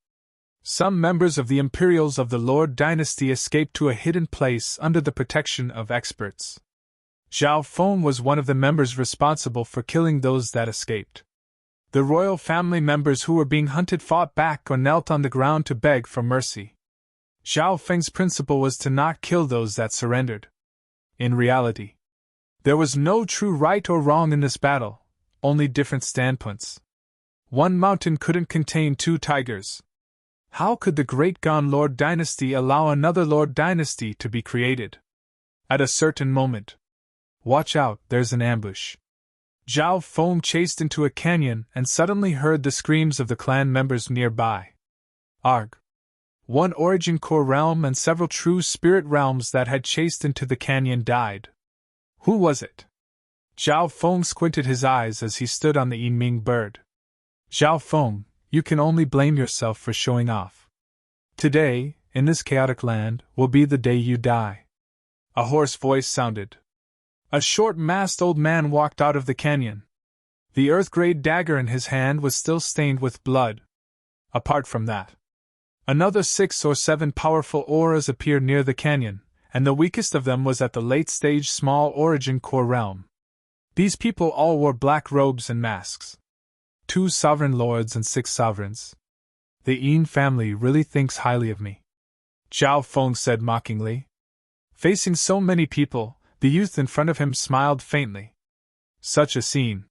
Some members of the Imperials of the Lord dynasty escaped to a hidden place under the protection of experts. Zhao Feng was one of the members responsible for killing those that escaped. The royal family members who were being hunted fought back or knelt on the ground to beg for mercy. Zhao Feng's principle was to not kill those that surrendered. In reality, there was no true right or wrong in this battle, only different standpoints. One mountain couldn't contain 2 tigers. How could the Great Gan Lord dynasty allow another Lord dynasty to be created? At a certain moment, watch out, there's an ambush. Zhao Feng chased into a canyon and suddenly heard the screams of the clan members nearby. Arg! 1 Origin Core realm and several true spirit realms that had chased into the canyon died. Who was it? Zhao Feng squinted his eyes as he stood on the Yiming bird. Zhao Feng, you can only blame yourself for showing off. Today, in this chaotic land, will be the day you die. A hoarse voice sounded. A short-masked old man walked out of the canyon. The earth-grade dagger in his hand was still stained with blood. Apart from that, another 6 or 7 powerful auras appeared near the canyon, and the weakest of them was at the late-stage small Origin Core realm. These people all wore black robes and masks. 2 sovereign lords and 6 sovereigns. The Yin family really thinks highly of me, Zhao Feng said mockingly. Facing so many people, the youth in front of him smiled faintly. Such a scene.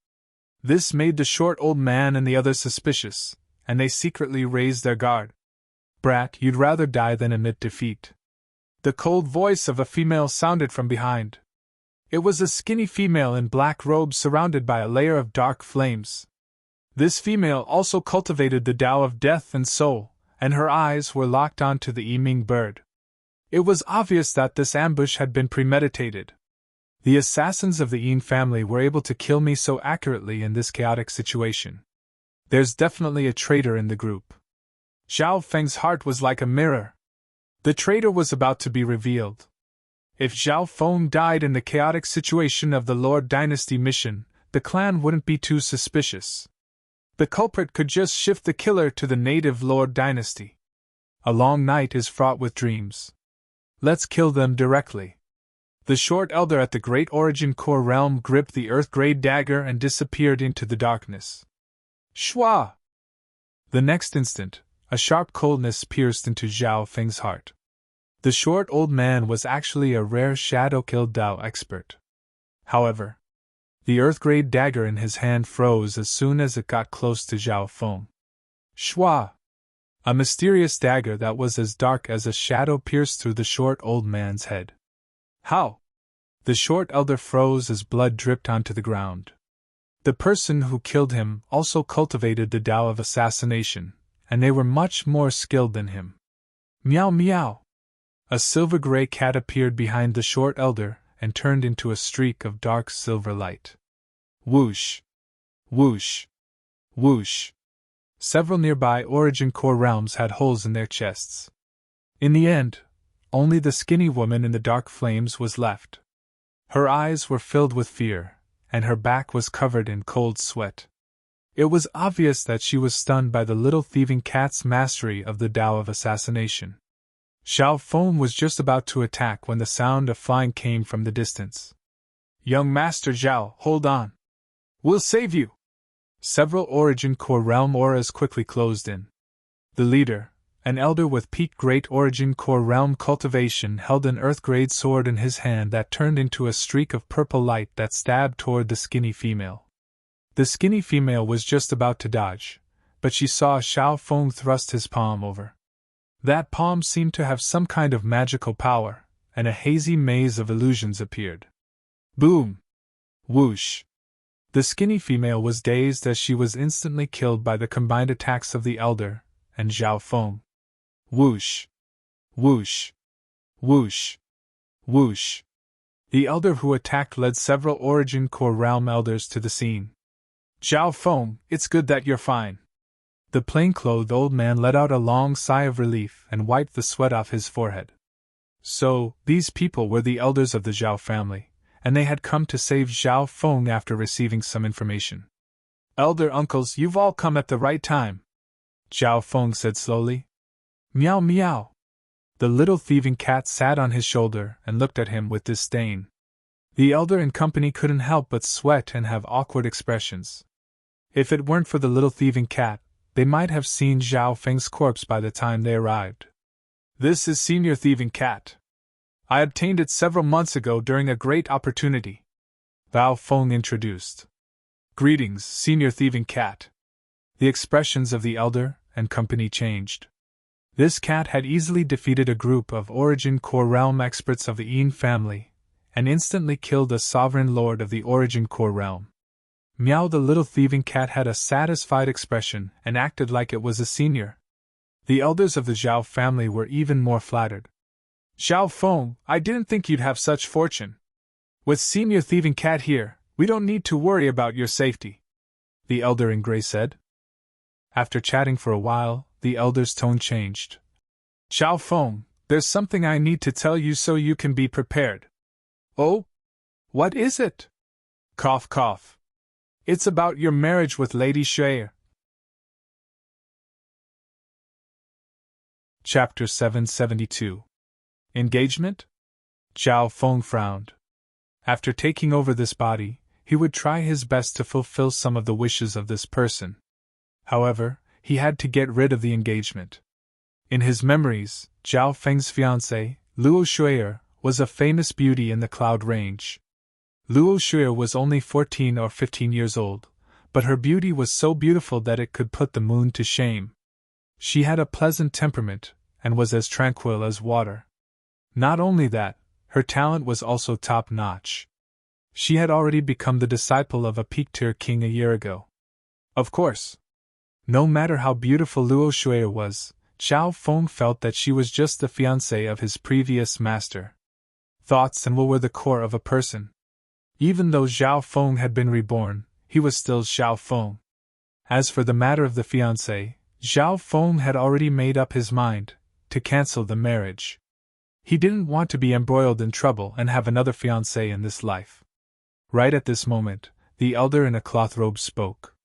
This made the short old man and the others suspicious, and they secretly raised their guard. Brat, you'd rather die than admit defeat. The cold voice of a female sounded from behind. It was a skinny female in black robes surrounded by a layer of dark flames. This female also cultivated the Tao of death and soul, and her eyes were locked onto the Yiming bird. It was obvious that this ambush had been premeditated. The assassins of the Yin family were able to kill me so accurately in this chaotic situation. There's definitely a traitor in the group. Zhao Feng's heart was like a mirror. The traitor was about to be revealed. If Zhao Feng died in the chaotic situation of the Lord Dynasty mission, the clan wouldn't be too suspicious. The culprit could just shift the killer to the native Lord Dynasty. A long night is fraught with dreams. Let's kill them directly. The short elder at the Great Origin Core realm gripped the earth-grade dagger and disappeared into the darkness. Shwa! The next instant, a sharp coldness pierced into Zhao Feng's heart. The short old man was actually a rare Shadow Kill Dao expert. However, the earth-grade dagger in his hand froze as soon as it got close to Zhao Feng. Shwa! A mysterious dagger that was as dark as a shadow pierced through the short old man's head. How? The short elder froze as blood dripped onto the ground. The person who killed him also cultivated the Tao of assassination, and they were much more skilled than him. Meow meow! A silver-gray cat appeared behind the short elder and turned into a streak of dark silver light. Whoosh! Whoosh! Whoosh! Several nearby Origin Core realms had holes in their chests. In the end, only the skinny woman in the dark flames was left. Her eyes were filled with fear, and her back was covered in cold sweat. It was obvious that she was stunned by the little thieving cat's mastery of the Tao of assassination. Zhao Feng was just about to attack when the sound of flying came from the distance. Young Master Zhao, hold on. We'll save you! Several Origin Core realm auras quickly closed in. The leader, an elder with peak Great Origin Core realm cultivation, held an earth-grade sword in his hand that turned into a streak of purple light that stabbed toward the skinny female. The skinny female was just about to dodge, but she saw Zhao Feng thrust his palm over. That palm seemed to have some kind of magical power, and a hazy maze of illusions appeared. Boom! Whoosh! The skinny female was dazed as she was instantly killed by the combined attacks of the elder and Zhao Feng. Whoosh! Whoosh! Whoosh! Whoosh! The elder who attacked led several Origin Core realm elders to the scene. Zhao Feng, it's good that you're fine. The plain-clothed old man let out a long sigh of relief and wiped the sweat off his forehead. So, these people were the elders of the Zhao family, and they had come to save Zhao Feng after receiving some information. Elder uncles, you've all come at the right time, Zhao Feng said slowly. Meow meow. The little thieving cat sat on his shoulder and looked at him with disdain. The elder and company couldn't help but sweat and have awkward expressions. If it weren't for the little thieving cat, they might have seen Zhao Feng's corpse by the time they arrived. This is Senior Thieving Cat. I obtained it several months ago during a great opportunity, Zhao Feng introduced. Greetings, Senior Thieving Cat. The expressions of the elder and company changed. This cat had easily defeated a group of Origin Core realm experts of the Yin family, and instantly killed a sovereign lord of the Origin Core realm. Meow, the little thieving cat had a satisfied expression and acted like it was a senior. The elders of the Zhao family were even more flattered. Zhao Feng, I didn't think you'd have such fortune. With Senior Thieving Cat here, we don't need to worry about your safety, the elder in gray said. After chatting for a while, the elder's tone changed. Zhao Feng, there's something I need to tell you so you can be prepared. Oh? What is it? Cough cough. It's about your marriage with Lady Shui. Chapter 772. Engagement? Zhao Feng frowned. After taking over this body, he would try his best to fulfill some of the wishes of this person. However, he had to get rid of the engagement. In his memories, Zhao Feng's fiancée, Luo Shuier, was a famous beauty in the Cloud Range. Luo Shuier was only 14 or 15 years old, but her beauty was so beautiful that it could put the moon to shame. She had a pleasant temperament, and was as tranquil as water. Not only that, her talent was also top-notch. She had already become the disciple of a peak-tier king a year ago. Of course, no matter how beautiful Luo Shuier was, Zhao Feng felt that she was just the fiancée of his previous master. Thoughts and will were the core of a person. Even though Zhao Feng had been reborn, he was still Zhao Feng. As for the matter of the fiancé, Zhao Feng had already made up his mind to cancel the marriage. He didn't want to be embroiled in trouble and have another fiancée in this life. Right at this moment, the elder in a cloth robe spoke.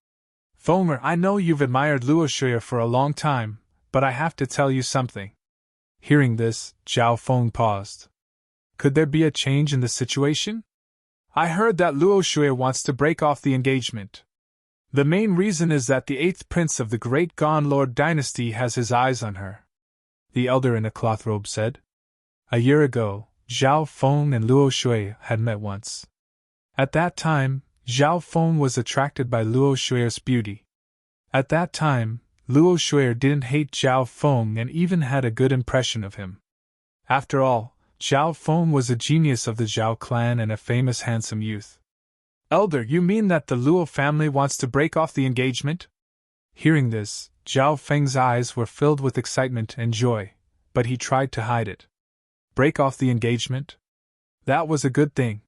Feng'er, I know you've admired Luo Shuya for a long time, but I have to tell you something. Hearing this, Zhao Feng paused. Could there be a change in the situation? I heard that Luo Shuya wants to break off the engagement. The main reason is that the 8th prince of the great Gan Lord dynasty has his eyes on her. The elder in a cloth robe said. A year ago, Zhao Feng and Luo Shuya had met once. At that time, Zhao Feng was attracted by Luo Shuya's beauty. At that time, Luo Shuya didn't hate Zhao Feng and even had a good impression of him. After all, Zhao Feng was a genius of the Zhao clan and a famous handsome youth. Elder, you mean that the Luo family wants to break off the engagement? Hearing this, Zhao Feng's eyes were filled with excitement and joy, but he tried to hide it. Break off the engagement? That was a good thing.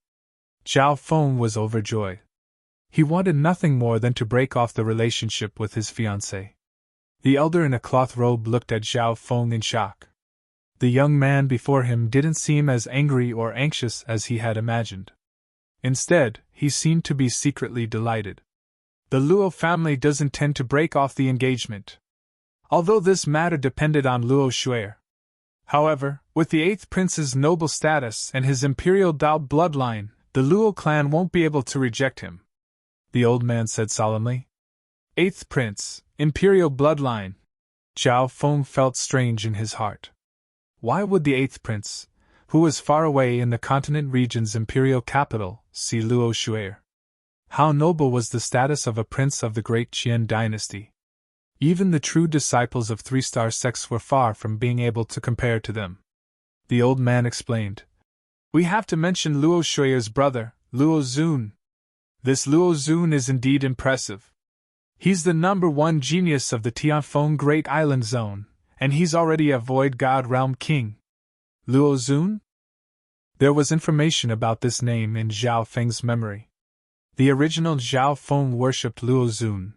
Zhao Feng was overjoyed. He wanted nothing more than to break off the relationship with his fiancée. The elder in a cloth robe looked at Zhao Feng in shock. The young man before him didn't seem as angry or anxious as he had imagined. Instead, he seemed to be secretly delighted. The Luo family does intend to break off the engagement. Although this matter depended on Luo Shuya. However, with the 8th prince's noble status and his imperial Dao bloodline, the Luo clan won't be able to reject him. The old man said solemnly. 8th prince, imperial bloodline. Zhao Feng felt strange in his heart. Why would the 8th prince, who was far away in the continent region's imperial capital, see Luo Shuya? How noble was the status of a prince of the great Qian dynasty. Even the true disciples of 3-star sects were far from being able to compare to them. The old man explained. We have to mention Luo Shuya's brother, Luo Zun. This Luo Zun is indeed impressive. He's the #1 genius of the Tianfeng Great Island Zone, and he's already a Void God Realm King. Luo Zun? There was information about this name in Zhao Feng's memory. The original Zhao Feng worshipped Luo Zun.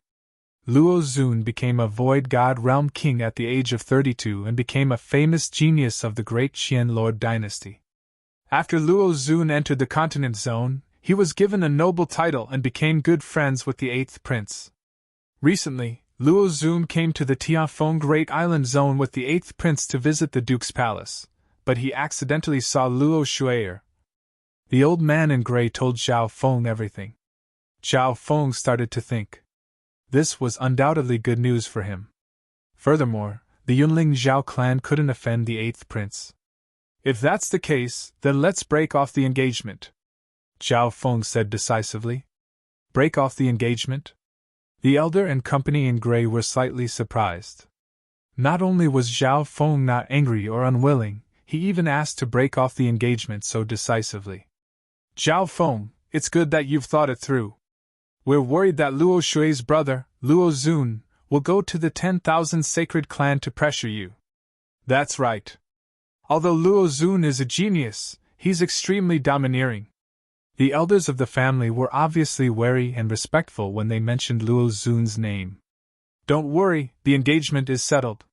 Luo Zun became a Void God Realm King at the age of 32 and became a famous genius of the great Qian Lord dynasty. After Luo Zun entered the continent zone, he was given a noble title and became good friends with the 8th prince. Recently, Luo Zun came to the Tianfeng Great Island Zone with the 8th prince to visit the duke's palace, but he accidentally saw Luo Shuya. The old man in gray told Zhao Feng everything. Zhao Feng started to think. This was undoubtedly good news for him. Furthermore, the Yunling Zhao clan couldn't offend the 8th prince. If that's the case, then let's break off the engagement, Zhao Feng said decisively. Break off the engagement? The elder and company in gray were slightly surprised. Not only was Zhao Feng not angry or unwilling, he even asked to break off the engagement so decisively. Zhao Feng, it's good that you've thought it through. We're worried that Luo Shui's brother, Luo Zun, will go to the 10,000 Sacred Clan to pressure you. That's right. Although Luo Zun is a genius, he's extremely domineering. The elders of the family were obviously wary and respectful when they mentioned Luo Zun's name. Don't worry, the engagement is settled.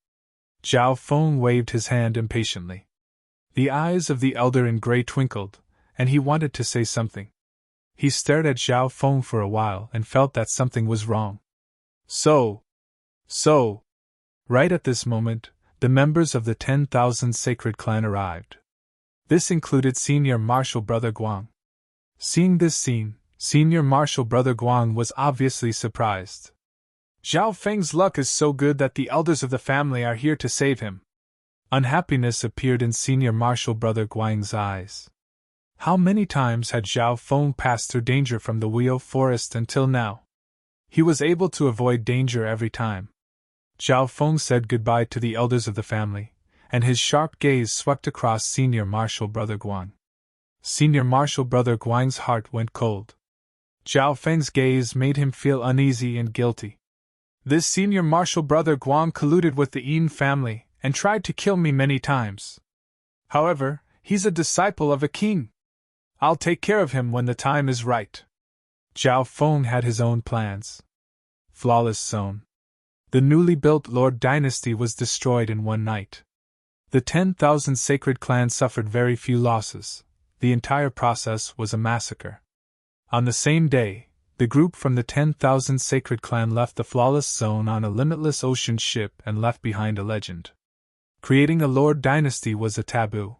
Zhao Feng waved his hand impatiently. The eyes of the elder in gray twinkled, and he wanted to say something. He stared at Zhao Feng for a while and felt that something was wrong. So. Right at this moment, the members of the 10,000 Sacred Clan arrived. This included Senior Marshal Brother Guang. Seeing this scene, Senior Marshal Brother Guang was obviously surprised. Zhao Feng's luck is so good that the elders of the family are here to save him. Unhappiness appeared in Senior Marshal Brother Guang's eyes. How many times had Zhao Feng passed through danger from the Weo Forest until now? He was able to avoid danger every time. Zhao Feng said goodbye to the elders of the family, and his sharp gaze swept across Senior Marshal Brother Guang. Senior Marshal Brother Guang's heart went cold. Zhao Feng's gaze made him feel uneasy and guilty. This Senior Marshal Brother Guang colluded with the Yin family and tried to kill me many times. However, he's a disciple of a king. I'll take care of him when the time is right. Zhao Feng had his own plans. Flawless zone. The newly built Lord dynasty was destroyed in one night. The 10,000 sacred clans suffered very few losses. The entire process was a massacre. On the same day, the group from the 10,000 sacred clan left the flawless zone on a limitless ocean ship and left behind a legend. Creating a Lord dynasty was a taboo.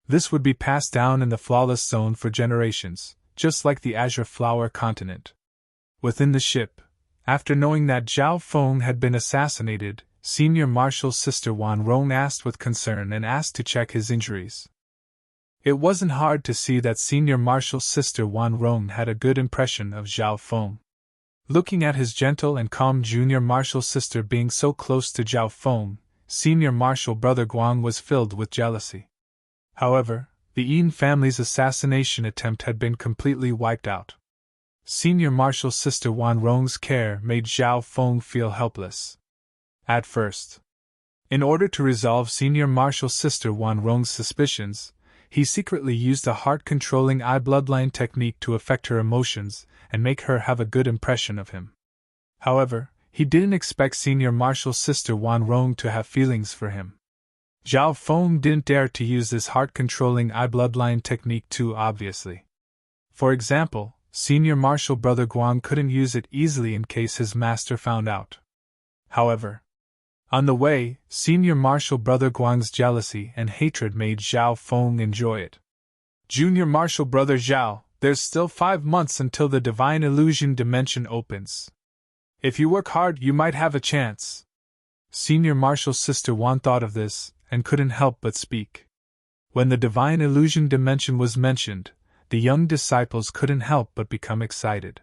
This would be passed down in the flawless zone for generations, just like the azure flower continent. Within the ship, after knowing that Zhao Feng had been assassinated, Senior Marshal's sister Wan Rong asked with concern and asked to check his injuries. It wasn't hard to see that Senior Marshal's sister Wan Rong had a good impression of Zhao Feng. Looking at his gentle and calm Junior Marshal's sister being so close to Zhao Feng, Senior Marshal Brother Guang was filled with jealousy. However, the Yin family's assassination attempt had been completely wiped out. Senior Marshal's sister Wan Rong's care made Zhao Feng feel helpless. At first, in order to resolve Senior Marshal's sister Wan Rong's suspicions, he secretly used a heart-controlling eye bloodline technique to affect her emotions and make her have a good impression of him. However, he didn't expect Senior Marshal's sister Wan Rong to have feelings for him. Zhao Feng didn't dare to use this heart-controlling eye bloodline technique too obviously. For example, Senior Marshal Brother Guang couldn't use it easily in case his master found out. However, on the way, Senior Marshal Brother Guang's jealousy and hatred made Zhao Feng enjoy it. Junior Marshal Brother Zhao, there's still 5 months until the Divine Illusion Dimension opens. If you work hard, you might have a chance. Senior Marshal's sister Wan thought of this and couldn't help but speak. When the Divine Illusion Dimension was mentioned, the young disciples couldn't help but become excited.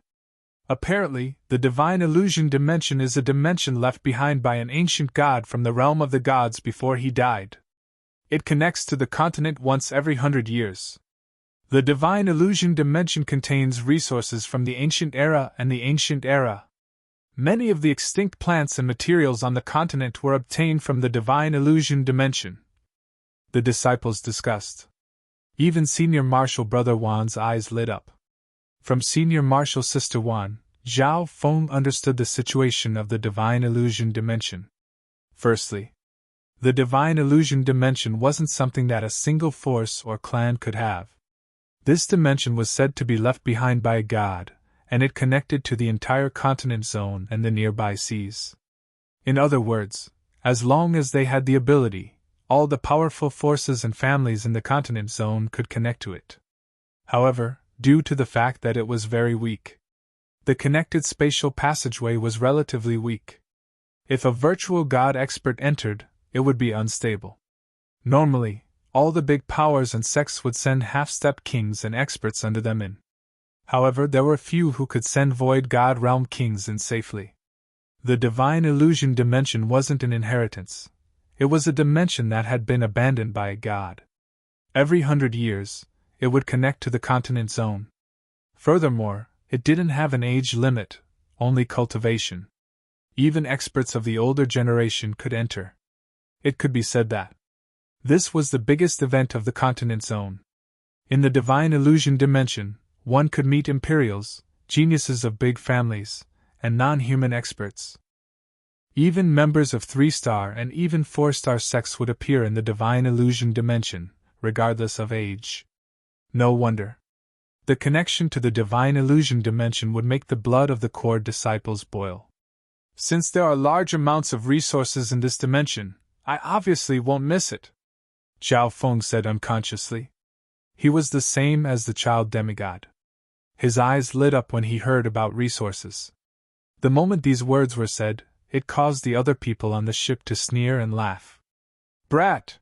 Apparently, the Divine Illusion Dimension is a dimension left behind by an ancient god from the realm of the gods before he died. It connects to the continent once every 100 years. The Divine Illusion Dimension contains resources from the Ancient Era and the Ancient Era. Many of the extinct plants and materials on the continent were obtained from the Divine Illusion Dimension. The disciples discussed. Even Senior Marshal Brother Wan's eyes lit up. From Senior Marshal's sister Wan, Zhao Feng understood the situation of the Divine Illusion Dimension. Firstly, the Divine Illusion Dimension wasn't something that a single force or clan could have. This dimension was said to be left behind by a god, and it connected to the entire continent zone and the nearby seas. In other words, as long as they had the ability, all the powerful forces and families in the continent zone could connect to it. However, due to the fact that it was very weak, the connected spatial passageway was relatively weak. If a virtual god expert entered, it would be unstable. Normally, all the big powers and sects would send half-step kings and experts under them in. However, there were few who could send void god realm kings in safely. The Divine Illusion Dimension wasn't an inheritance. It was a dimension that had been abandoned by a god. Every 100 years, it would connect to the continent zone. Furthermore, it didn't have an age limit, only cultivation. Even experts of the older generation could enter. It could be said that this was the biggest event of the continent zone. In the Divine Illusion Dimension, one could meet Imperials, geniuses of big families, and non-human experts. Even members of 3-star and even 4-star sects would appear in the Divine Illusion Dimension, regardless of age. No wonder. The connection to the Divine Illusion Dimension would make the blood of the core disciples boil. Since there are large amounts of resources in this dimension, I obviously won't miss it, Zhao Feng said unconsciously. He was the same as the child demigod. His eyes lit up when he heard about resources. The moment these words were said, it caused the other people on the ship to sneer and laugh. Brat!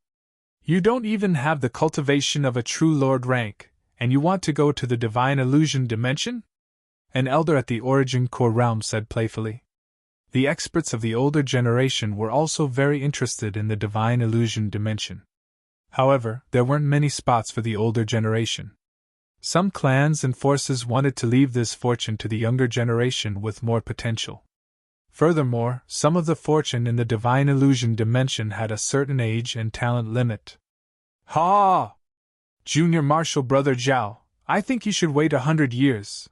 You don't even have the cultivation of a true lord rank, and you want to go to the Divine Illusion Dimension? An elder at the Origin Core realm said playfully. The experts of the older generation were also very interested in the Divine Illusion Dimension. However, there weren't many spots for the older generation. Some clans and forces wanted to leave this fortune to the younger generation with more potential. Furthermore, some of the fortune in the Divine Illusion Dimension had a certain age and talent limit. Ha! Junior Marshal Brother Zhao, I think you should wait 100 years.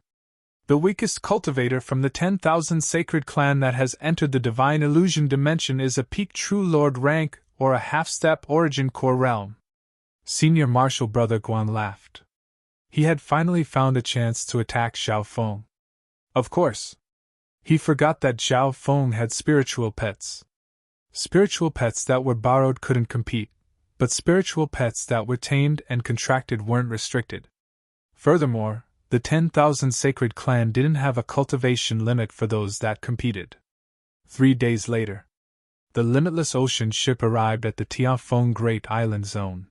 The weakest cultivator from the 10,000 sacred clan that has entered the divine illusion dimension is a peak true lord rank or a half-step origin core realm. Senior Marshal Brother Guan laughed. He had finally found a chance to attack Zhao Feng. Of course. He forgot that Zhao Feng had spiritual pets. Spiritual pets that were borrowed couldn't compete, but spiritual pets that were tamed and contracted weren't restricted. Furthermore, the 10,000 sacred clan didn't have a cultivation limit for those that competed. 3 days later, the Limitless Ocean ship arrived at the Tianfeng Great Island Zone.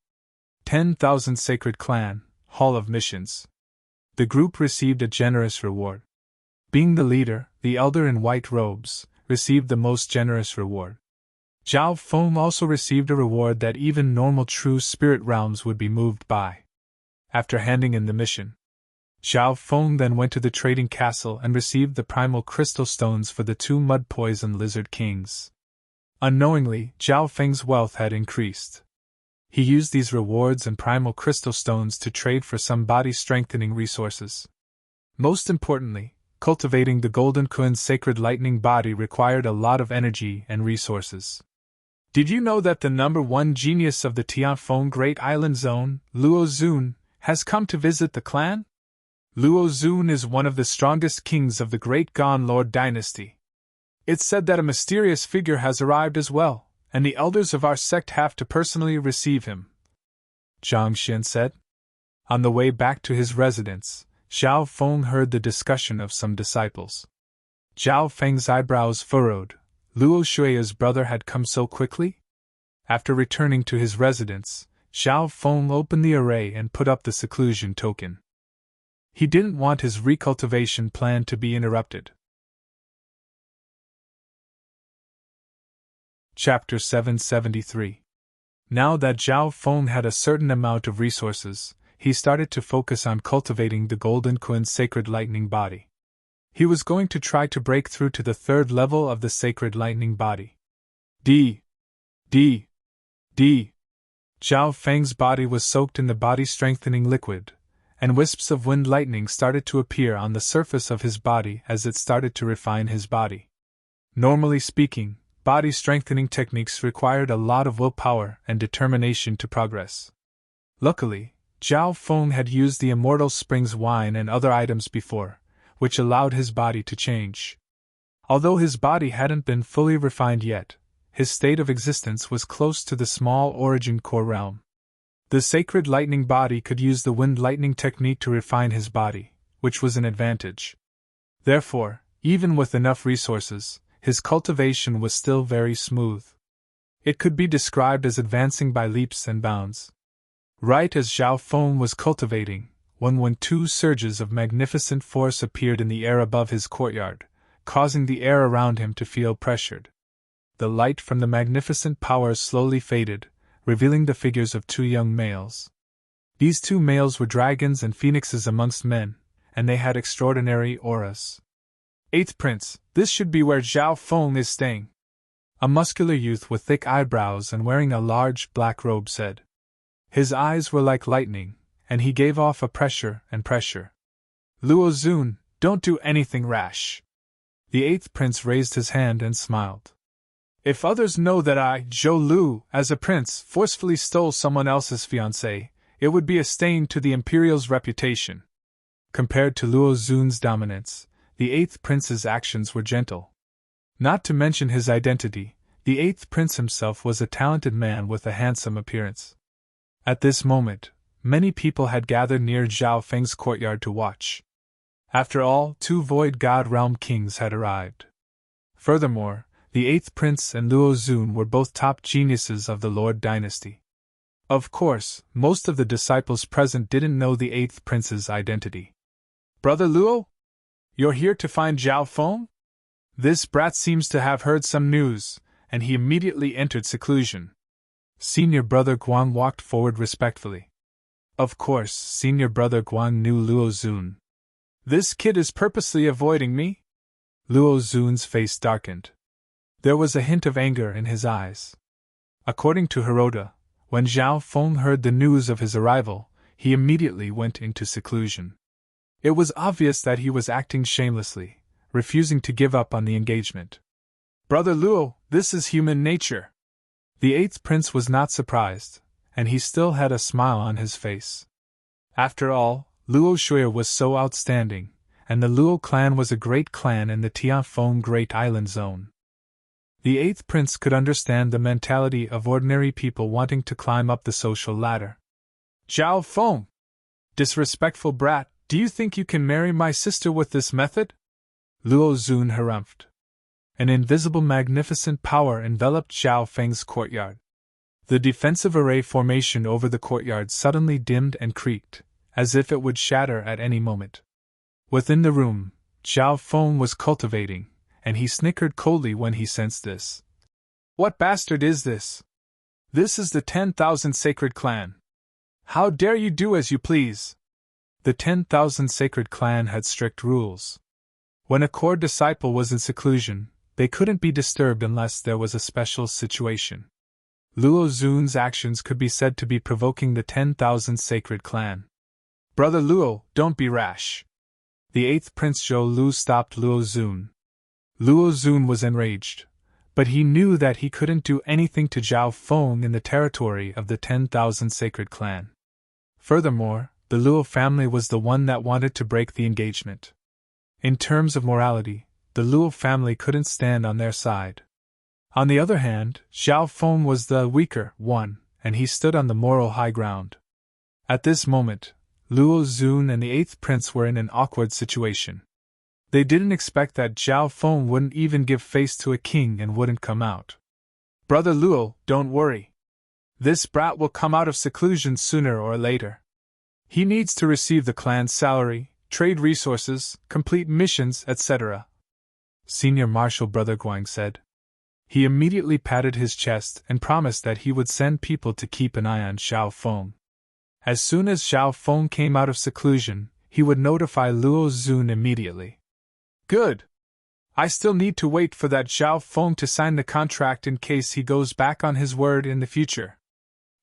10,000 sacred clan, Hall of Missions. The group received a generous reward. Being the leader, the elder in white robes, received the most generous reward. Zhao Feng also received a reward that even normal true spirit realms would be moved by. After handing in the mission, Zhao Feng then went to the trading castle and received the primal crystal stones for the 2 mud poison lizard kings. Unknowingly, Zhao Feng's wealth had increased. He used these rewards and primal crystal stones to trade for some body-strengthening resources. Most importantly, cultivating the Golden Kun's sacred lightning body required a lot of energy and resources. Did you know that the number 1 genius of the Tianfeng Great Island Zone, Luo Zun, has come to visit the clan? Luo Zun is one of the strongest kings of the Great Gan Lord dynasty. It's said that a mysterious figure has arrived as well, and the elders of our sect have to personally receive him, Zhang Xin said. On the way back to his residence, Zhao Feng heard the discussion of some disciples. Zhao Feng's eyebrows furrowed. Luo Shui's brother had come so quickly? After returning to his residence, Zhao Feng opened the array and put up the seclusion token. He didn't want his recultivation plan to be interrupted. Chapter 773. Now that Zhao Feng had a certain amount of resources, he started to focus on cultivating the Golden Kun's sacred lightning body. He was going to try to break through to the 3rd level of the sacred lightning body. D. Zhao Feng's body was soaked in the body-strengthening liquid, and wisps of wind lightning started to appear on the surface of his body as it started to refine his body. Normally speaking, body-strengthening techniques required a lot of willpower and determination to progress. Luckily, Zhao Feng had used the Immortal Springs wine and other items before, which allowed his body to change. Although his body hadn't been fully refined yet, his state of existence was close to the small origin core realm. The sacred lightning body could use the wind lightning technique to refine his body, which was an advantage. Therefore, even with enough resources, his cultivation was still very smooth. It could be described as advancing by leaps and bounds. Right as Zhao Feng was cultivating, when 2 surges of magnificent force appeared in the air above his courtyard, causing the air around him to feel pressured. The light from the magnificent powers slowly faded, revealing the figures of 2 young males. These 2 males were dragons and phoenixes amongst men, and they had extraordinary auras. 8th Prince, this should be where Zhao Feng is staying. A muscular youth with thick eyebrows and wearing a large black robe said. His eyes were like lightning, and he gave off a pressure. Luo Zun, don't do anything rash. The 8th Prince raised his hand and smiled. If others know that I, Zhou Lu, as a prince, forcefully stole someone else's fiancée, it would be a stain to the Imperial's reputation. Compared to Luo Zun's dominance, the 8th Prince's actions were gentle. Not to mention his identity, the 8th Prince himself was a talented man with a handsome appearance. At this moment, many people had gathered near Zhao Feng's courtyard to watch. After all, 2 Void God Realm kings had arrived. Furthermore, the 8th Prince and Luo Zun were both top geniuses of the Lord dynasty. Of course, most of the disciples present didn't know the 8th Prince's identity. Brother Luo? You're here to find Zhao Feng? This brat seems to have heard some news, and he immediately entered seclusion. Senior Brother Guan walked forward respectfully. Of course, Senior Brother Guan knew Luo Zun. This kid is purposely avoiding me? Luo Zun's face darkened. There was a hint of anger in his eyes. According to Hirota, when Zhao Feng heard the news of his arrival, he immediately went into seclusion. It was obvious that he was acting shamelessly, refusing to give up on the engagement. Brother Luo, this is human nature. The eighth prince was not surprised, and he still had a smile on his face. After all, Luo Shuya was so outstanding, and the Luo clan was a great clan in the Tianfeng Great Island Zone. The eighth prince could understand the mentality of ordinary people wanting to climb up the social ladder. Zhao Feng! Disrespectful brat, do you think you can marry my sister with this method? Luo Zun harumphed. An invisible magnificent power enveloped Zhao Feng's courtyard. The defensive array formation over the courtyard suddenly dimmed and creaked, as if it would shatter at any moment. Within the room, Zhao Feng was cultivating, and he snickered coldly when he sensed this. What bastard is this? This is the 10,000 Sacred Clan. How dare you do as you please? The 10,000 Sacred Clan had strict rules. When a core disciple was in seclusion, they couldn't be disturbed unless there was a special situation. Luo Zun's actions could be said to be provoking the 10,000 Sacred Clan. Brother Luo, don't be rash. The eighth Prince Zhou Lu stopped Luo Zun. Luo Zun was enraged, but he knew that he couldn't do anything to Zhao Feng in the territory of the 10,000 Sacred Clan. Furthermore, the Luo family was the one that wanted to break the engagement. In terms of morality, the Luo family couldn't stand on their side. On the other hand, Zhao Feng was the weaker one, and he stood on the moral high ground. At this moment, Luo Zun and the eighth prince were in an awkward situation. They didn't expect that Zhao Feng wouldn't even give face to a king and wouldn't come out. Brother Luo, don't worry. This brat will come out of seclusion sooner or later. He needs to receive the clan's salary, trade resources, complete missions, etc. Senior Marshal Brother Guang said. He immediately patted his chest and promised that he would send people to keep an eye on Zhao Feng. As soon as Zhao Feng came out of seclusion, he would notify Luo Zun immediately. Good. I still need to wait for that Zhao Feng to sign the contract in case he goes back on his word in the future.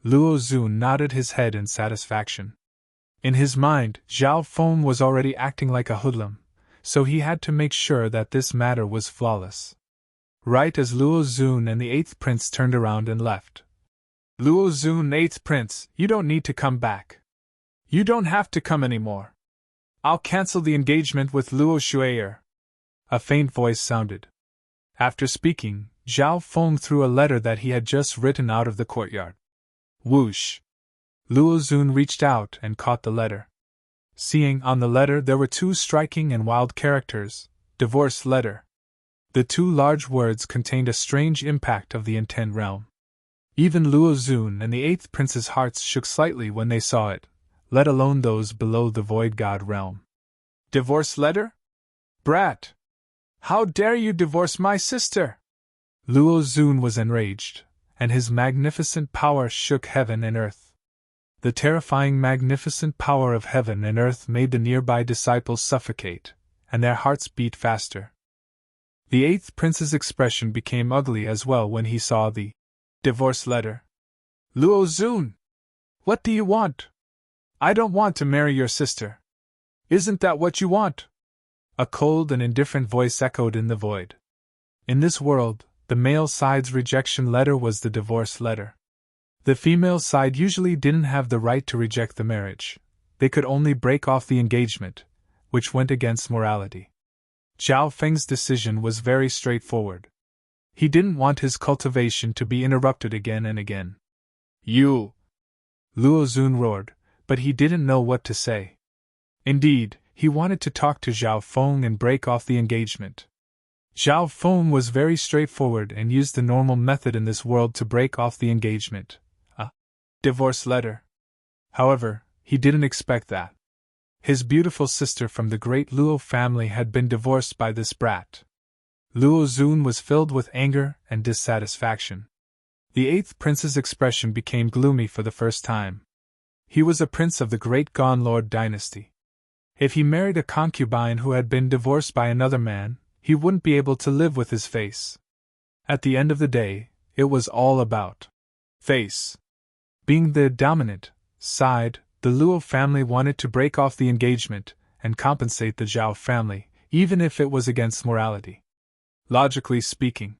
Luo Zun nodded his head in satisfaction. In his mind, Zhao Feng was already acting like a hoodlum, so he had to make sure that this matter was flawless. Right as Luo Zun and the eighth prince turned around and left. Luo Zun, eighth prince, you don't need to come back. You don't have to come anymore. I'll cancel the engagement with Luo Shuier. A faint voice sounded. After speaking, Zhao Feng threw a letter that he had just written out of the courtyard. Whoosh! Luo Zun reached out and caught the letter. Seeing on the letter there were two striking and wild characters, divorce letter. The two large words contained a strange impact of the intent realm. Even Luo Zun and the eighth prince's hearts shook slightly when they saw it, let alone those below the void god realm. Divorce letter? Brat! How dare you divorce my sister? Luo Zun was enraged, and his magnificent power shook heaven and earth. The terrifying magnificent power of heaven and earth made the nearby disciples suffocate, and their hearts beat faster. The eighth prince's expression became ugly as well when he saw the divorce letter. Luo Zun! What do you want? I don't want to marry your sister. Isn't that what you want? A cold and indifferent voice echoed in the void. In this world, the male side's rejection letter was the divorce letter. The female side usually didn't have the right to reject the marriage. They could only break off the engagement, which went against morality. Zhao Feng's decision was very straightforward. He didn't want his cultivation to be interrupted again and again. You! Luo Zun roared, but he didn't know what to say. Indeed, he wanted to talk to Zhao Feng and break off the engagement. Zhao Feng was very straightforward and used the normal method in this world to break off the engagement. A divorce letter. However, he didn't expect that. His beautiful sister from the great Luo family had been divorced by this brat. Luo Zun was filled with anger and dissatisfaction. The eighth prince's expression became gloomy for the first time. He was a prince of the great Gonlord dynasty. If he married a concubine who had been divorced by another man, he wouldn't be able to live with his face. At the end of the day, it was all about face. Being the dominant side, the Luo family wanted to break off the engagement, and compensate the Zhao family, even if it was against morality. Logically speaking,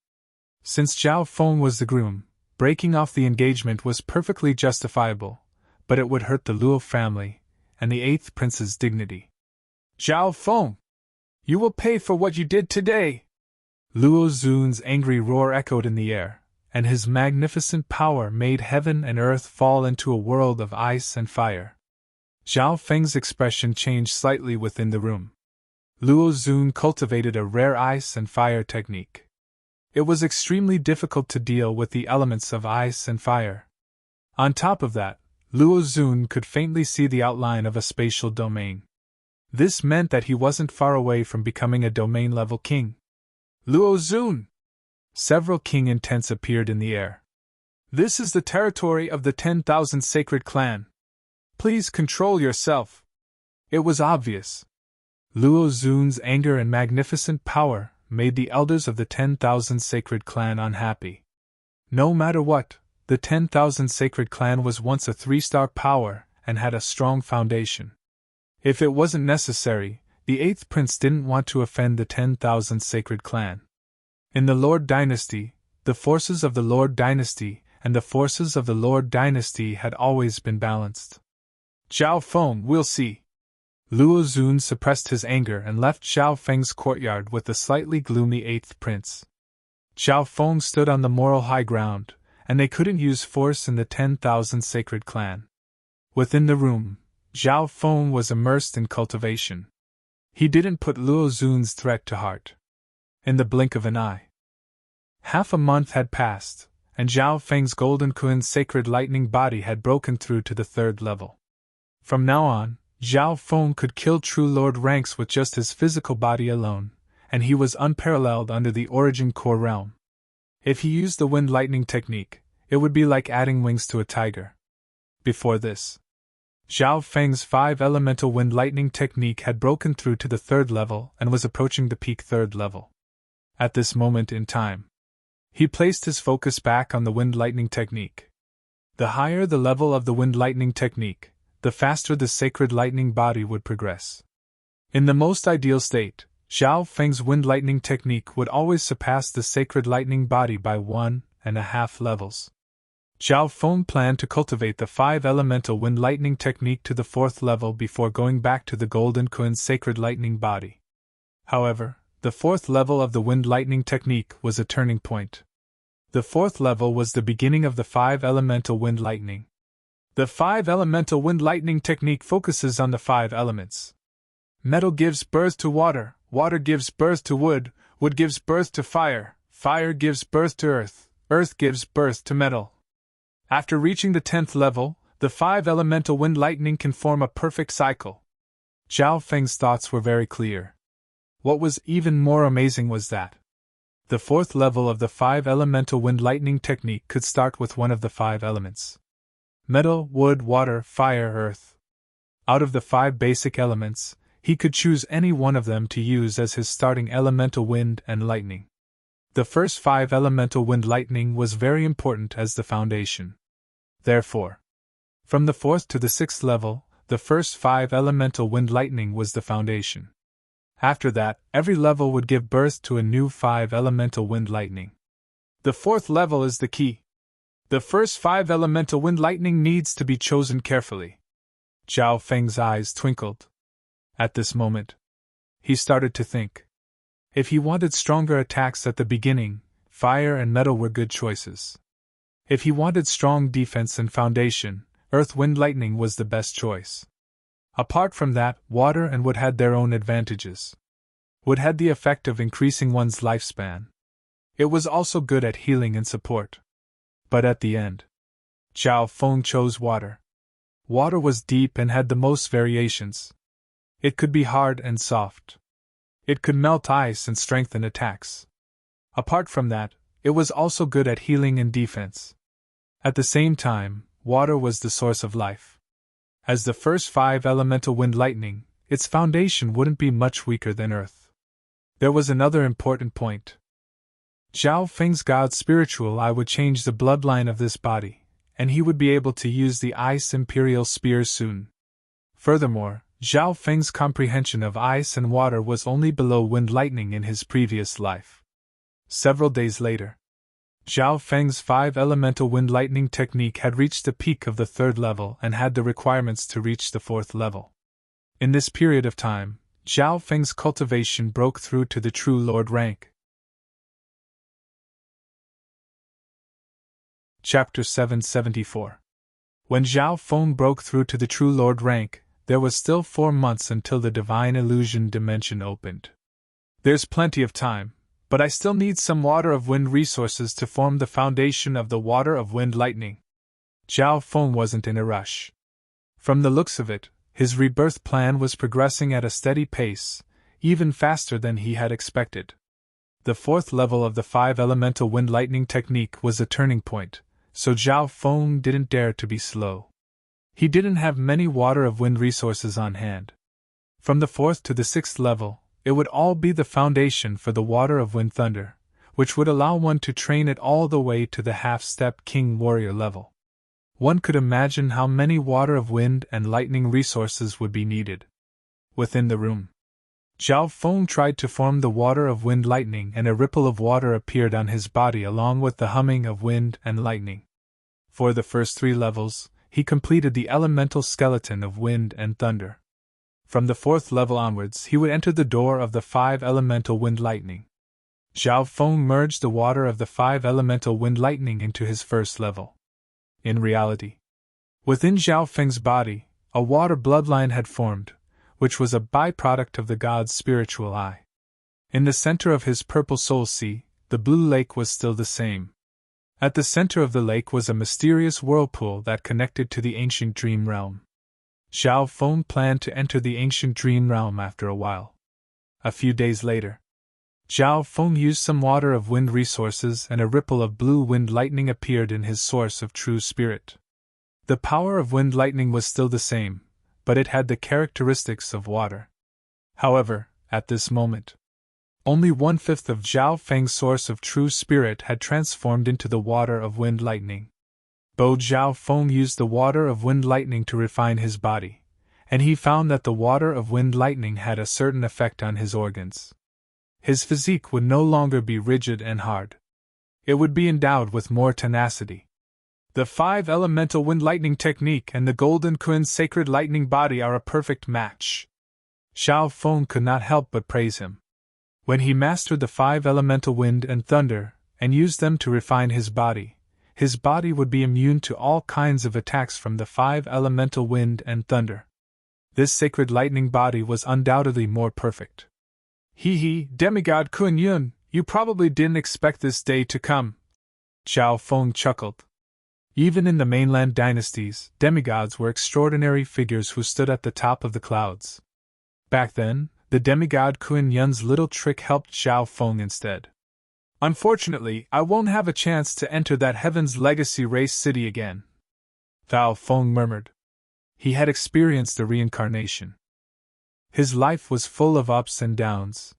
since Zhao Feng was the groom, breaking off the engagement was perfectly justifiable, but it would hurt the Luo family and the 8th prince's dignity. Zhao Feng! You will pay for what you did today! Luo Zun's angry roar echoed in the air, and his magnificent power made heaven and earth fall into a world of ice and fire. Zhao Feng's expression changed slightly within the room. Luo Zun cultivated a rare ice and fire technique. It was extremely difficult to deal with the elements of ice and fire. On top of that, Luo Zun could faintly see the outline of a spatial domain. This meant that he wasn't far away from becoming a domain-level king. Luo Zun! Several king intents appeared in the air. This is the territory of the 10,000 sacred clan. Please control yourself. It was obvious. Luo Zun's anger and magnificent power made the elders of the 10,000 sacred clan unhappy. No matter what, the 10,000 sacred clan was once a 3-star power and had a strong foundation. If it wasn't necessary, the 8th prince didn't want to offend the 10,000 sacred clan. In the Lord Dynasty, the forces of the Lord Dynasty and the forces of the Lord Dynasty had always been balanced. Zhao Feng, we'll see. Luo Zun suppressed his anger and left Zhao Feng's courtyard with the slightly gloomy 8th prince. Zhao Feng stood on the moral high ground, and they couldn't use force in the 10,000 sacred clan. Within the room, Zhao Feng was immersed in cultivation. He didn't put Luo Zun's threat to heart. In the blink of an eye, half a month had passed, and Zhao Feng's golden Kun's sacred lightning body had broken through to the 3rd level. From now on, Zhao Feng could kill true lord ranks with just his physical body alone, and he was unparalleled under the origin core realm. If he used the wind lightning technique, it would be like adding wings to a tiger. Before this, Zhao Feng's 5 elemental wind lightning technique had broken through to the 3rd level and was approaching the peak 3rd level. At this moment in time, he placed his focus back on the wind lightning technique. The higher the level of the wind lightning technique, the faster the sacred lightning body would progress. In the most ideal state, Zhao Feng's wind lightning technique would always surpass the sacred lightning body by 1.5 levels. Zhao Feng planned to cultivate the 5 elemental wind lightning technique to the 4th level before going back to the golden Kun's sacred lightning body. However, the 4th level of the wind lightning technique was a turning point. The 4th level was the beginning of the 5 elemental wind lightning. The 5 elemental wind lightning technique focuses on the 5 elements. Metal gives birth to water, water gives birth to wood, wood gives birth to fire, fire gives birth to earth, earth gives birth to metal. After reaching the 10th level, the 5 elemental wind lightning can form a perfect cycle. Zhao Feng's thoughts were very clear. What was even more amazing was that the 4th level of the 5 elemental wind lightning technique could start with one of the 5 elements: metal, wood, water, fire, earth. Out of the 5 basic elements, he could choose any one of them to use as his starting elemental wind and lightning. The first 5 elemental wind lightning was very important as the foundation. Therefore, from the 4th to the 6th level, the first 5 elemental wind lightning was the foundation. After that, every level would give birth to a new 5 elemental wind lightning. The 4th level is the key. The first 5 elemental wind lightning needs to be chosen carefully. Zhao Feng's eyes twinkled. At this moment, he started to think. If he wanted stronger attacks at the beginning, fire and metal were good choices. If he wanted strong defense and foundation, earth wind lightning was the best choice. Apart from that, water and wood had their own advantages. Wood had the effect of increasing one's lifespan. It was also good at healing and support. But at the end, Zhao Feng chose water. Water was deep and had the most variations. It could be hard and soft. It could melt ice and strengthen attacks. Apart from that, it was also good at healing and defense. At the same time, water was the source of life. As the first 5 elemental wind lightning, its foundation wouldn't be much weaker than earth. There was another important point. Zhao Feng's god spiritual eye would change the bloodline of this body, and he would be able to use the ice imperial spears soon. Furthermore, Zhao Feng's comprehension of ice and water was only below wind lightning in his previous life. Several days later, Zhao Feng's 5 elemental wind lightning technique had reached the peak of the 3rd level and had the requirements to reach the 4th level. In this period of time, Zhao Feng's cultivation broke through to the true Lord rank. Chapter 774. When Zhao Feng broke through to the true Lord rank, there was still 4 months until the divine illusion dimension opened. There's plenty of time, but I still need some water of wind resources to form the foundation of the water of wind lightning. Zhao Feng wasn't in a rush. From the looks of it, his rebirth plan was progressing at a steady pace, even faster than he had expected. The 4th level of the 5 elemental wind lightning technique was a turning point, so Zhao Feng didn't dare to be slow. He didn't have many water of wind resources on hand. From the 4th to the 6th level, it would all be the foundation for the water of wind thunder, which would allow one to train it all the way to the half-step king warrior level. One could imagine how many water of wind and lightning resources would be needed. Within the room, Zhao Feng tried to form the water of wind lightning, and a ripple of water appeared on his body along with the humming of wind and lightning. For the first 3 levels, he completed the elemental skeleton of wind and thunder. From the 4th level onwards, he would enter the door of the 5 elemental wind lightning. Zhao Feng merged the water of the 5 elemental wind lightning into his 1st level. In reality, within Zhao Feng's body, a water bloodline had formed, which was a byproduct of the god's spiritual eye. In the center of his purple soul sea, the blue lake was still the same. At the center of the lake was a mysterious whirlpool that connected to the ancient dream realm. Zhao Feng planned to enter the ancient dream realm after a while. A few days later, Zhao Feng used some water of wind resources, and a ripple of blue wind lightning appeared in his source of true spirit. The power of wind lightning was still the same, but it had the characteristics of water. However, at this moment, only 1/5 of Zhao Feng's source of true spirit had transformed into the water of wind lightning. Bo Zhao Feng used the water of wind lightning to refine his body, and he found that the water of wind lightning had a certain effect on his organs. His physique would no longer be rigid and hard. It would be endowed with more tenacity. The 5 elemental wind lightning technique and the Golden Kun's sacred lightning body are a perfect match. Zhao Feng could not help but praise him. When he mastered the 5 elemental wind and thunder, and used them to refine his body would be immune to all kinds of attacks from the 5 elemental wind and thunder. This sacred lightning body was undoubtedly more perfect. Hee, demigod Kun Yun, you probably didn't expect this day to come. Zhao Feng chuckled. Even in the mainland dynasties, demigods were extraordinary figures who stood at the top of the clouds. Back then, the demigod Kun Yun's little trick helped Zhao Feng instead. Unfortunately, I won't have a chance to enter that Heaven's Legacy race city again, Zhao Feng murmured. He had experienced the reincarnation. His life was full of ups and downs.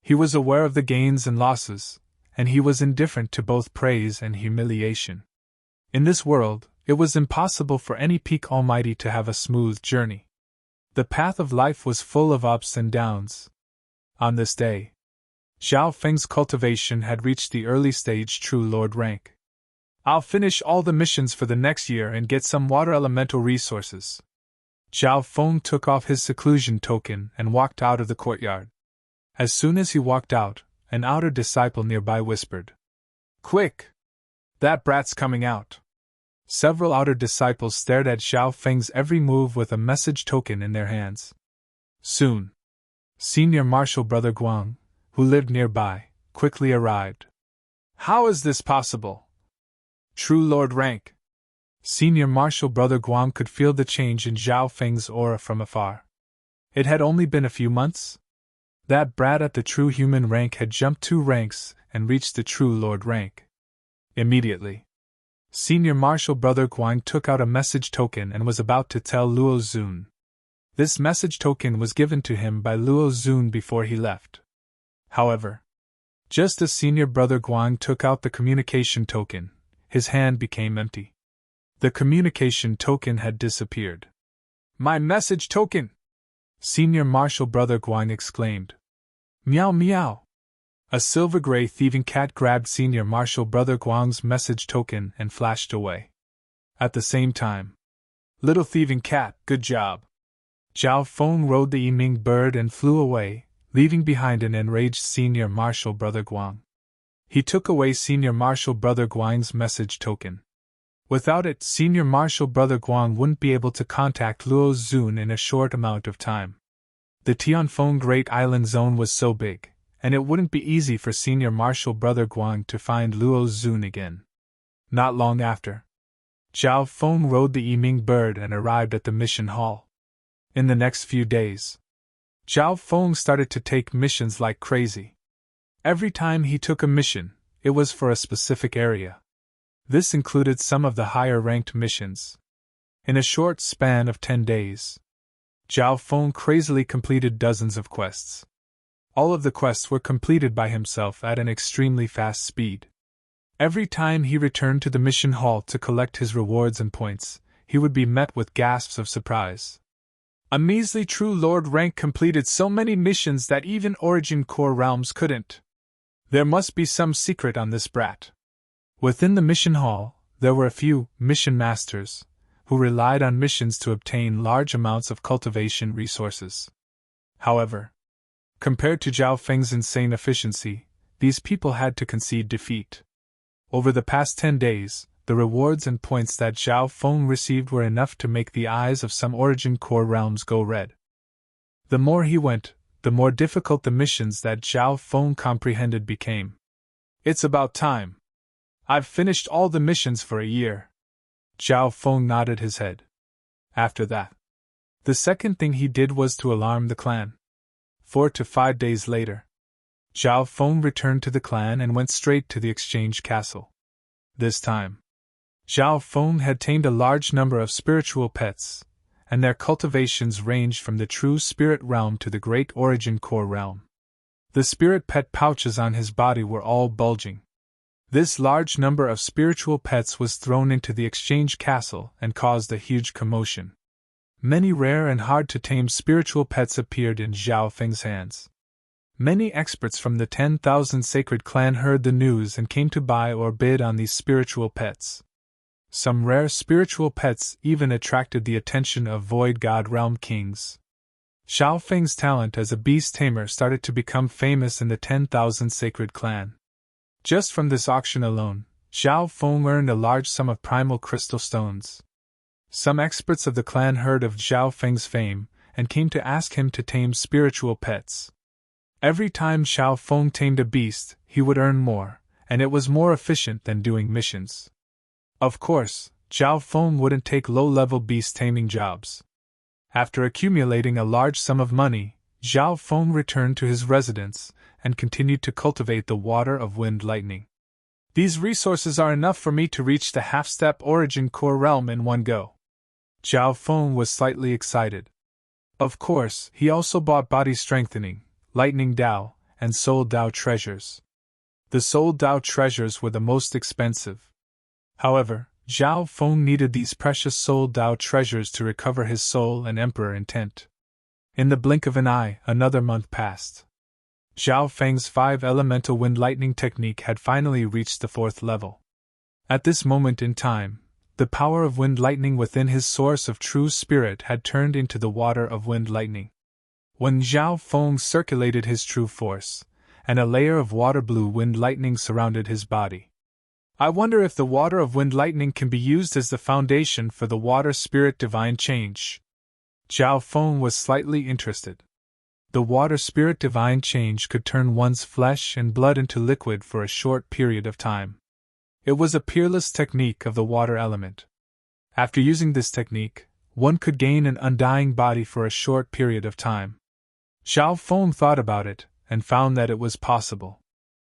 He was aware of the gains and losses, and he was indifferent to both praise and humiliation. In this world, it was impossible for any peak almighty to have a smooth journey. The path of life was full of ups and downs. On this day, Zhao Feng's cultivation had reached the early stage true lord rank. I'll finish all the missions for the next year and get some water elemental resources. Zhao Feng took off his seclusion token and walked out of the courtyard. As soon as he walked out, an outer disciple nearby whispered, "Quick! That brat's coming out." Several outer disciples stared at Zhao Feng's every move with a message token in their hands. Soon, Senior Marshal Brother Guang, who lived nearby, quickly arrived. "How is this possible? True Lord rank." Senior Marshal Brother Guang could feel the change in Zhao Feng's aura from afar. It had only been a few months? That brat at the true human rank had jumped 2 ranks and reached the true lord rank. Immediately, Senior Marshal Brother Guang took out a message token and was about to tell Luo Zun. This message token was given to him by Luo Zun before he left. However, just as Senior Brother Guang took out the communication token, his hand became empty. The communication token had disappeared. "My message token!" Senior Marshal Brother Guang exclaimed. Meow meow! A silver-gray thieving cat grabbed Senior Marshal Brother Guang's message token and flashed away. At the same time, Little thieving cat, good job! Zhao Feng rode the Yiming bird and flew away, leaving behind an enraged Senior Marshal Brother Guang. He took away Senior Marshal Brother Guang's message token. Without it, Senior Marshal Brother Guang wouldn't be able to contact Luo Zun in a short amount of time. The Tianfeng Great Island Zone was so big, and it wouldn't be easy for Senior Marshal Brother Guang to find Luo Zun again. Not long after, Zhao Feng rode the Yiming bird and arrived at the mission hall. In the next few days, Zhao Feng started to take missions like crazy. Every time he took a mission, it was for a specific area. This included some of the higher-ranked missions. In a short span of 10 days, Zhao Feng crazily completed dozens of quests. All of the quests were completed by himself at an extremely fast speed. Every time he returned to the mission hall to collect his rewards and points, he would be met with gasps of surprise. A measly true lord rank completed so many missions that even Origin Core realms couldn't. There must be some secret on this brat. Within the mission hall, there were a few mission masters who relied on missions to obtain large amounts of cultivation resources. However, compared to Zhao Feng's insane efficiency, these people had to concede defeat. Over the past 10 days, the rewards and points that Zhao Feng received were enough to make the eyes of some Origin Core realms go red. The more he went, the more difficult the missions that Zhao Feng comprehended became. It's about time. I've finished all the missions for a year. Zhao Feng nodded his head. After that, the second thing he did was to alarm the clan. 4 to 5 days later, Zhao Feng returned to the clan and went straight to the exchange castle. This time, Zhao Feng had tamed a large number of spiritual pets, and their cultivations ranged from the true spirit realm to the great Origin Core realm. The spirit pet pouches on his body were all bulging. This large number of spiritual pets was thrown into the exchange castle and caused a huge commotion. Many rare and hard-to-tame spiritual pets appeared in Zhao Feng's hands. Many experts from the 10,000 sacred clan heard the news and came to buy or bid on these spiritual pets. Some rare spiritual pets even attracted the attention of Void God Realm kings. Zhao Feng's talent as a beast tamer started to become famous in the 10,000 sacred clan. Just from this auction alone, Zhao Feng earned a large sum of primal crystal stones. Some experts of the clan heard of Zhao Feng's fame and came to ask him to tame spiritual pets. Every time Zhao Feng tamed a beast, he would earn more, and it was more efficient than doing missions. Of course, Zhao Feng wouldn't take low-level beast taming jobs. After accumulating a large sum of money, Zhao Feng returned to his residence and continued to cultivate the water of wind lightning. These resources are enough for me to reach the half-step Origin Core realm in one go. Zhao Feng was slightly excited. Of course, he also bought body strengthening, lightning Dao, and soul Dao treasures. The soul Dao treasures were the most expensive. However, Zhao Feng needed these precious soul Dao treasures to recover his soul and emperor intent. In the blink of an eye, another month passed. Zhao Feng's 5-elemental wind lightning technique had finally reached the 4th level. At this moment in time, the power of wind lightning within his source of true spirit had turned into the water of wind lightning. When Zhao Feng circulated his true force, and a layer of water blue wind lightning surrounded his body. I wonder if the water of wind lightning can be used as the foundation for the water spirit divine change. Zhao Feng was slightly interested. The water spirit divine change could turn one's flesh and blood into liquid for a short period of time. It was a peerless technique of the water element. After using this technique, one could gain an undying body for a short period of time. Zhao Feng thought about it, and found that it was possible.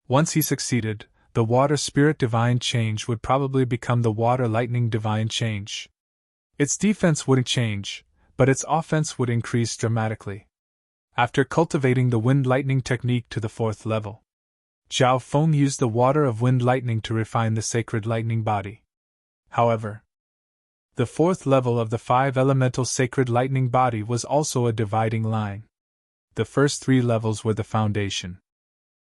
Once he succeeded, the water spirit divine change would probably become the water lightning divine change. Its defense wouldn't change, but its offense would increase dramatically. After cultivating the wind lightning technique to the 4th level, Zhao Feng used the water of wind lightning to refine the sacred lightning body. However, The fourth level of the 5-elemental sacred lightning body was also a dividing line. The first 3 levels were the foundation.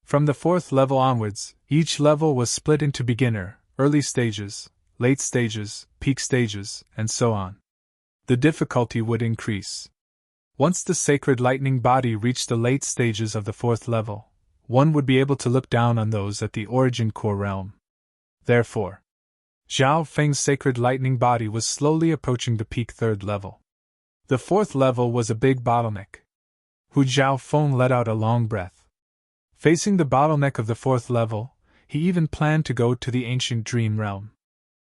From the 4th level onwards, each level was split into beginner, early stages, late stages, peak stages, and so on. The difficulty would increase. Once the sacred lightning body reached the late stages of the 4th level, one would be able to look down on those at the origin core realm. Therefore, Zhao Feng's sacred lightning body was slowly approaching the peak 3rd level. The 4th level was a big bottleneck. Hu Zhaofeng let out a long breath. Facing the bottleneck of the 4th level, he even planned to go to the ancient dream realm.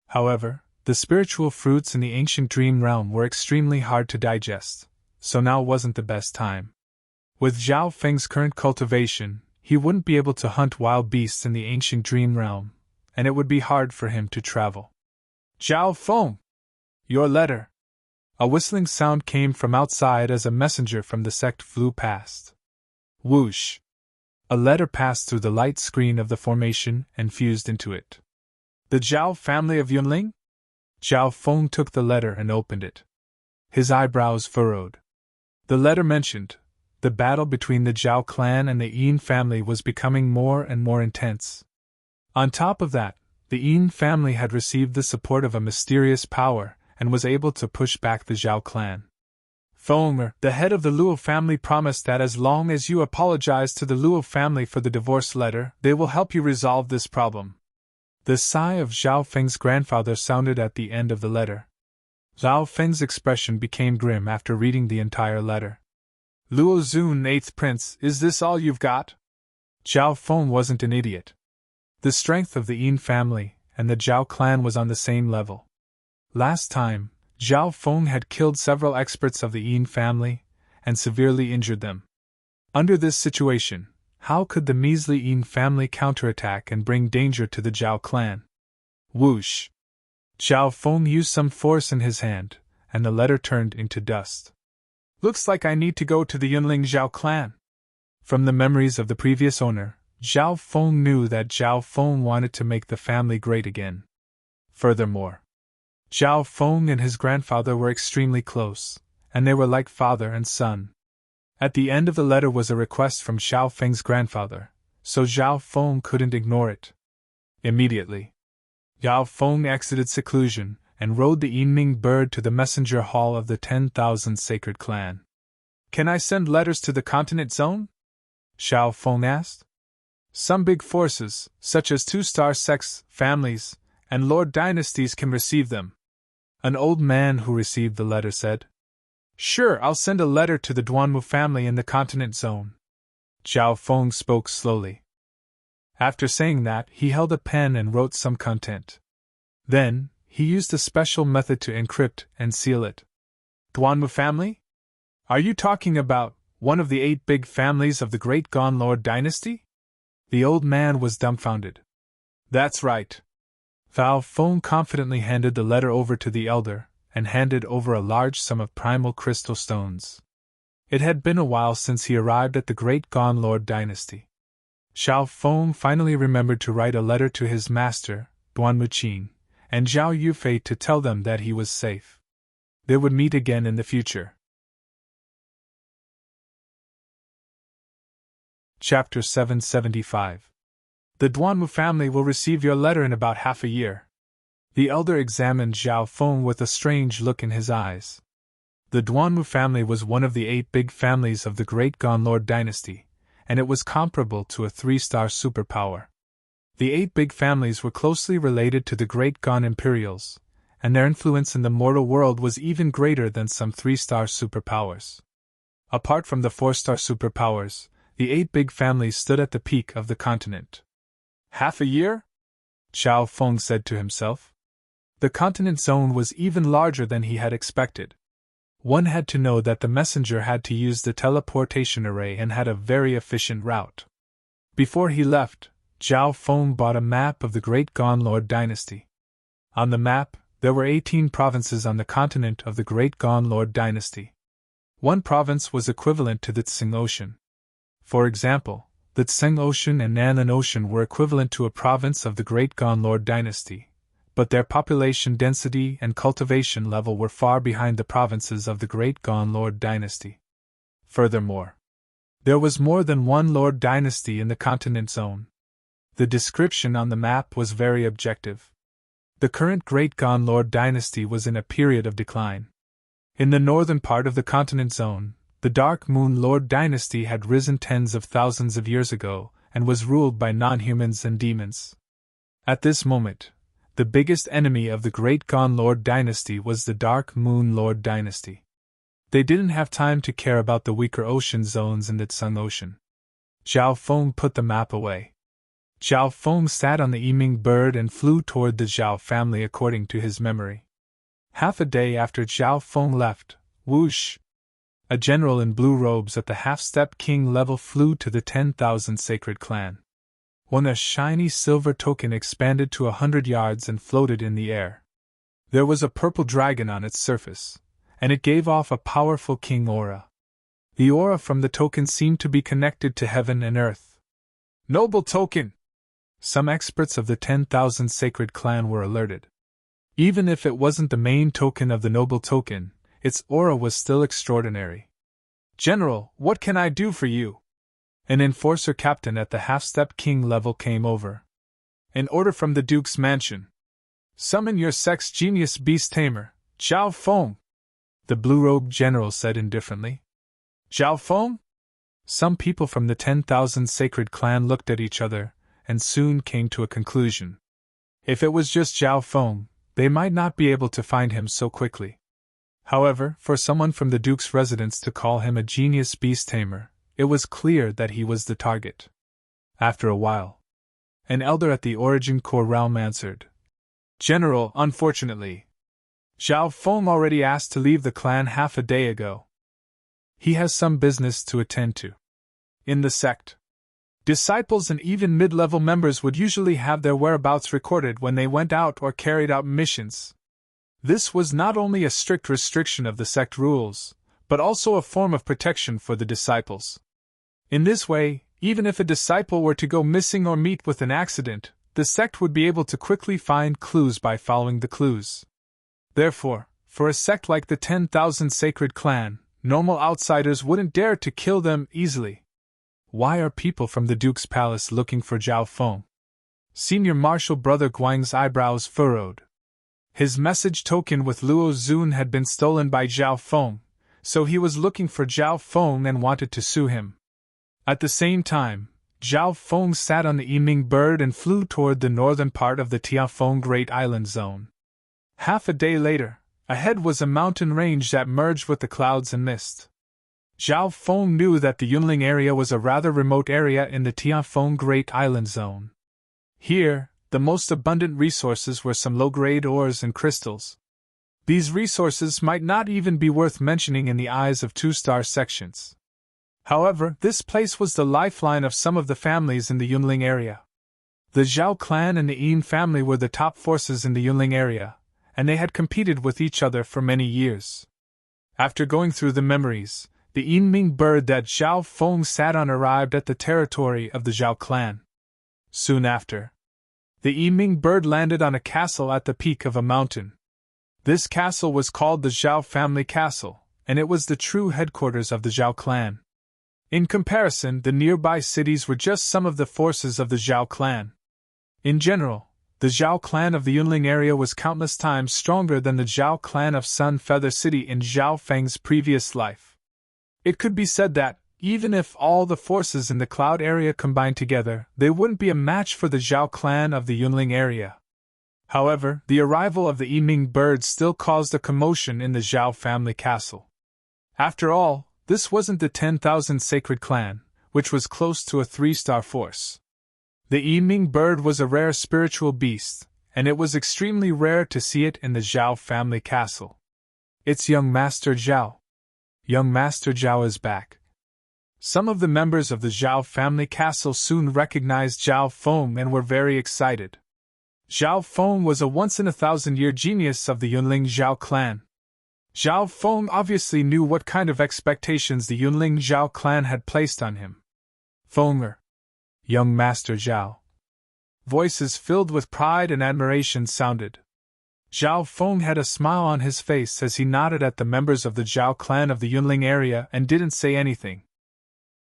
However, the spiritual fruits in the ancient dream realm were extremely hard to digest, so now wasn't the best time. With Zhao Feng's current cultivation, he wouldn't be able to hunt wild beasts in the ancient dream realm, and it would be hard for him to travel. Zhao Feng! Your letter! A whistling sound came from outside as a messenger from the sect flew past. Whoosh! A letter passed through the light screen of the formation and fused into it. The Zhao family of Yunling? Zhao Feng took the letter and opened it. His eyebrows furrowed. The letter mentioned, the battle between the Zhao clan and the Yin family was becoming more and more intense. On top of that, the Yin family had received the support of a mysterious power and was able to push back the Zhao clan. Feng, the head of the Luo family, promised that as long as you apologize to the Luo family for the divorce letter, they will help you resolve this problem. The sigh of Zhao Feng's grandfather sounded at the end of the letter. Zhao Feng's expression became grim after reading the entire letter. Luo Zun, 8th Prince, is this all you've got? Zhao Feng wasn't an idiot. The strength of the Yin family and the Zhao clan was on the same level. Last time, Zhao Feng had killed several experts of the Yin family and severely injured them. Under this situation, how could the measly Yin family counterattack and bring danger to the Zhao clan? Whoosh! Zhao Feng used some force in his hand, and the letter turned into dust. Looks like I need to go to the Yunling Zhao clan. From the memories of the previous owner, Zhao Feng knew that Zhao Feng wanted to make the family great again. Furthermore, Zhao Feng and his grandfather were extremely close, and they were like father and son. At the end of the letter was a request from Zhao Feng's grandfather, so Zhao Feng couldn't ignore it. Immediately, Zhao Feng exited seclusion and rode the Yinming bird to the messenger hall of the 10,000 sacred clan. Can I send letters to the continent zone? Zhao Feng asked. Some big forces, such as 2-star sects, families, and lord dynasties can receive them. An old man who received the letter said. Sure, I'll send a letter to the Duanmu family in the continent zone. Zhao Feng spoke slowly. After saying that, he held a pen and wrote some content. Then, he used a special method to encrypt and seal it. Duanmu family? Are you talking about one of the 8 big families of the Great Gone Lord dynasty? The old man was dumbfounded. That's right. Zhao Feng confidently handed the letter over to the elder, and handed over a large sum of primal crystal stones. It had been a while since he arrived at the Great Gone Lord dynasty. Zhao Feng finally remembered to write a letter to his master, Duanmu Qing, and Zhao Yufei to tell them that he was safe. They would meet again in the future. Chapter 775. The Duanmu family will receive your letter in about half a year. The elder examined Zhao Feng with a strange look in his eyes. The Duanmu family was one of the 8 big families of the Great Gone Lord dynasty, and it was comparable to a 3-star superpower. The 8 big families were closely related to the Great Gone Imperials, and their influence in the mortal world was even greater than some 3-star superpowers. Apart from the 4-star superpowers, the 8 big families stood at the peak of the continent. Half a year? Zhao Feng said to himself. The continent zone was even larger than he had expected. One had to know that the messenger had to use the teleportation array and had a very efficient route. Before he left, Zhao Feng bought a map of the Great Gone Lord dynasty. On the map, there were 18 provinces on the continent of the Great Gone Lord dynasty. One province was equivalent to the Tsing Ocean. For example, the Tsing Ocean and Nanlin Ocean were equivalent to a province of the Great Gone Lord dynasty, but their population density and cultivation level were far behind the provinces of the Great Gonlord dynasty. Furthermore, there was more than one Lord dynasty in the continent zone. The description on the map was very objective. The current Great Gonlord dynasty was in a period of decline. In the northern part of the continent zone, the Dark Moon Lord dynasty had risen tens of thousands of years ago and was ruled by non-humans and demons. At this moment, the biggest enemy of the Great Gonlord dynasty was the Dark Moon Lord dynasty. They didn't have time to care about the weaker ocean zones in the Tsung Ocean. Zhao Feng put the map away. Zhao Feng sat on the Yiming bird and flew toward the Zhao family according to his memory. Half a day after Zhao Feng left, whoosh! A general in blue robes at the half-step king level flew to the 10,000 sacred clan. When a shiny silver token expanded to 100 yards and floated in the air. There was a purple dragon on its surface, and it gave off a powerful king aura. The aura from the token seemed to be connected to heaven and earth. Noble token! Some experts of the 10,000 sacred clan were alerted. Even if it wasn't the main token of the noble token, its aura was still extraordinary. General, what can I do for you? An enforcer captain at the half-step king level came over. An order from the Duke's mansion. Summon your sex genius beast tamer, Zhao Feng, the blue-robed general said indifferently. Zhao Feng? Some people from the 10,000 sacred clan looked at each other, and soon came to a conclusion. If it was just Zhao Feng, they might not be able to find him so quickly. However, for someone from the Duke's residence to call him a genius beast tamer, it was clear that he was the target. After a while, an elder at the Origin Core realm answered. General, unfortunately, Zhao Feng already asked to leave the clan half a day ago. He has some business to attend to. In the sect, disciples and even mid-level members would usually have their whereabouts recorded when they went out or carried out missions. This was not only a strict restriction of the sect rules, but also a form of protection for the disciples. In this way, even if a disciple were to go missing or meet with an accident, the sect would be able to quickly find clues by following the clues. Therefore, for a sect like the 10,000 Sacred Clan, normal outsiders wouldn't dare to kill them easily. Why are people from the Duke's palace looking for Zhao Feng? Senior Marshal Brother Guang's eyebrows furrowed. His message token with Luo Zun had been stolen by Zhao Feng, so he was looking for Zhao Feng and wanted to sue him. At the same time, Zhao Feng sat on the Yiming bird and flew toward the northern part of the Tiafeng Great Island Zone. Half a day later, ahead was a mountain range that merged with the clouds and mist. Zhao Feng knew that the Yunling area was a rather remote area in the Tiafeng Great Island Zone. Here, the most abundant resources were some low-grade ores and crystals. These resources might not even be worth mentioning in the eyes of two-star sections. However, this place was the lifeline of some of the families in the Yunling area. The Zhao clan and the Yin family were the top forces in the Yunling area, and they had competed with each other for many years. After going through the memories, the Yinming bird that Zhao Feng sat on arrived at the territory of the Zhao clan. Soon after, the Yiming bird landed on a castle at the peak of a mountain. This castle was called the Zhao family castle, and it was the true headquarters of the Zhao clan. In comparison, the nearby cities were just some of the forces of the Zhao clan. In general, the Zhao clan of the Yunling area was countless times stronger than the Zhao clan of Sun Feather City in Zhao Feng's previous life. It could be said that, even if all the forces in the Cloud area combined together, they wouldn't be a match for the Zhao clan of the Yunling area. However, the arrival of the Yiming bird still caused a commotion in the Zhao family castle. After all, this wasn't the 10,000 Sacred Clan, which was close to a 3-star force. The Yiming bird was a rare spiritual beast, and it was extremely rare to see it in the Zhao family castle. It's young Master Zhao. Young Master Zhao is back. Some of the members of the Zhao family castle soon recognized Zhao Feng and were very excited. Zhao Feng was a once-in-a-thousand-year genius of the Yunling Zhao clan. Zhao Feng obviously knew what kind of expectations the Yunling Zhao clan had placed on him. Fenger. Young Master Zhao. Voices filled with pride and admiration sounded. Zhao Feng had a smile on his face as he nodded at the members of the Zhao clan of the Yunling area and didn't say anything.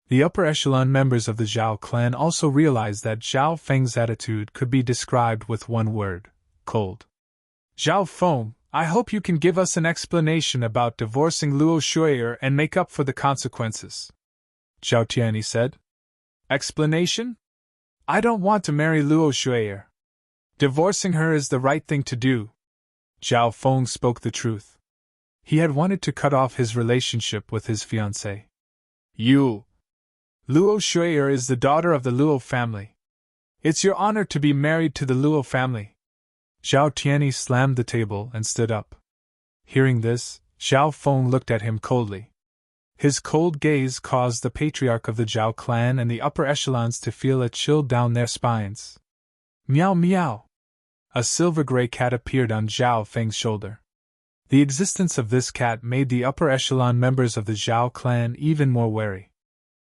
The upper echelon members of the Zhao clan also realized that Zhao Feng's attitude could be described with one word: cold. Zhao Feng, I hope you can give us an explanation about divorcing Luo Shui'er and make up for the consequences. Zhao Tianyi said. Explanation? I don't want to marry Luo Shui'er. Divorcing her is the right thing to do. Zhao Feng spoke the truth. He had wanted to cut off his relationship with his fiancée. Luo Shui'er is the daughter of the Luo family. It's your honor to be married to the Luo family. Zhao Tianyi slammed the table and stood up. Hearing this, Zhao Feng looked at him coldly. His cold gaze caused the patriarch of the Zhao clan and the upper echelons to feel a chill down their spines. Meow meow! A silver-gray cat appeared on Zhao Feng's shoulder. The existence of this cat made the upper echelon members of the Zhao clan even more wary.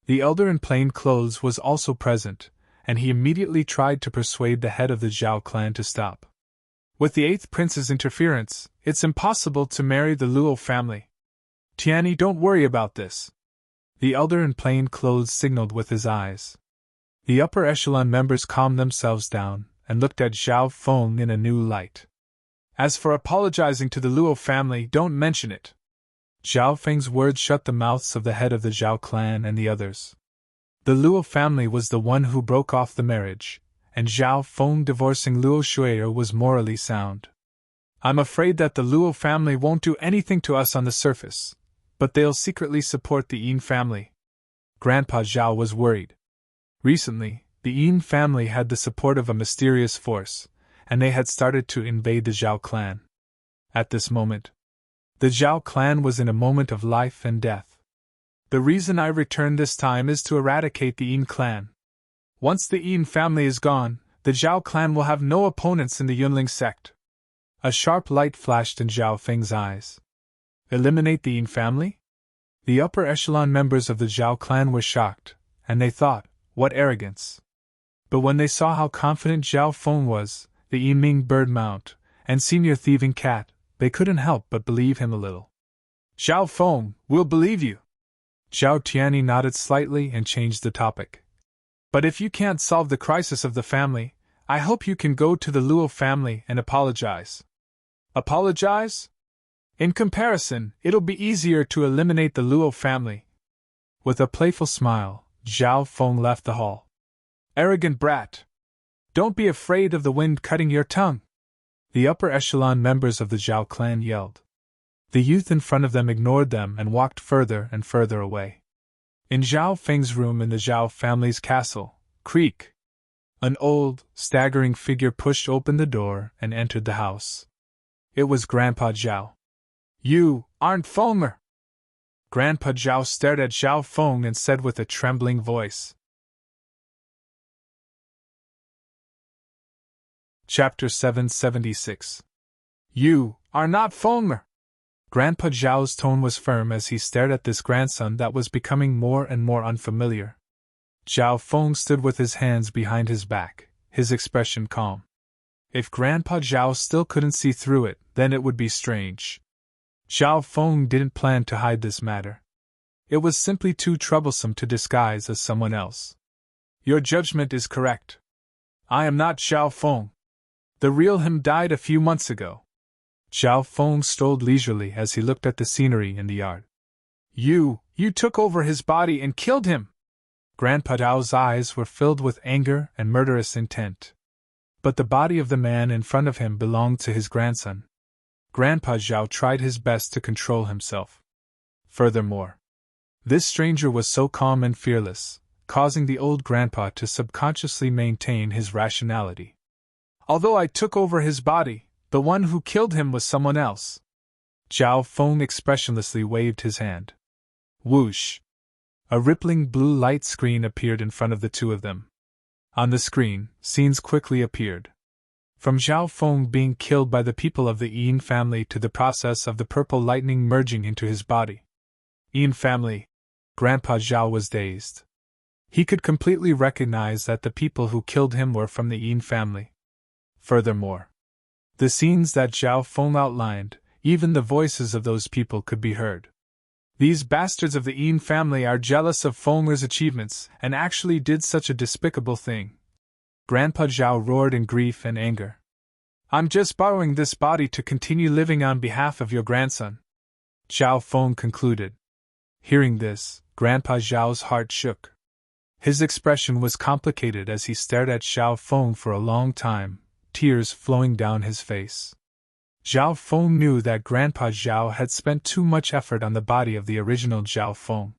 The elder in plain clothes was also present, and he immediately tried to persuade the head of the Zhao clan to stop. With the 8th prince's interference, it's impossible to marry the Luo family. Tianyi, don't worry about this. The elder in plain clothes signaled with his eyes. The upper echelon members calmed themselves down and looked at Zhao Feng in a new light. As for apologizing to the Luo family, don't mention it. Zhao Feng's words shut the mouths of the head of the Zhao clan and the others. The Luo family was the one who broke off the marriage, and Zhao Feng divorcing Luo Shui'er was morally sound. I'm afraid that the Luo family won't do anything to us on the surface, but they'll secretly support the Yin family. Grandpa Zhao was worried. Recently, the Yin family had the support of a mysterious force, and they had started to invade the Zhao clan. At this moment, the Zhao clan was in a moment of life and death. The reason I returned this time is to eradicate the Yin clan. Once the Yin family is gone, the Zhao clan will have no opponents in the Yunling sect. A sharp light flashed in Zhao Feng's eyes. Eliminate the Yin family? The upper echelon members of the Zhao clan were shocked, and they thought, what arrogance. But when they saw how confident Zhao Feng was, the Yiming bird mount, and senior thieving cat, they couldn't help but believe him a little. Zhao Feng, we'll believe you. Zhao Tianyi nodded slightly and changed the topic. But if you can't solve the crisis of the family, I hope you can go to the Luo family and apologize. Apologize? In comparison, it'll be easier to eliminate the Luo family. With a playful smile, Zhao Feng left the hall. Arrogant brat! Don't be afraid of the wind cutting your tongue! The upper echelon members of the Zhao clan yelled. The youth in front of them ignored them and walked further and further away. In Zhao Feng's room in the Zhao family's castle, creak! An old, staggering figure pushed open the door and entered the house. It was Grandpa Zhao. You aren't Fenger! Grandpa Zhao stared at Zhao Feng and said with a trembling voice. Chapter 776. You are not Fenger! Grandpa Zhao's tone was firm as he stared at this grandson that was becoming more and more unfamiliar. Zhao Feng stood with his hands behind his back, his expression calm. If Grandpa Zhao still couldn't see through it, then it would be strange. Zhao Feng didn't plan to hide this matter. It was simply too troublesome to disguise as someone else. Your judgment is correct. I am not Zhao Feng. The real him died a few months ago. Zhao Feng strolled leisurely as he looked at the scenery in the yard. You took over his body and killed him! Grandpa Zhao's eyes were filled with anger and murderous intent. But the body of the man in front of him belonged to his grandson. Grandpa Zhao tried his best to control himself. Furthermore, this stranger was so calm and fearless, causing the old grandpa to subconsciously maintain his rationality. Although I took over his body, the one who killed him was someone else. Zhao Feng expressionlessly waved his hand. Whoosh! A rippling blue light screen appeared in front of the two of them. On the screen, scenes quickly appeared. From Zhao Feng being killed by the people of the Yin family to the process of the purple lightning merging into his body. Yin family. Grandpa Zhao was dazed. He could completely recognize that the people who killed him were from the Yin family. Furthermore, The scenes that Zhao Feng outlined, even the voices of those people could be heard. These bastards of the Yin family are jealous of Feng's achievements and actually did such a despicable thing. Grandpa Zhao roared in grief and anger. I'm just borrowing this body to continue living on behalf of your grandson, Zhao Feng concluded. Hearing this, Grandpa Zhao's heart shook. His expression was complicated as he stared at Zhao Feng for a long time, tears flowing down his face. Zhao Feng knew that Grandpa Zhao had spent too much effort on the body of the original Zhao Feng.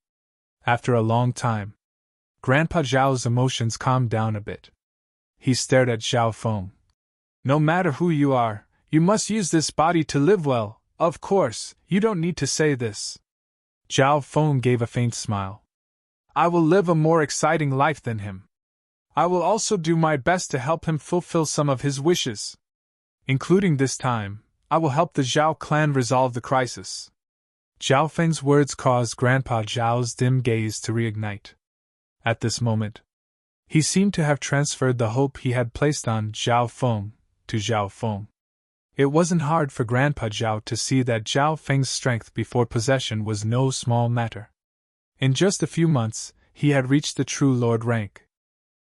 After a long time, Grandpa Zhao's emotions calmed down a bit. He stared at Zhao Feng. No matter who you are, you must use this body to live well. Of course, you don't need to say this. Zhao Feng gave a faint smile. I will live a more exciting life than him. I will also do my best to help him fulfill some of his wishes. Including this time, I will help the Zhao clan resolve the crisis. Zhao Feng's words caused Grandpa Zhao's dim gaze to reignite. At this moment, he seemed to have transferred the hope he had placed on Zhao Feng to Zhao Feng. It wasn't hard for Grandpa Zhao to see that Zhao Feng's strength before possession was no small matter. In just a few months, he had reached the true lord rank.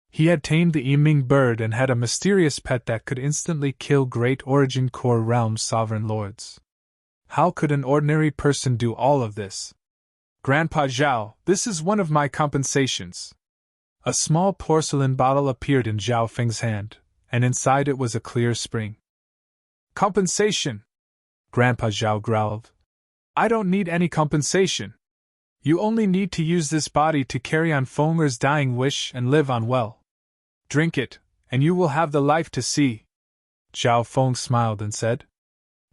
He had tamed the Yiming bird and had a mysterious pet that could instantly kill Great Origin Core Realm's sovereign lords. How could an ordinary person do all of this? Grandpa Zhao, this is one of my compensations. A small porcelain bottle appeared in Zhao Feng's hand, and inside it was a clear spring. Compensation! Grandpa Zhao growled. I don't need any compensation. You only need to use this body to carry on Feng's dying wish and live on well. Drink it, and you will have the life to see. Zhao Feng smiled and said.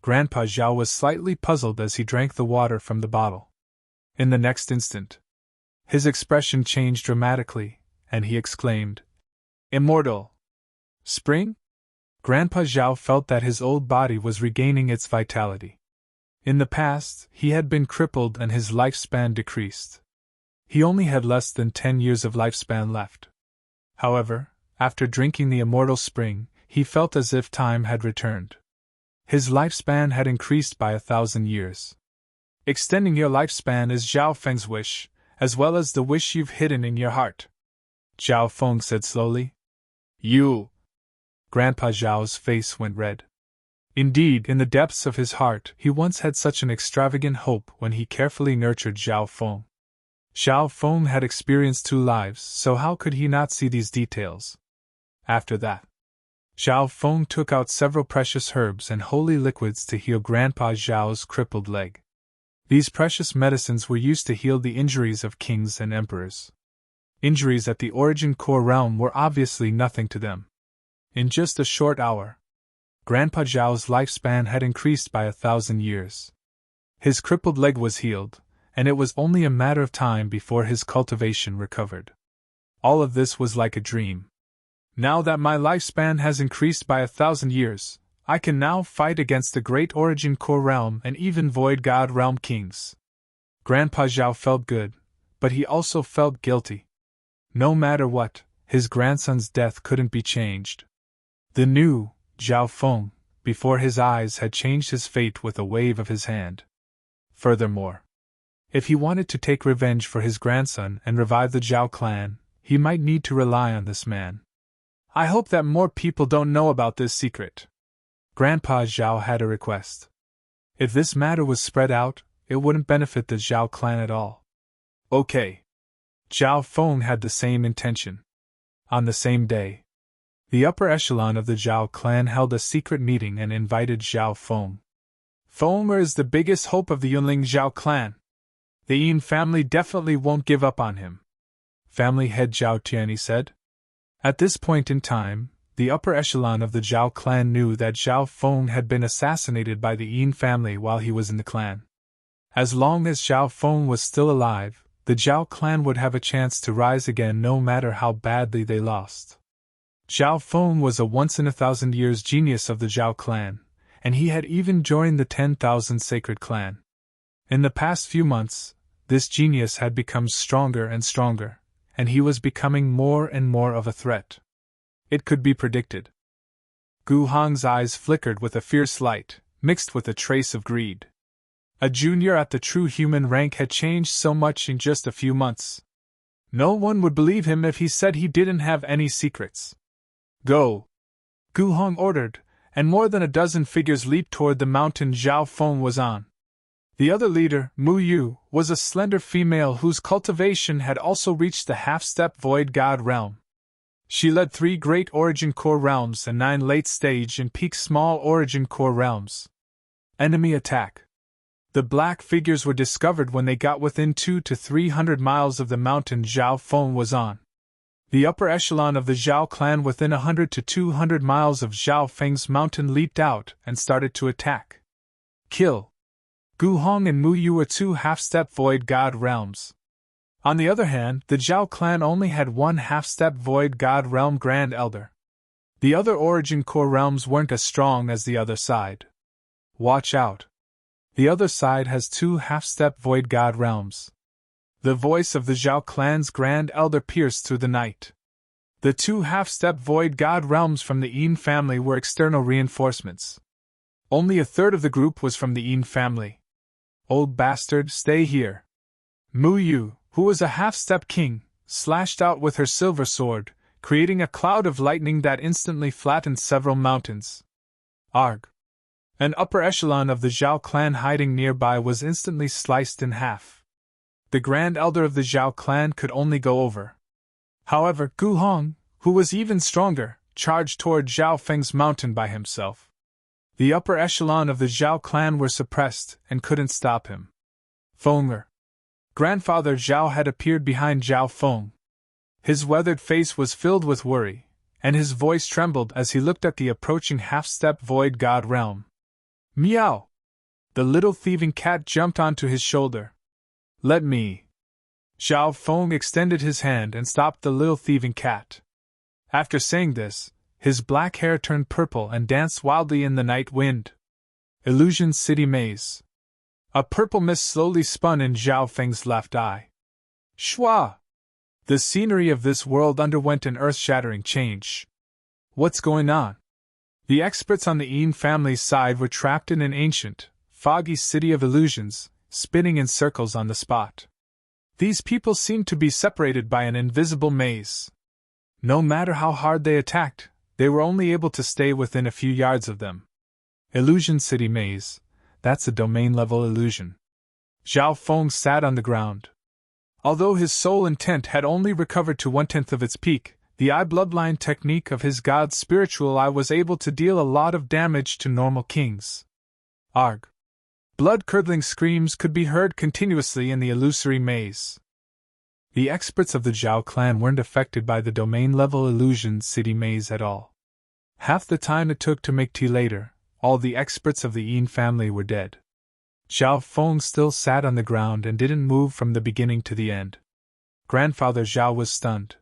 Grandpa Zhao was slightly puzzled as he drank the water from the bottle. In the next instant, his expression changed dramatically, and he exclaimed, Immortal! Spring? Grandpa Zhao felt that his old body was regaining its vitality. In the past, he had been crippled and his lifespan decreased. He only had less than 10 years of lifespan left. However, after drinking the immortal spring, he felt as if time had returned. His lifespan had increased by 1,000 years. Extending your lifespan is Zhao Feng's wish, as well as the wish you've hidden in your heart. Zhao Feng said slowly. You! Grandpa Zhao's face went red. Indeed, in the depths of his heart, he once had such an extravagant hope when he carefully nurtured Zhao Feng. Zhao Feng had experienced 2 lives, so how could he not see these details? After that, Zhao Feng took out several precious herbs and holy liquids to heal Grandpa Zhao's crippled leg. These precious medicines were used to heal the injuries of kings and emperors. Injuries at the Origin Core realm were obviously nothing to them. In just a short hour, Grandpa Zhao's lifespan had increased by 1,000 years. His crippled leg was healed, and it was only a matter of time before his cultivation recovered. All of this was like a dream. Now that my lifespan has increased by 1,000 years, I can now fight against the Great Origin Core Realm and even Void God Realm kings. Grandpa Zhao felt good, but he also felt guilty. No matter what, his grandson's death couldn't be changed. The new Zhao Feng, before his eyes, had changed his fate with a wave of his hand. Furthermore, if he wanted to take revenge for his grandson and revive the Zhao clan, he might need to rely on this man. I hope that more people don't know about this secret. Grandpa Zhao had a request. If this matter was spread out, it wouldn't benefit the Zhao clan at all. Okay. Zhao Feng had the same intention. On the same day, the upper echelon of the Zhao clan held a secret meeting and invited Zhao Feng. Feng is the biggest hope of the Yunling Zhao clan. The Yin family definitely won't give up on him. Family head Zhao Tianyi said. At this point in time, the upper echelon of the Zhao clan knew that Zhao Feng had been assassinated by the Yin family while he was in the clan. As long as Zhao Feng was still alive, the Zhao clan would have a chance to rise again no matter how badly they lost. Zhao Feng was a once-in-1,000 years genius of the Zhao clan, and he had even joined the 10,000 Sacred Clan. In the past few months, this genius had become stronger and stronger, and he was becoming more and more of a threat. It could be predicted. Gu Hong's eyes flickered with a fierce light, mixed with a trace of greed. A junior at the true human rank had changed so much in just a few months. No one would believe him if he said he didn't have any secrets. Go! Gu Hong ordered, and more than a dozen figures leaped toward the mountain Zhao Feng was on. The other leader, Mu Yu, was a slender female whose cultivation had also reached the half-step void god realm. She led 3 great origin core realms and 9 late-stage and peak small origin core realms. Enemy attack. The black figures were discovered when they got within 200 to 300 miles of the mountain Zhao Feng was on. The upper echelon of the Zhao clan within 100 to 200 miles of Zhao Feng's mountain leaped out and started to attack. Kill. Gu Hong and Mu Yu were 2 half-step void god realms. On the other hand, the Zhao clan only had 1 half-step void god realm grand elder. The other origin core realms weren't as strong as the other side. Watch out. The other side has 2 half-step void god realms. The voice of the Zhao clan's grand elder pierced through the night. The 2 half-step void god realms from the Yin family were external reinforcements. Only a third of the group was from the Yin family. Old bastard, stay here. Mu Yu, who was a half-step king, slashed out with her silver sword, creating a cloud of lightning that instantly flattened several mountains. Arg! An upper echelon of the Zhao clan hiding nearby was instantly sliced in half. The grand elder of the Zhao clan could only go over. However, Gu Hong, who was even stronger, charged toward Zhao Feng's mountain by himself. The upper echelon of the Zhao clan were suppressed and couldn't stop him. Fenger. Grandfather Zhao had appeared behind Zhao Feng. His weathered face was filled with worry, and his voice trembled as he looked at the approaching half-step void god realm. Meow! The little thieving cat jumped onto his shoulder. Let me. Zhao Feng extended his hand and stopped the little thieving cat. After saying this, his black hair turned purple and danced wildly in the night wind. Illusion City Maze. A purple mist slowly spun in Zhao Feng's left eye. Shwa! The scenery of this world underwent an earth-shattering change. What's going on? The experts on the Yin family's side were trapped in an ancient, foggy city of illusions, spinning in circles on the spot. These people seemed to be separated by an invisible maze. No matter how hard they attacked, they were only able to stay within a few yards of them. Illusion City Maze, that's a domain-level illusion. Zhao Feng sat on the ground. Although his soul intent had only recovered to 1/10 of its peak, the eye bloodline technique of his god's spiritual eye was able to deal a lot of damage to normal kings. Arg! Blood-curdling screams could be heard continuously in the illusory maze. The experts of the Zhao clan weren't affected by the domain-level illusion city maze at all. Half the time it took to make tea later, all the experts of the Yin family were dead. Zhao Feng still sat on the ground and didn't move from the beginning to the end. Grandfather Zhao was stunned.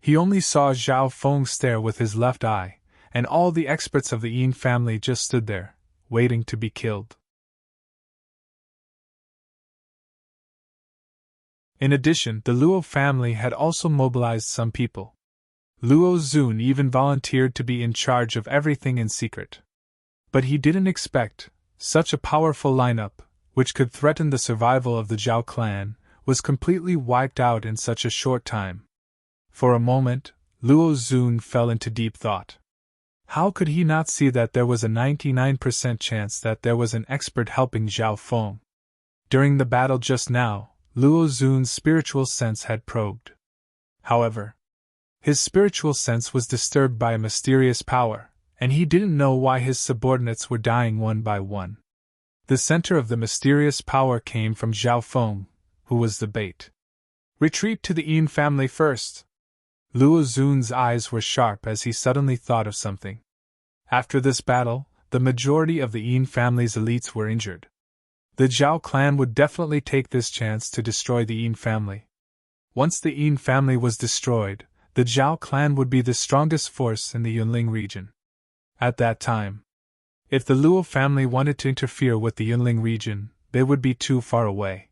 He only saw Zhao Feng stare with his left eye, and all the experts of the Yin family just stood there, waiting to be killed. In addition, the Luo family had also mobilized some people. Luo Zun even volunteered to be in charge of everything in secret. But he didn't expect such a powerful lineup, which could threaten the survival of the Zhao clan, was completely wiped out in such a short time. For a moment, Luo Zun fell into deep thought. How could he not see that there was a 99% chance that there was an expert helping Zhao Feng? During the battle just now, Luo Zun's spiritual sense had probed. However, his spiritual sense was disturbed by a mysterious power, and he didn't know why his subordinates were dying one by one. The center of the mysterious power came from Zhao Feng, who was the bait. Retreat to the Yin family first. Luo Zun's eyes were sharp as he suddenly thought of something. After this battle, the majority of the Yin family's elites were injured. The Zhao clan would definitely take this chance to destroy the Yin family. Once the Yin family was destroyed, the Zhao clan would be the strongest force in the Yunling region. At that time, if the Luo family wanted to interfere with the Yunling region, they would be too far away.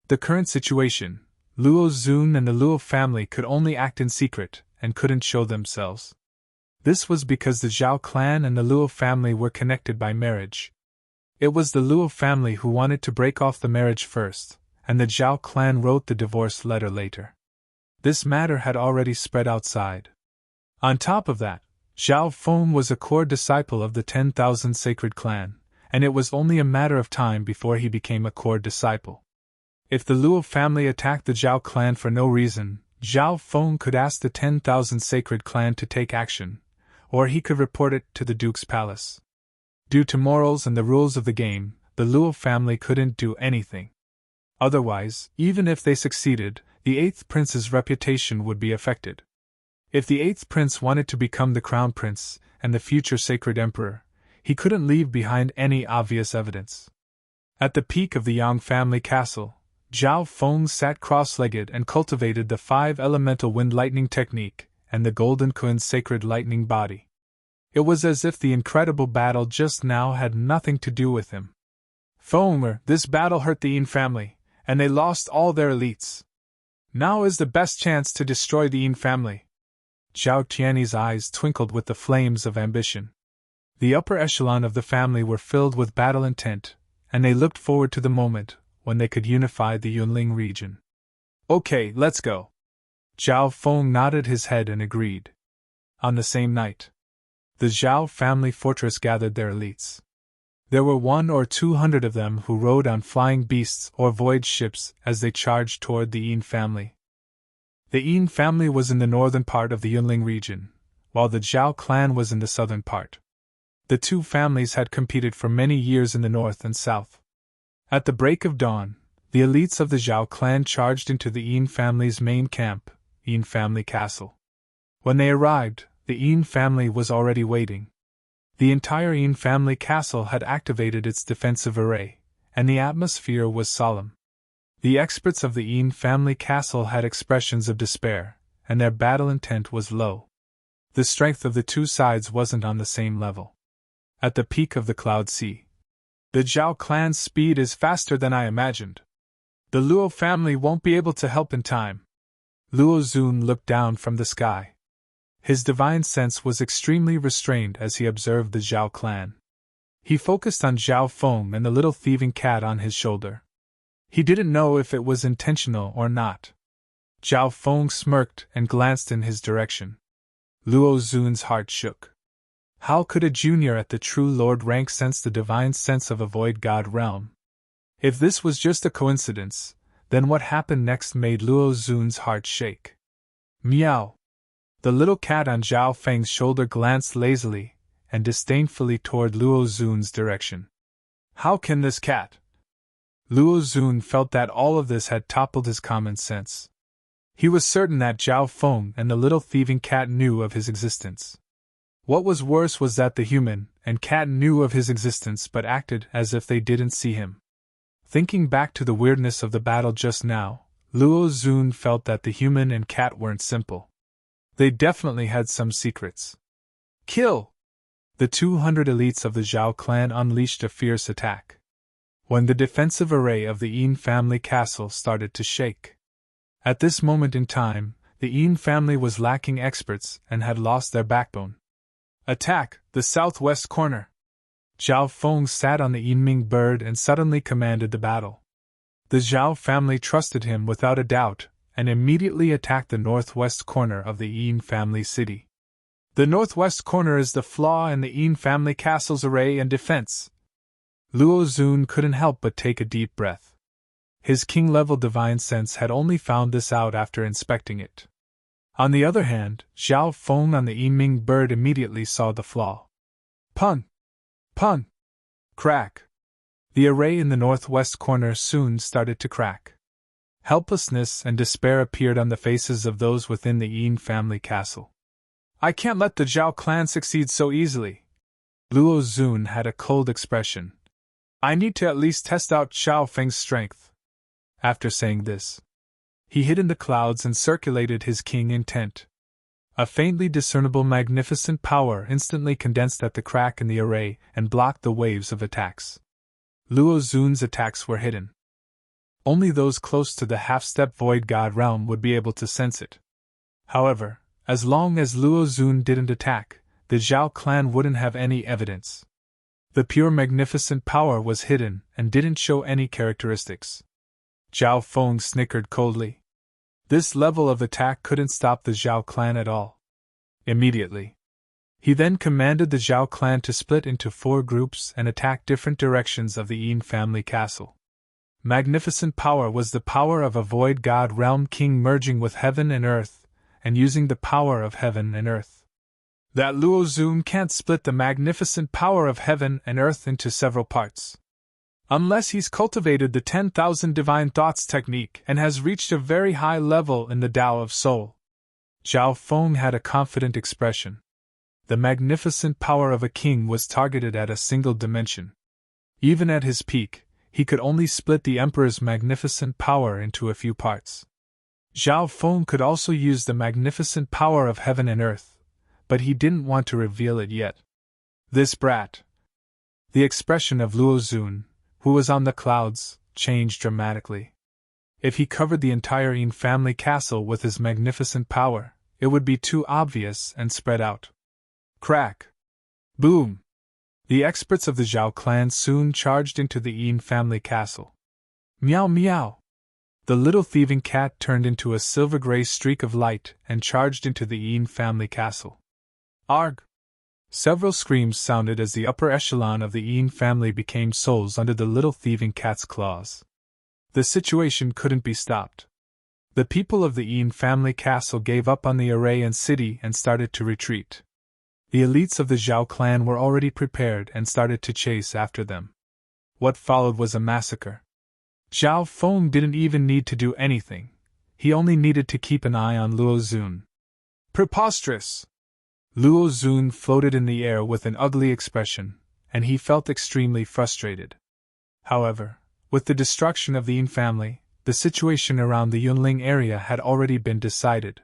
The current situation, Luo Zun and the Luo family could only act in secret and couldn't show themselves. This was because the Zhao clan and the Luo family were connected by marriage. It was the Luo family who wanted to break off the marriage first, and the Zhao clan wrote the divorce letter later. This matter had already spread outside. On top of that, Zhao Feng was a core disciple of the 10,000 Sacred Clan, and it was only a matter of time before he became a core disciple. If the Luo family attacked the Zhao clan for no reason, Zhao Feng could ask the 10,000 Sacred Clan to take action, or he could report it to the Duke's palace. Due to morals and the rules of the game, the Luo family couldn't do anything. Otherwise, even if they succeeded, the 8th prince's reputation would be affected. If the 8th prince wanted to become the crown prince and the future sacred emperor, he couldn't leave behind any obvious evidence. At the peak of the Yang family castle, Zhao Feng sat cross-legged and cultivated the 5 elemental wind lightning technique and the golden Kun's sacred lightning body. It was as if the incredible battle just now had nothing to do with him. Feng, this battle hurt the Yin family, and they lost all their elites. Now is the best chance to destroy the Yin family. Zhao Tianyi's eyes twinkled with the flames of ambition. The upper echelon of the family were filled with battle intent, and they looked forward to the moment when they could unify the Yunling region. Okay, let's go. Zhao Feng nodded his head and agreed. On the same night, the Zhao family fortress gathered their elites. There were 100 or 200 of them who rode on flying beasts or voyage ships as they charged toward the Yin family. The Yin family was in the northern part of the Yunling region, while the Zhao clan was in the southern part. The two families had competed for many years in the north and south. At the break of dawn, the elites of the Zhao clan charged into the Yin family's main camp, Yin family castle. When they arrived, the Yin family was already waiting. The entire Yin family castle had activated its defensive array, and the atmosphere was solemn. The experts of the Yin family castle had expressions of despair, and their battle intent was low. The strength of the two sides wasn't on the same level. At the peak of the Cloud Sea, the Zhao clan's speed is faster than I imagined. The Luo family won't be able to help in time. Luo Zun looked down from the sky. His divine sense was extremely restrained as he observed the Zhao clan. He focused on Zhao Feng and the little thieving cat on his shoulder. He didn't know if it was intentional or not. Zhao Feng smirked and glanced in his direction. Luo Zun's heart shook. How could a junior at the True Lord rank sense the divine sense of a void god realm? If this was just a coincidence, then what happened next made Luo Zun's heart shake. Meow! The little cat on Zhao Feng's shoulder glanced lazily and disdainfully toward Luo Zun's direction. How can this cat? Luo Zun felt that all of this had toppled his common sense. He was certain that Zhao Feng and the little thieving cat knew of his existence. What was worse was that the human and cat knew of his existence but acted as if they didn't see him. Thinking back to the weirdness of the battle just now, Luo Zun felt that the human and cat weren't simple. They definitely had some secrets. Kill! The 200 elites of the Zhao clan unleashed a fierce attack. When the defensive array of the Yin family castle started to shake. At this moment in time, the Yin family was lacking experts and had lost their backbone. Attack, the southwest corner! Zhao Feng sat on the Yinming bird and suddenly commanded the battle. The Zhao family trusted him without a doubt, and immediately attacked the northwest corner of the Yin family city. The northwest corner is the flaw in the Yin family castle's array and defense. Luo Zun couldn't help but take a deep breath. His king-level divine sense had only found this out after inspecting it. On the other hand, Zhao Feng on the Yinming bird immediately saw the flaw. Pun! Pun! Crack! The array in the northwest corner soon started to crack. Helplessness and despair appeared on the faces of those within the Yin family castle. I can't let the Zhao clan succeed so easily. Luo Zun had a cold expression. I need to at least test out Zhao Feng's strength. After saying this, he hid in the clouds and circulated his king intent. A faintly discernible magnificent power instantly condensed at the crack in the array and blocked the waves of attacks. Luo Zun's attacks were hidden. Only those close to the half-step void god realm would be able to sense it. However, as long as Luo Zun didn't attack, the Zhao clan wouldn't have any evidence. The pure magnificent power was hidden and didn't show any characteristics. Zhao Feng snickered coldly. This level of attack couldn't stop the Zhao clan at all. Immediately, he then commanded the Zhao clan to split into 4 groups and attack different directions of the Yin family castle. Magnificent power was the power of a void god realm king merging with heaven and earth, and using the power of heaven and earth. That Luo Zun can't split the magnificent power of heaven and earth into several parts. Unless he's cultivated the 10,000 divine thoughts technique and has reached a very high level in the Tao of Soul. Zhao Feng had a confident expression. The magnificent power of a king was targeted at a single dimension. Even at his peak, he could only split the emperor's magnificent power into a few parts. Zhao Feng could also use the magnificent power of heaven and earth, but he didn't want to reveal it yet. This brat. The expression of Luo Zun, who was on the clouds, changed dramatically. If he covered the entire Yin family castle with his magnificent power, it would be too obvious and spread out. Crack! Boom! The experts of the Zhao clan soon charged into the Yin family castle. Meow meow! The little thieving cat turned into a silver-gray streak of light and charged into the Yin family castle. Arg! Several screams sounded as the upper echelon of the Yin family became souls under the little thieving cat's claws. The situation couldn't be stopped. The people of the Yin family castle gave up on the array and city and started to retreat. The elites of the Zhao clan were already prepared and started to chase after them. What followed was a massacre. Zhao Feng didn't even need to do anything. He only needed to keep an eye on Luo Zun. Preposterous! Luo Zun floated in the air with an ugly expression, and he felt extremely frustrated. However, with the destruction of the Yin family, the situation around the Yunling area had already been decided.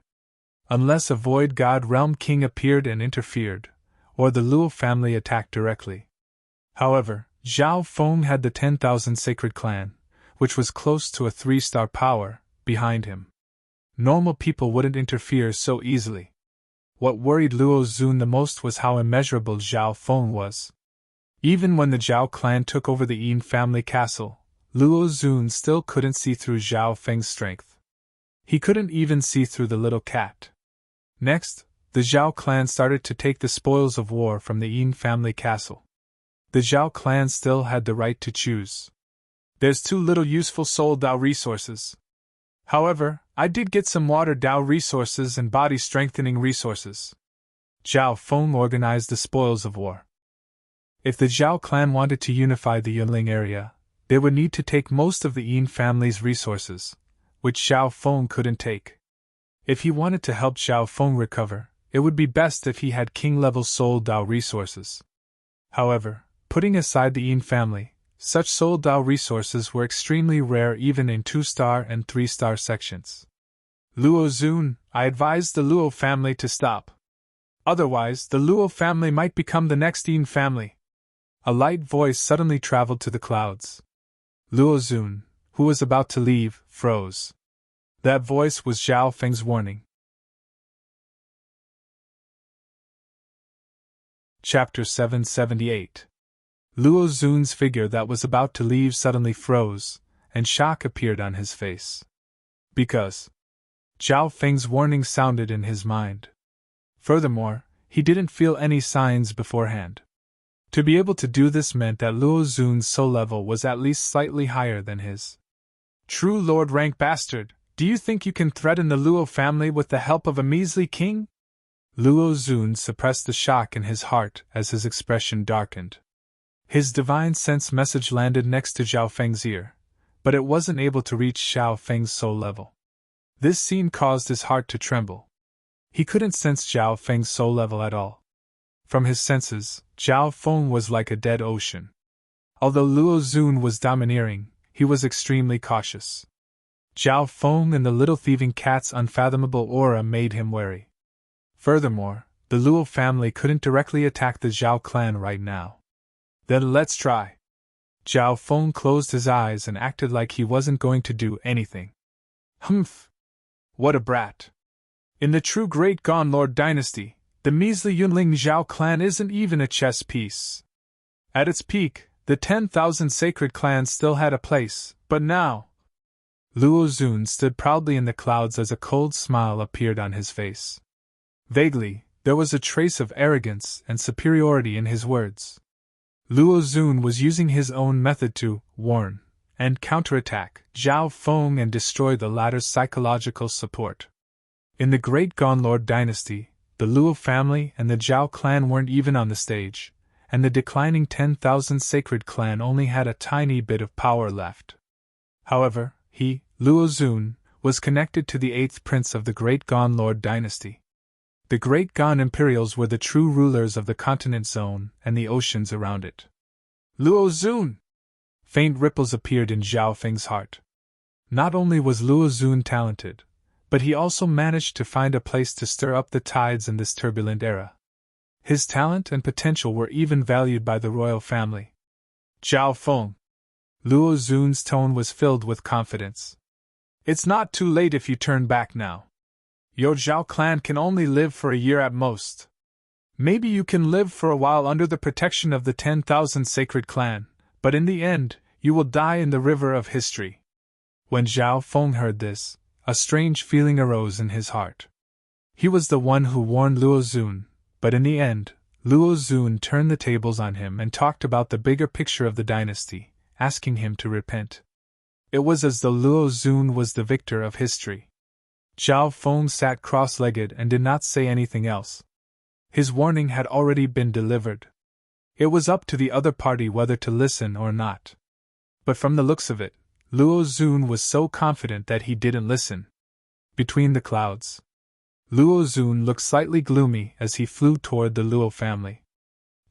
Unless a void god realm king appeared and interfered, or the Luo family attacked directly. However, Zhao Feng had the 10,000 sacred clan, which was close to a 3-star power, behind him. Normal people wouldn't interfere so easily. What worried Luo Zun the most was how immeasurable Zhao Feng was. Even when the Zhao clan took over the Yin family castle, Luo Zun still couldn't see through Zhao Feng's strength. He couldn't even see through the little cat. Next, the Zhao clan started to take the spoils of war from the Yin family castle. The Zhao clan still had the right to choose. There's too little useful soul Dao resources. However, I did get some water Dao resources and body strengthening resources. Zhao Feng organized the spoils of war. If the Zhao clan wanted to unify the Yunling area, they would need to take most of the Yin family's resources, which Zhao Feng couldn't take. If he wanted to help Zhao Feng recover, it would be best if he had king-level soul Dao resources. However, putting aside the Yin family, such soul Dao resources were extremely rare even in 2-star and 3-star sections. Luo Zun, I advised the Luo family to stop. Otherwise, the Luo family might become the next Yin family. A light voice suddenly traveled to the clouds. Luo Zun, who was about to leave, froze. That voice was Zhao Feng's warning. Chapter 778. Luo Zun's figure that was about to leave suddenly froze, and shock appeared on his face. Because Zhao Feng's warning sounded in his mind. Furthermore, he didn't feel any signs beforehand. To be able to do this meant that Luo Zun's soul level was at least slightly higher than his. True Lord rank bastard, do you think you can threaten the Luo family with the help of a measly king? Luo Zun suppressed the shock in his heart as his expression darkened. His divine sense message landed next to Zhao Feng's ear, but it wasn't able to reach Zhao Feng's soul level. This scene caused his heart to tremble. He couldn't sense Zhao Feng's soul level at all. From his senses, Zhao Feng was like a dead ocean. Although Luo Zun was domineering, he was extremely cautious. Zhao Feng and the little thieving cat's unfathomable aura made him wary. Furthermore, the Luo family couldn't directly attack the Zhao clan right now. Then let's try. Zhao Feng closed his eyes and acted like he wasn't going to do anything. Humph! What a brat! In the true Great Gone Lord dynasty, The measly Yunling Zhao clan isn't even a chess piece. At its peak, the 10,000 sacred clans still had a place, but now. Luo Xun stood proudly in the clouds as a cold smile appeared on his face. Vaguely, there was a trace of arrogance and superiority in his words. Luo Xun was using his own method to warn and counterattack Zhao Feng and destroy the latter's psychological support. In the Great Gonlord dynasty, the Luo family and the Zhao clan weren't even on the stage, and the declining 10,000 sacred clan only had a tiny bit of power left. However, he, Luo Xun, was connected to the 8th prince of the Great Gonlord dynasty. The Great Gon Imperials were the true rulers of the continent zone and the oceans around it. Luo Xun! Faint ripples appeared in Zhao Feng's heart. Not only was Luo Xun talented, but he also managed to find a place to stir up the tides in this turbulent era. His talent and potential were even valued by the royal family. Zhao Feng. Luo Xun's tone was filled with confidence. It's not too late if you turn back now. Your Zhao clan can only live for a year at most. Maybe you can live for a while under the protection of the 10,000 sacred clan, but in the end, you will die in the river of history. When Zhao Feng heard this, a strange feeling arose in his heart. He was the one who warned Luo Xun, but in the end, Luo Xun turned the tables on him and talked about the bigger picture of the dynasty, asking him to repent. It was as though Luo Xun was the victor of history. Zhao Feng sat cross-legged and did not say anything else. His warning had already been delivered. It was up to the other party whether to listen or not. But from the looks of it, Luo Xun was so confident that he didn't listen. Between the clouds, Luo Xun looked slightly gloomy as he flew toward the Luo family.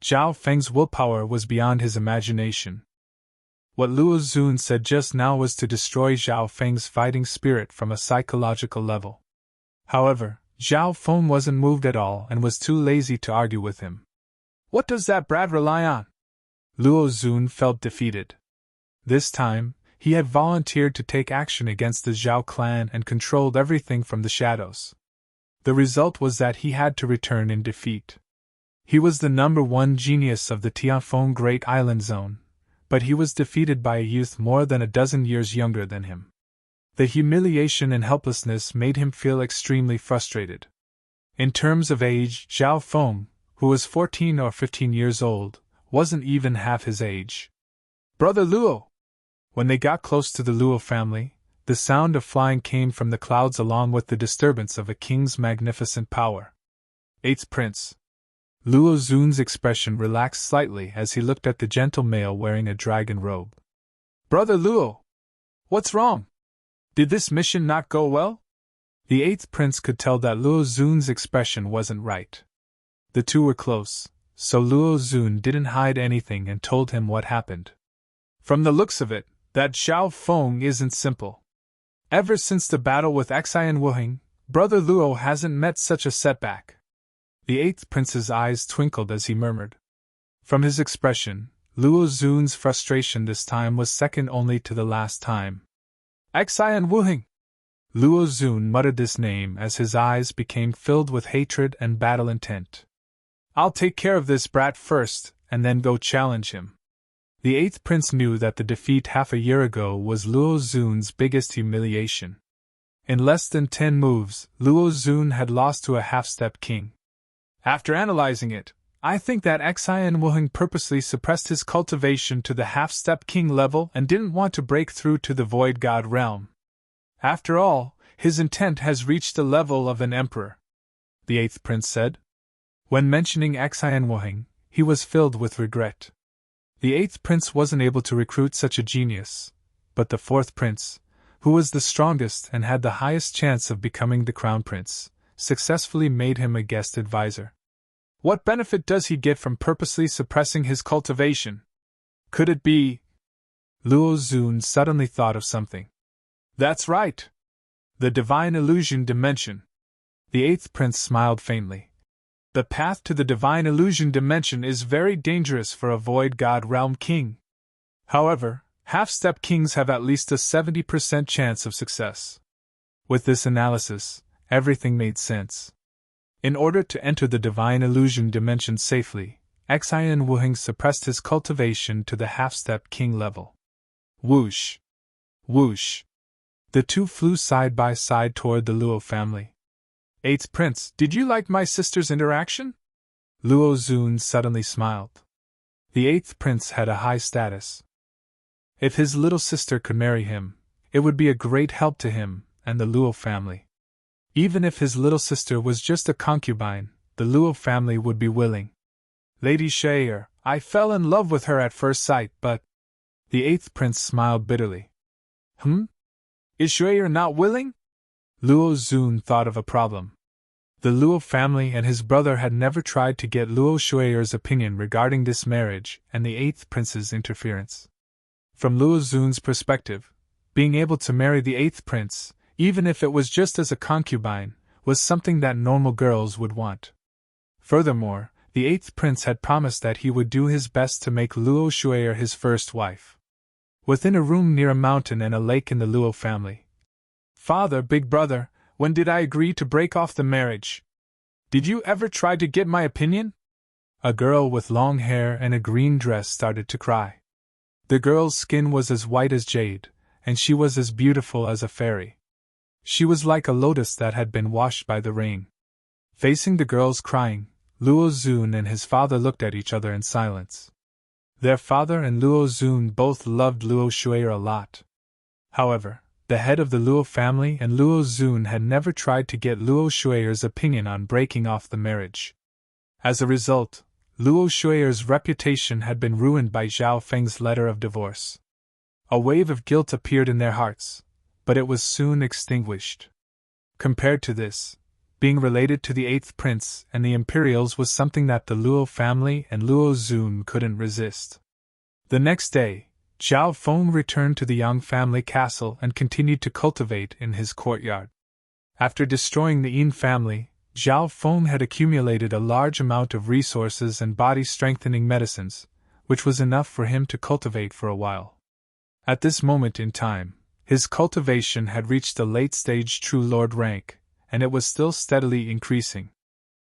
Zhao Feng's willpower was beyond his imagination. What Luo Xun said just now was to destroy Zhao Feng's fighting spirit from a psychological level. However, Zhao Feng wasn't moved at all and was too lazy to argue with him. What does that brat rely on? Luo Xun felt defeated. This time, he had volunteered to take action against the Zhao clan and controlled everything from the shadows. The result was that he had to return in defeat. He was the #1 genius of the Tianfeng Great Island Zone, but he was defeated by a youth more than a dozen years younger than him. The humiliation and helplessness made him feel extremely frustrated. In terms of age, Zhao Feng, who was 14 or 15 years old, wasn't even half his age. Brother Luo! When they got close to the Luo family, the sound of flying came from the clouds along with the disturbance of a king's magnificent power. 8th Prince. Luo Xun's expression relaxed slightly as he looked at the gentle male wearing a dragon robe. Brother Luo! What's wrong? Did this mission not go well? The 8th Prince could tell that Luo Xun's expression wasn't right. The two were close, so Luo Xun didn't hide anything and told him what happened. From the looks of it, that Zhao Feng isn't simple. Ever since the battle with Xian Wuheng, Brother Luo hasn't met such a setback. The 8th Prince's eyes twinkled as he murmured. From his expression, Luo Xun's frustration this time was second only to the last time. Xian Wuheng! Luo Xun muttered this name as his eyes became filled with hatred and battle intent. I'll take care of this brat first, and then go challenge him. The 8th Prince knew that the defeat half a year ago was Luo Xun's biggest humiliation. In less than 10 moves, Luo Xun had lost to a half-step king. After analyzing it, I think that Xian Wuheng purposely suppressed his cultivation to the half-step king level and didn't want to break through to the void god realm. After all, his intent has reached the level of an emperor, the 8th Prince said. When mentioning Xian Wuheng, he was filled with regret. The 8th Prince wasn't able to recruit such a genius, but the 4th Prince, who was the strongest and had the highest chance of becoming the crown prince, successfully made him a guest advisor. What benefit does he get from purposely suppressing his cultivation? Could it be? Luo Xun suddenly thought of something. That's right! The divine illusion dimension. The 8th Prince smiled faintly. The path to the divine illusion dimension is very dangerous for a void god realm king. However, half-step kings have at least a 70% chance of success. With this analysis, everything made sense. In order to enter the divine illusion dimension safely, Xian Wuheng suppressed his cultivation to the half-step king level. Whoosh! Whoosh! The two flew side by side toward the Luo family. Eighth Prince, did you like my sister's interaction? Luo Zun suddenly smiled. The eighth prince had a high status. If his little sister could marry him, it would be a great help to him and the Luo family. Even if his little sister was just a concubine, the Luo family would be willing. Lady Shayer, I fell in love with her at first sight, but... The eighth prince smiled bitterly. Is Shayer not willing? Luo Zun thought of a problem. The Luo family and his brother had never tried to get Luo Shuyer's opinion regarding this marriage and the eighth prince's interference. From Luo Zun's perspective, being able to marry the eighth prince, even if it was just as a concubine, was something that normal girls would want. Furthermore, the eighth prince had promised that he would do his best to make Luo Shue'er his first wife. Within a room near a mountain and a lake in the Luo family. Father, big brother, when did I agree to break off the marriage? Did you ever try to get my opinion? A girl with long hair and a green dress started to cry. The girl's skin was as white as jade, and she was as beautiful as a fairy. She was like a lotus that had been washed by the rain. Facing the girls crying, Luo Zun and his father looked at each other in silence. Their father and Luo Zun both loved Luo Shue'er a lot. However, the head of the Luo family and Luo Zun had never tried to get Luo Shue'er's opinion on breaking off the marriage. As a result, Luo Shue'er's reputation had been ruined by Zhao Feng's letter of divorce. A wave of guilt appeared in their hearts, but it was soon extinguished. Compared to this, being related to the eighth prince and the Imperials was something that the Luo family and Luo Zun couldn't resist. The next day, Zhao Feng returned to the Yang family castle and continued to cultivate in his courtyard. After destroying the Yin family, Zhao Feng had accumulated a large amount of resources and body-strengthening medicines, which was enough for him to cultivate for a while. At this moment in time, his cultivation had reached the late-stage True Lord rank, and it was still steadily increasing.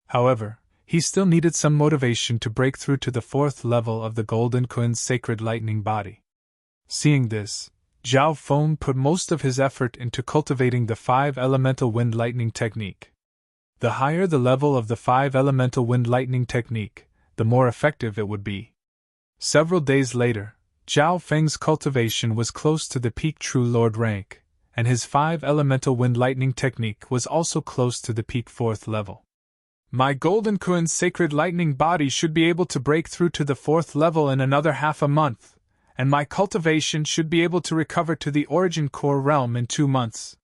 However, he still needed some motivation to break through to the fourth level of the Golden Kun's sacred lightning body. Seeing this, Zhao Feng put most of his effort into cultivating the 5-elemental wind lightning technique. The higher the level of the 5-elemental wind lightning technique, the more effective it would be. Several days later, Zhao Feng's cultivation was close to the peak True Lord rank, and his 5-elemental wind lightning technique was also close to the peak 4th level. My Golden Kun's sacred lightning body should be able to break through to the 4th level in another half a month, and my cultivation should be able to recover to the origin core realm in 2 months.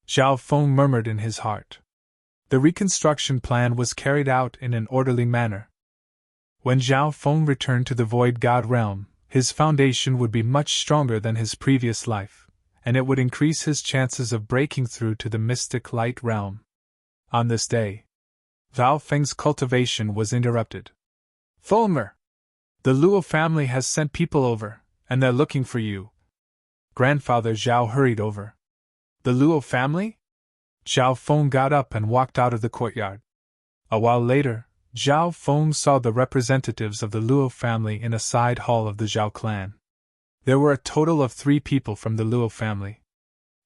Zhao Feng murmured in his heart. The reconstruction plan was carried out in an orderly manner. When Zhao Feng returned to the Void God realm, his foundation would be much stronger than his previous life, and it would increase his chances of breaking through to the mystic light realm. On this day, Zhao Feng's cultivation was interrupted. Fulmer! The Luo family has sent people over, and they're looking for you. Grandfather Zhao hurried over. The Luo family? Zhao Feng got up and walked out of the courtyard. A while later, Zhao Feng saw the representatives of the Luo family in a side hall of the Zhao clan. There were a total of 3 people from the Luo family.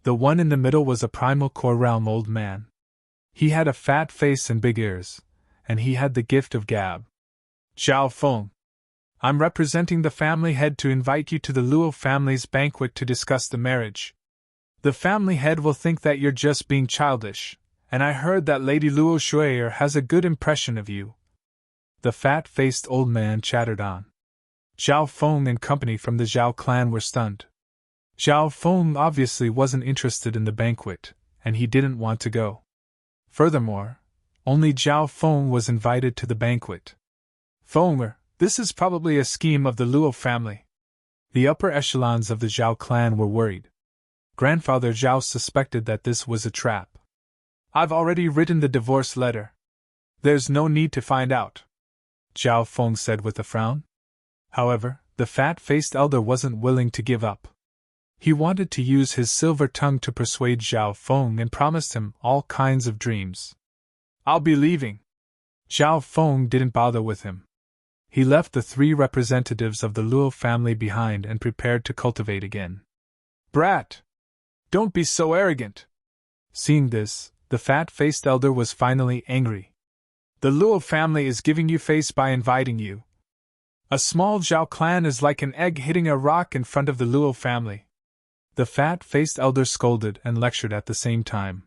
The one in the middle was a primal core realm old man. He had a fat face and big ears, and he had the gift of gab. Zhao Feng, I'm representing the family head to invite you to the Luo family's banquet to discuss the marriage. The family head will think that you're just being childish, and I heard that Lady Luo Shue'er has a good impression of you. The fat-faced old man chattered on. Zhao Feng and company from the Zhao clan were stunned. Zhao Feng obviously wasn't interested in the banquet, and he didn't want to go. Furthermore, only Zhao Feng was invited to the banquet. Fenger, this is probably a scheme of the Luo family. The upper echelons of the Zhao clan were worried. Grandfather Zhao suspected that this was a trap. I've already written the divorce letter. There's no need to find out, Zhao Feng said with a frown. However, the fat-faced elder wasn't willing to give up. He wanted to use his silver tongue to persuade Zhao Feng and promised him all kinds of dreams. I'll be leaving. Zhao Feng didn't bother with him. He left the 3 representatives of the Luo family behind and prepared to cultivate again. Brat! Don't be so arrogant! Seeing this, the fat-faced elder was finally angry. The Luo family is giving you face by inviting you. A small Zhao clan is like an egg hitting a rock in front of the Luo family. The fat-faced elder scolded and lectured at the same time.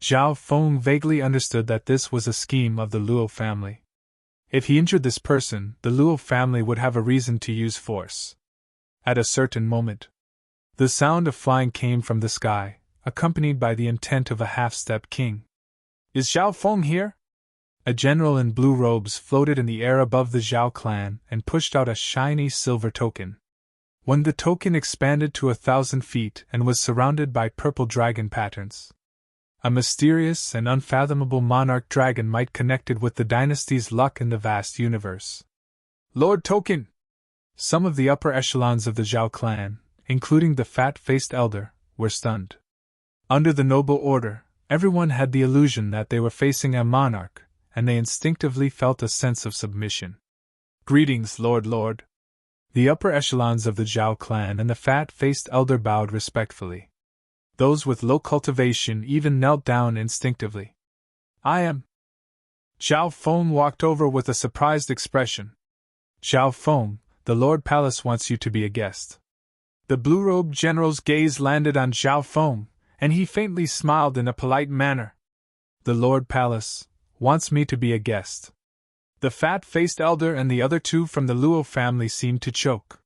Zhao Feng vaguely understood that this was a scheme of the Luo family. If he injured this person, the Luo family would have a reason to use force. At a certain moment, the sound of flying came from the sky, accompanied by the intent of a half-step king. Is Zhao Feng here? A general in blue robes floated in the air above the Zhao clan and pushed out a shiny silver token. When the token expanded to 1,000 feet and was surrounded by purple dragon patterns, a mysterious and unfathomable monarch dragon might connected with the dynasty's luck in the vast universe. Lord Token! Some of the upper echelons of the Zhao clan, including the fat-faced elder, were stunned. Under the noble order, everyone had the illusion that they were facing a monarch, and they instinctively felt a sense of submission. Greetings, Lord. The upper echelons of the Zhao clan and the fat-faced elder bowed respectfully. Those with low cultivation even knelt down instinctively. I am. Zhao Feng walked over with a surprised expression. Zhao Feng, the Lord Palace wants you to be a guest. The blue-robed general's gaze landed on Zhao Feng, and he faintly smiled in a polite manner. The Lord Palace wants me to be a guest. The fat-faced elder and the other 2 from the Luo family seemed to choke.